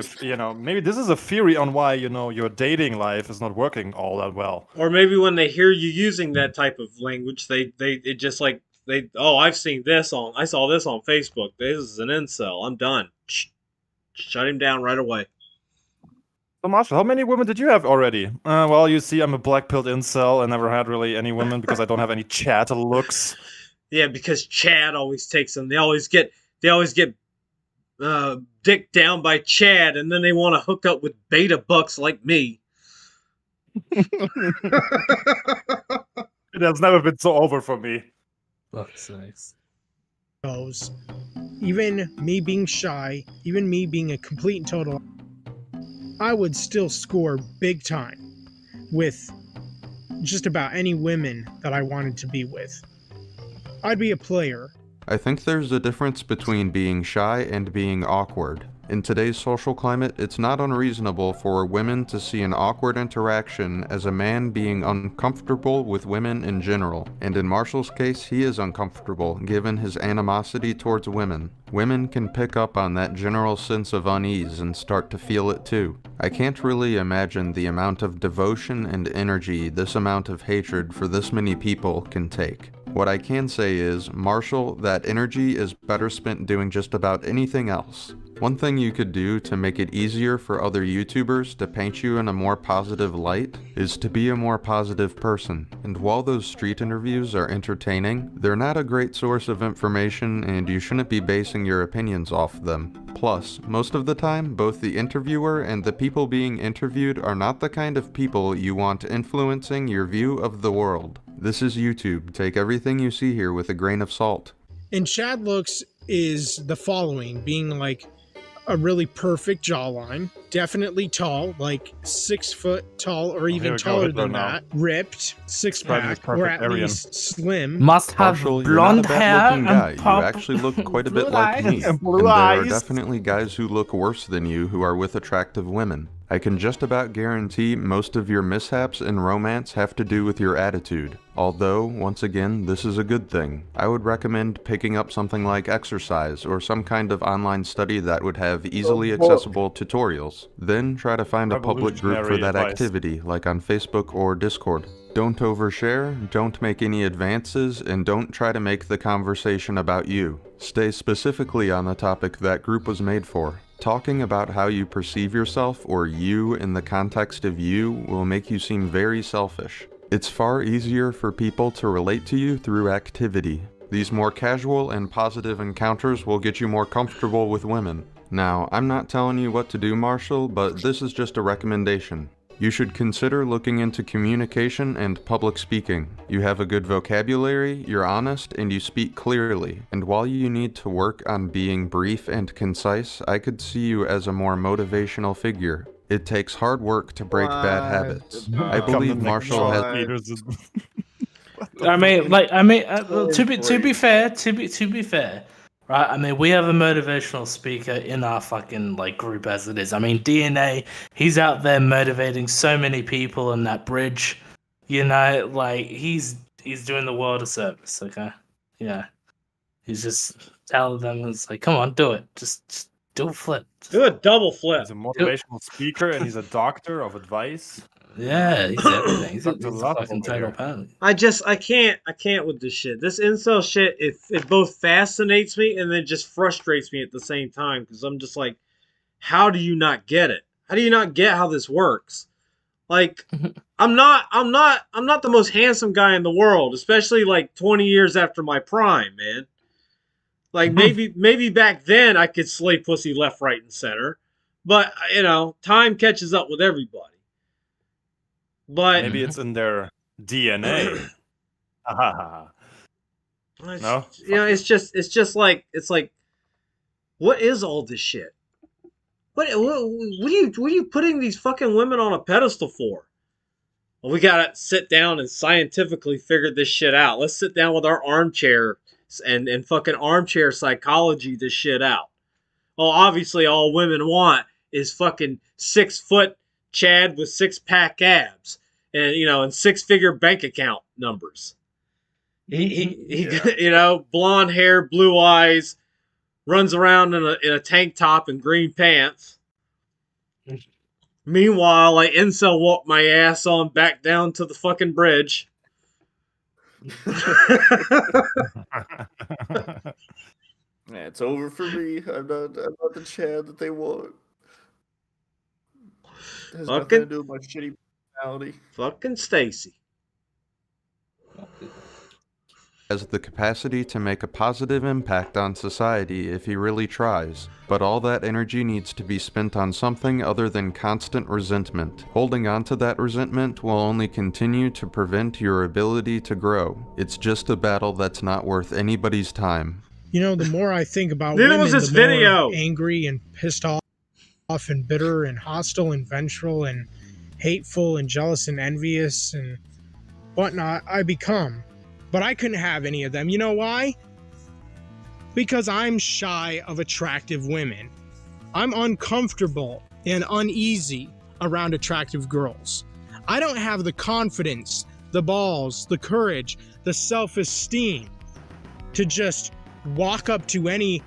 maybe this is a theory on why your dating life is not working all that well. Or maybe when they hear you using that type of language, it just like I saw this on Facebook. This is an incel. I'm done. Shut him down right away. So Marshall, how many women did you have already? Well, you see, I'm a black-pilled incel. I never had really any women because I don't have any Chad looks. Yeah, because Chad always takes them. They always get dicked down by Chad, and then they want to hook up with beta bucks like me. It has never been so over for me. Fuck's sakes. Even me being shy, even me being a complete and total, I would still score big time with just about any women that I wanted to be with. I'd be a player. I think there's a difference between being shy and being awkward. In today's social climate, it's not unreasonable for women to see an awkward interaction as a man being uncomfortable with women in general, and in Marshall's case, he is uncomfortable given his animosity towards women. Women can pick up on that general sense of unease and start to feel it too. I can't really imagine the amount of devotion and energy this amount of hatred for this many people can take. What I can say is, Marshall, that energy is better spent doing just about anything else. One thing you could do to make it easier for other YouTubers to paint you in a more positive light is to be a more positive person. And while those street interviews are entertaining, they're not a great source of information and you shouldn't be basing your opinions off them. Plus, most of the time, both the interviewer and the people being interviewed are not the kind of people you want influencing your view of the world. This is YouTube. Take everything you see here with a grain of salt. And Chad looks is the following, being like a really perfect jawline, definitely tall, like 6 foot tall or even taller than that, ripped, six pack, or at least slim. Must have Marshall, blonde you're not a hair bad-looking guy. and You actually look quite a bit like me. and blue there are eyes. definitely guys who look worse than you who are with attractive women. I can just about guarantee most of your mishaps in romance have to do with your attitude. Although, once again, this is a good thing. I would recommend picking up something like exercise or some kind of online study that would have easily accessible tutorials. Then try to find a public group for that activity, like on Facebook or Discord. Don't overshare, don't make any advances, and don't try to make the conversation about you. Stay specifically on the topic that group was made for. Talking about how you perceive yourself or you in the context of you will make you seem very selfish. It's far easier for people to relate to you through activity. These more casual and positive encounters will get you more comfortable with women. Now, I'm not telling you what to do, Marshall, but this is just a recommendation. You should consider looking into communication and public speaking. You have a good vocabulary, you're honest, and you speak clearly. And while you need to work on being brief and concise, I could see you as a more motivational figure. It takes hard work to break bad habits. I believe Marshall has... to be fair, right? I mean, we have a motivational speaker in our fucking group as it is. I mean, DNA, he's out there motivating so many people in that bridge. You know, he's doing the world a service. Okay, yeah, he's just telling them, it's like, come on, do it, just do a flip, do a double flip. He's a motivational speaker and he's a doctor of advice. Yeah, he's everything. He's a fucking total pain. I can't with this shit. This incel shit, it both fascinates me and then just frustrates me at the same time, because I'm just like, how do you not get it? How do you not get how this works? Like, I'm not the most handsome guy in the world, especially 20 years after my prime, man. Like, maybe back then I could slay pussy left, right, and center, but time catches up with everybody. But maybe it's in their DNA. No? It's just like, what is all this shit? What are you putting these fucking women on a pedestal for? Well, we gotta sit down and scientifically figure this shit out. Let's sit down with our armchair and fucking armchair psychology this shit out. Well, obviously all women want is fucking 6 foot Chad with 6-pack abs and and 6-figure bank account numbers. He blonde hair, blue eyes, runs around in a tank top and green pants. Meanwhile, I incel walk my ass on back down to the fucking bridge. Yeah, it's over for me. I'm not the Chad that they want. It has nothing to do with my shitty personality. Fucking Stacy has the capacity to make a positive impact on society if he really tries, but all that energy needs to be spent on something other than constant resentment. Holding on to that resentment will only continue to prevent your ability to grow. It's just a battle that's not worth anybody's time. You know, the more I think about Neither women, was this the more video. angry and pissed off and bitter and hostile and vengeful and hateful and jealous and envious and whatnot I become. But I couldn't have any of them. You know why? Because I'm shy of attractive women. I'm uncomfortable and uneasy around attractive girls. I don't have the confidence, the balls, the courage, the self-esteem to just walk up to any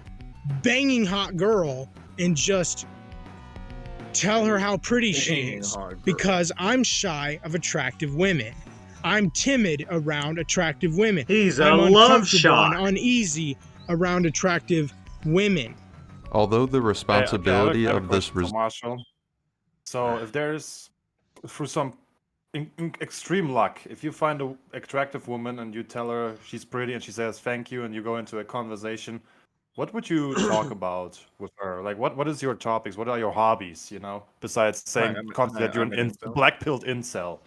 banging hot girl and just tell her how pretty she is, because I'm shy of attractive women. I'm timid around attractive women. He's I'm a love uncomfortable shot. and uneasy around attractive women. Although the responsibility I have a of this question for Marshall. So if there's, through some extreme luck, if you find an attractive woman and you tell her she's pretty and she says thank you and you go into a conversation, what would you talk about with her? Like, what is your topics? What are your hobbies, you know, besides saying constantly that you're an black-pilled incel?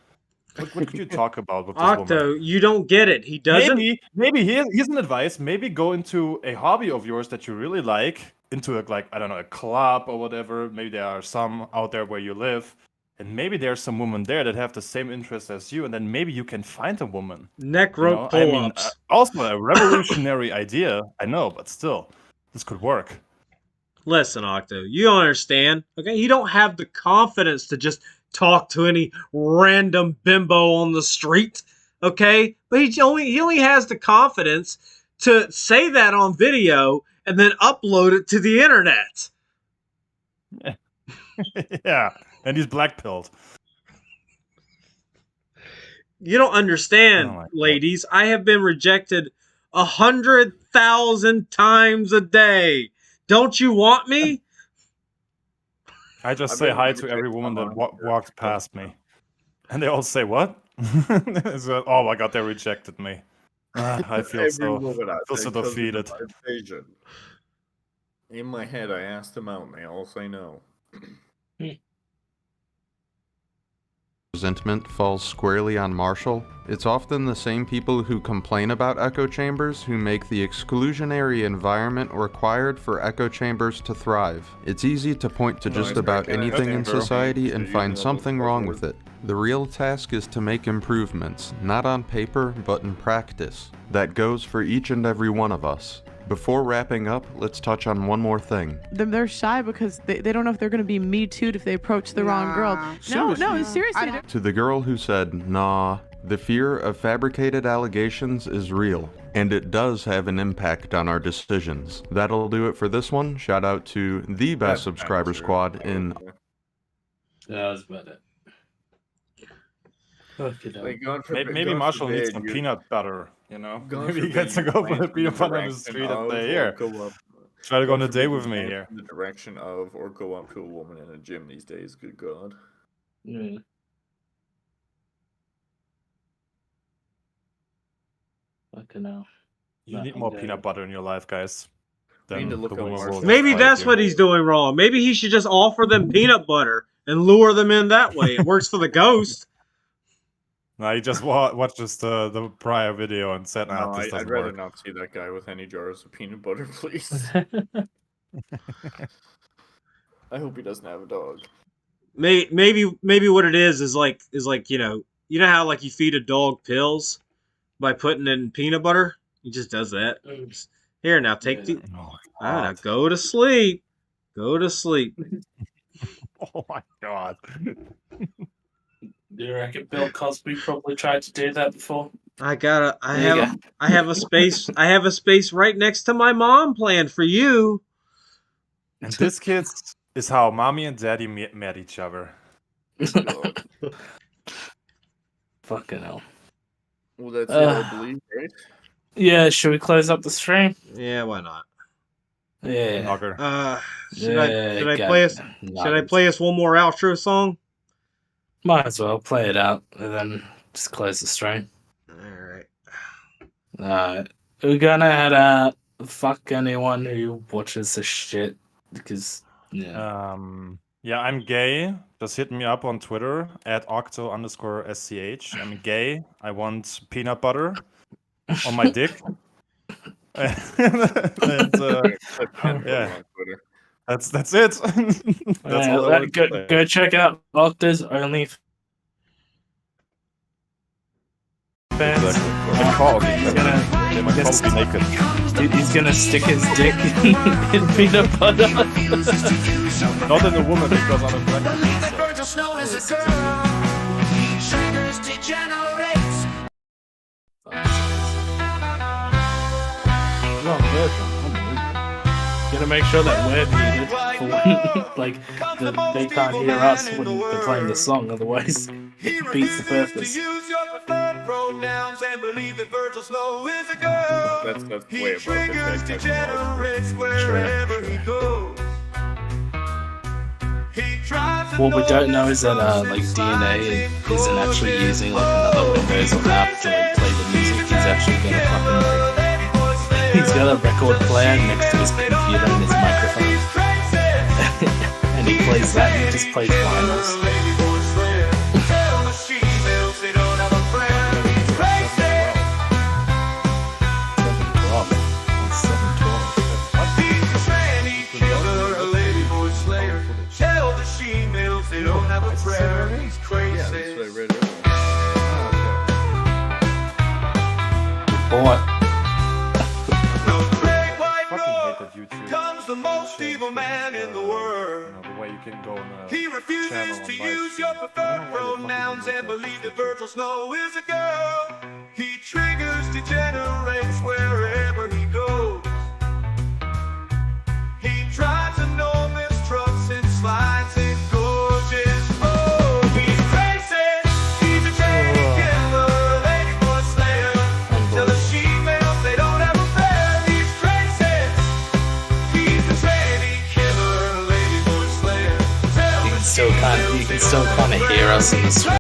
What could you talk about with this Octo, woman? you don't get it. He doesn't. Maybe here's an advice. Maybe go into a hobby of yours that you really like, into I don't know, a club or whatever. Maybe there are some out there where you live, and maybe there's some women there that have the same interests as you, and then maybe you can find a woman. Neck rope pull-ups. Also a revolutionary idea, I know, but still, this could work. Listen, Octo, you don't understand. Okay, you don't have the confidence to just talk to any random bimbo on the street. Okay, but he only has the confidence to say that on video and then upload it to the internet. Yeah, and he's black-pilled. You don't understand, ladies. I have been rejected 100,000 times a day. Don't you want me? I just say hi to every woman that walks past me. And they all say, what? So, oh my god, they rejected me. I feel so defeated. In my head, I asked them out and they all say no. Resentment falls squarely on Marshall. It's often the same people who complain about echo chambers who make the exclusionary environment required for echo chambers to thrive. It's easy to point to just about anything in society and find something wrong with it. The real task is to make improvements, not on paper, but in practice. That goes for each and every one of us. Before wrapping up, let's touch on one more thing. They're shy because they don't know if they're going to be Me Too'd if they approach the wrong girl. No, seriously. To the girl who said, nah, the fear of fabricated allegations is real, and it does have an impact on our decisions. That'll do it for this one. Shout out to the best subscriber squad in... That was about it. Maybe Marshall needs some peanut butter, you know? Maybe he gets to go for the peanut butter on the street and say, here, try to go on a date with me here. In the direction of, or go up to a woman in a gym these days, good God. Yeah. Fucking hell. You need more peanut butter in your life, guys. Maybe that's what he's doing wrong. Maybe he should just offer them peanut butter and lure them in that way. It works for the ghost. No, he just watched the prior video and said, No, this doesn't I'd rather work. not see that guy with any jars of peanut butter, please. I hope he doesn't have a dog. Maybe what it is like you know how like you feed a dog pills by putting in peanut butter. He just does that. Here now, take the. Now go to sleep. Go to sleep. Oh my god. Do you reckon Bill Cosby probably tried to do that before? I I have a space. I have a space right next to my mom planned for you. And this, kids, is how mommy and daddy met each other. Fucking hell. Well, that's it, I believe, right? Yeah, should we close up the stream? Yeah, why not? Yeah. Should I play us? Should I play us one more outro song? Might as well play it out and then just close the stream. Alright. We're gonna head out. Fuck anyone who watches this shit because Yeah, I'm gay. Just hit me up on Twitter at octo_sch. I'm gay. I want peanut butter on my dick. and, yeah, that's it. That's all I wanted to say. go check out Octa's Only Fans. He's gonna stick his dick in peanut butter. Not in a woman because I'm attracted. Gonna make sure that we're muted for when, they can't hear us when they're playing the song, otherwise it beats the purpose. That's way above the What we don't know is that DNA isn't actually using another Windows or app to play the music. He's actually gonna he's got a record player next to his computer and his microphone. And he plays that and he just plays vinyls. Boy. The most evil man in the world. The way you can go on he refuses to use your preferred pronouns and believe that Virgil Snow is a girl. He triggers degenerates wherever he goes. He drives a no mistrusts and slides in gorgeous mode. He's crazy. He's a trainee killer, ladyboy slayer. Tell the she-males they don't have a fair. He's crazy. You can still kind of hear us in the stream.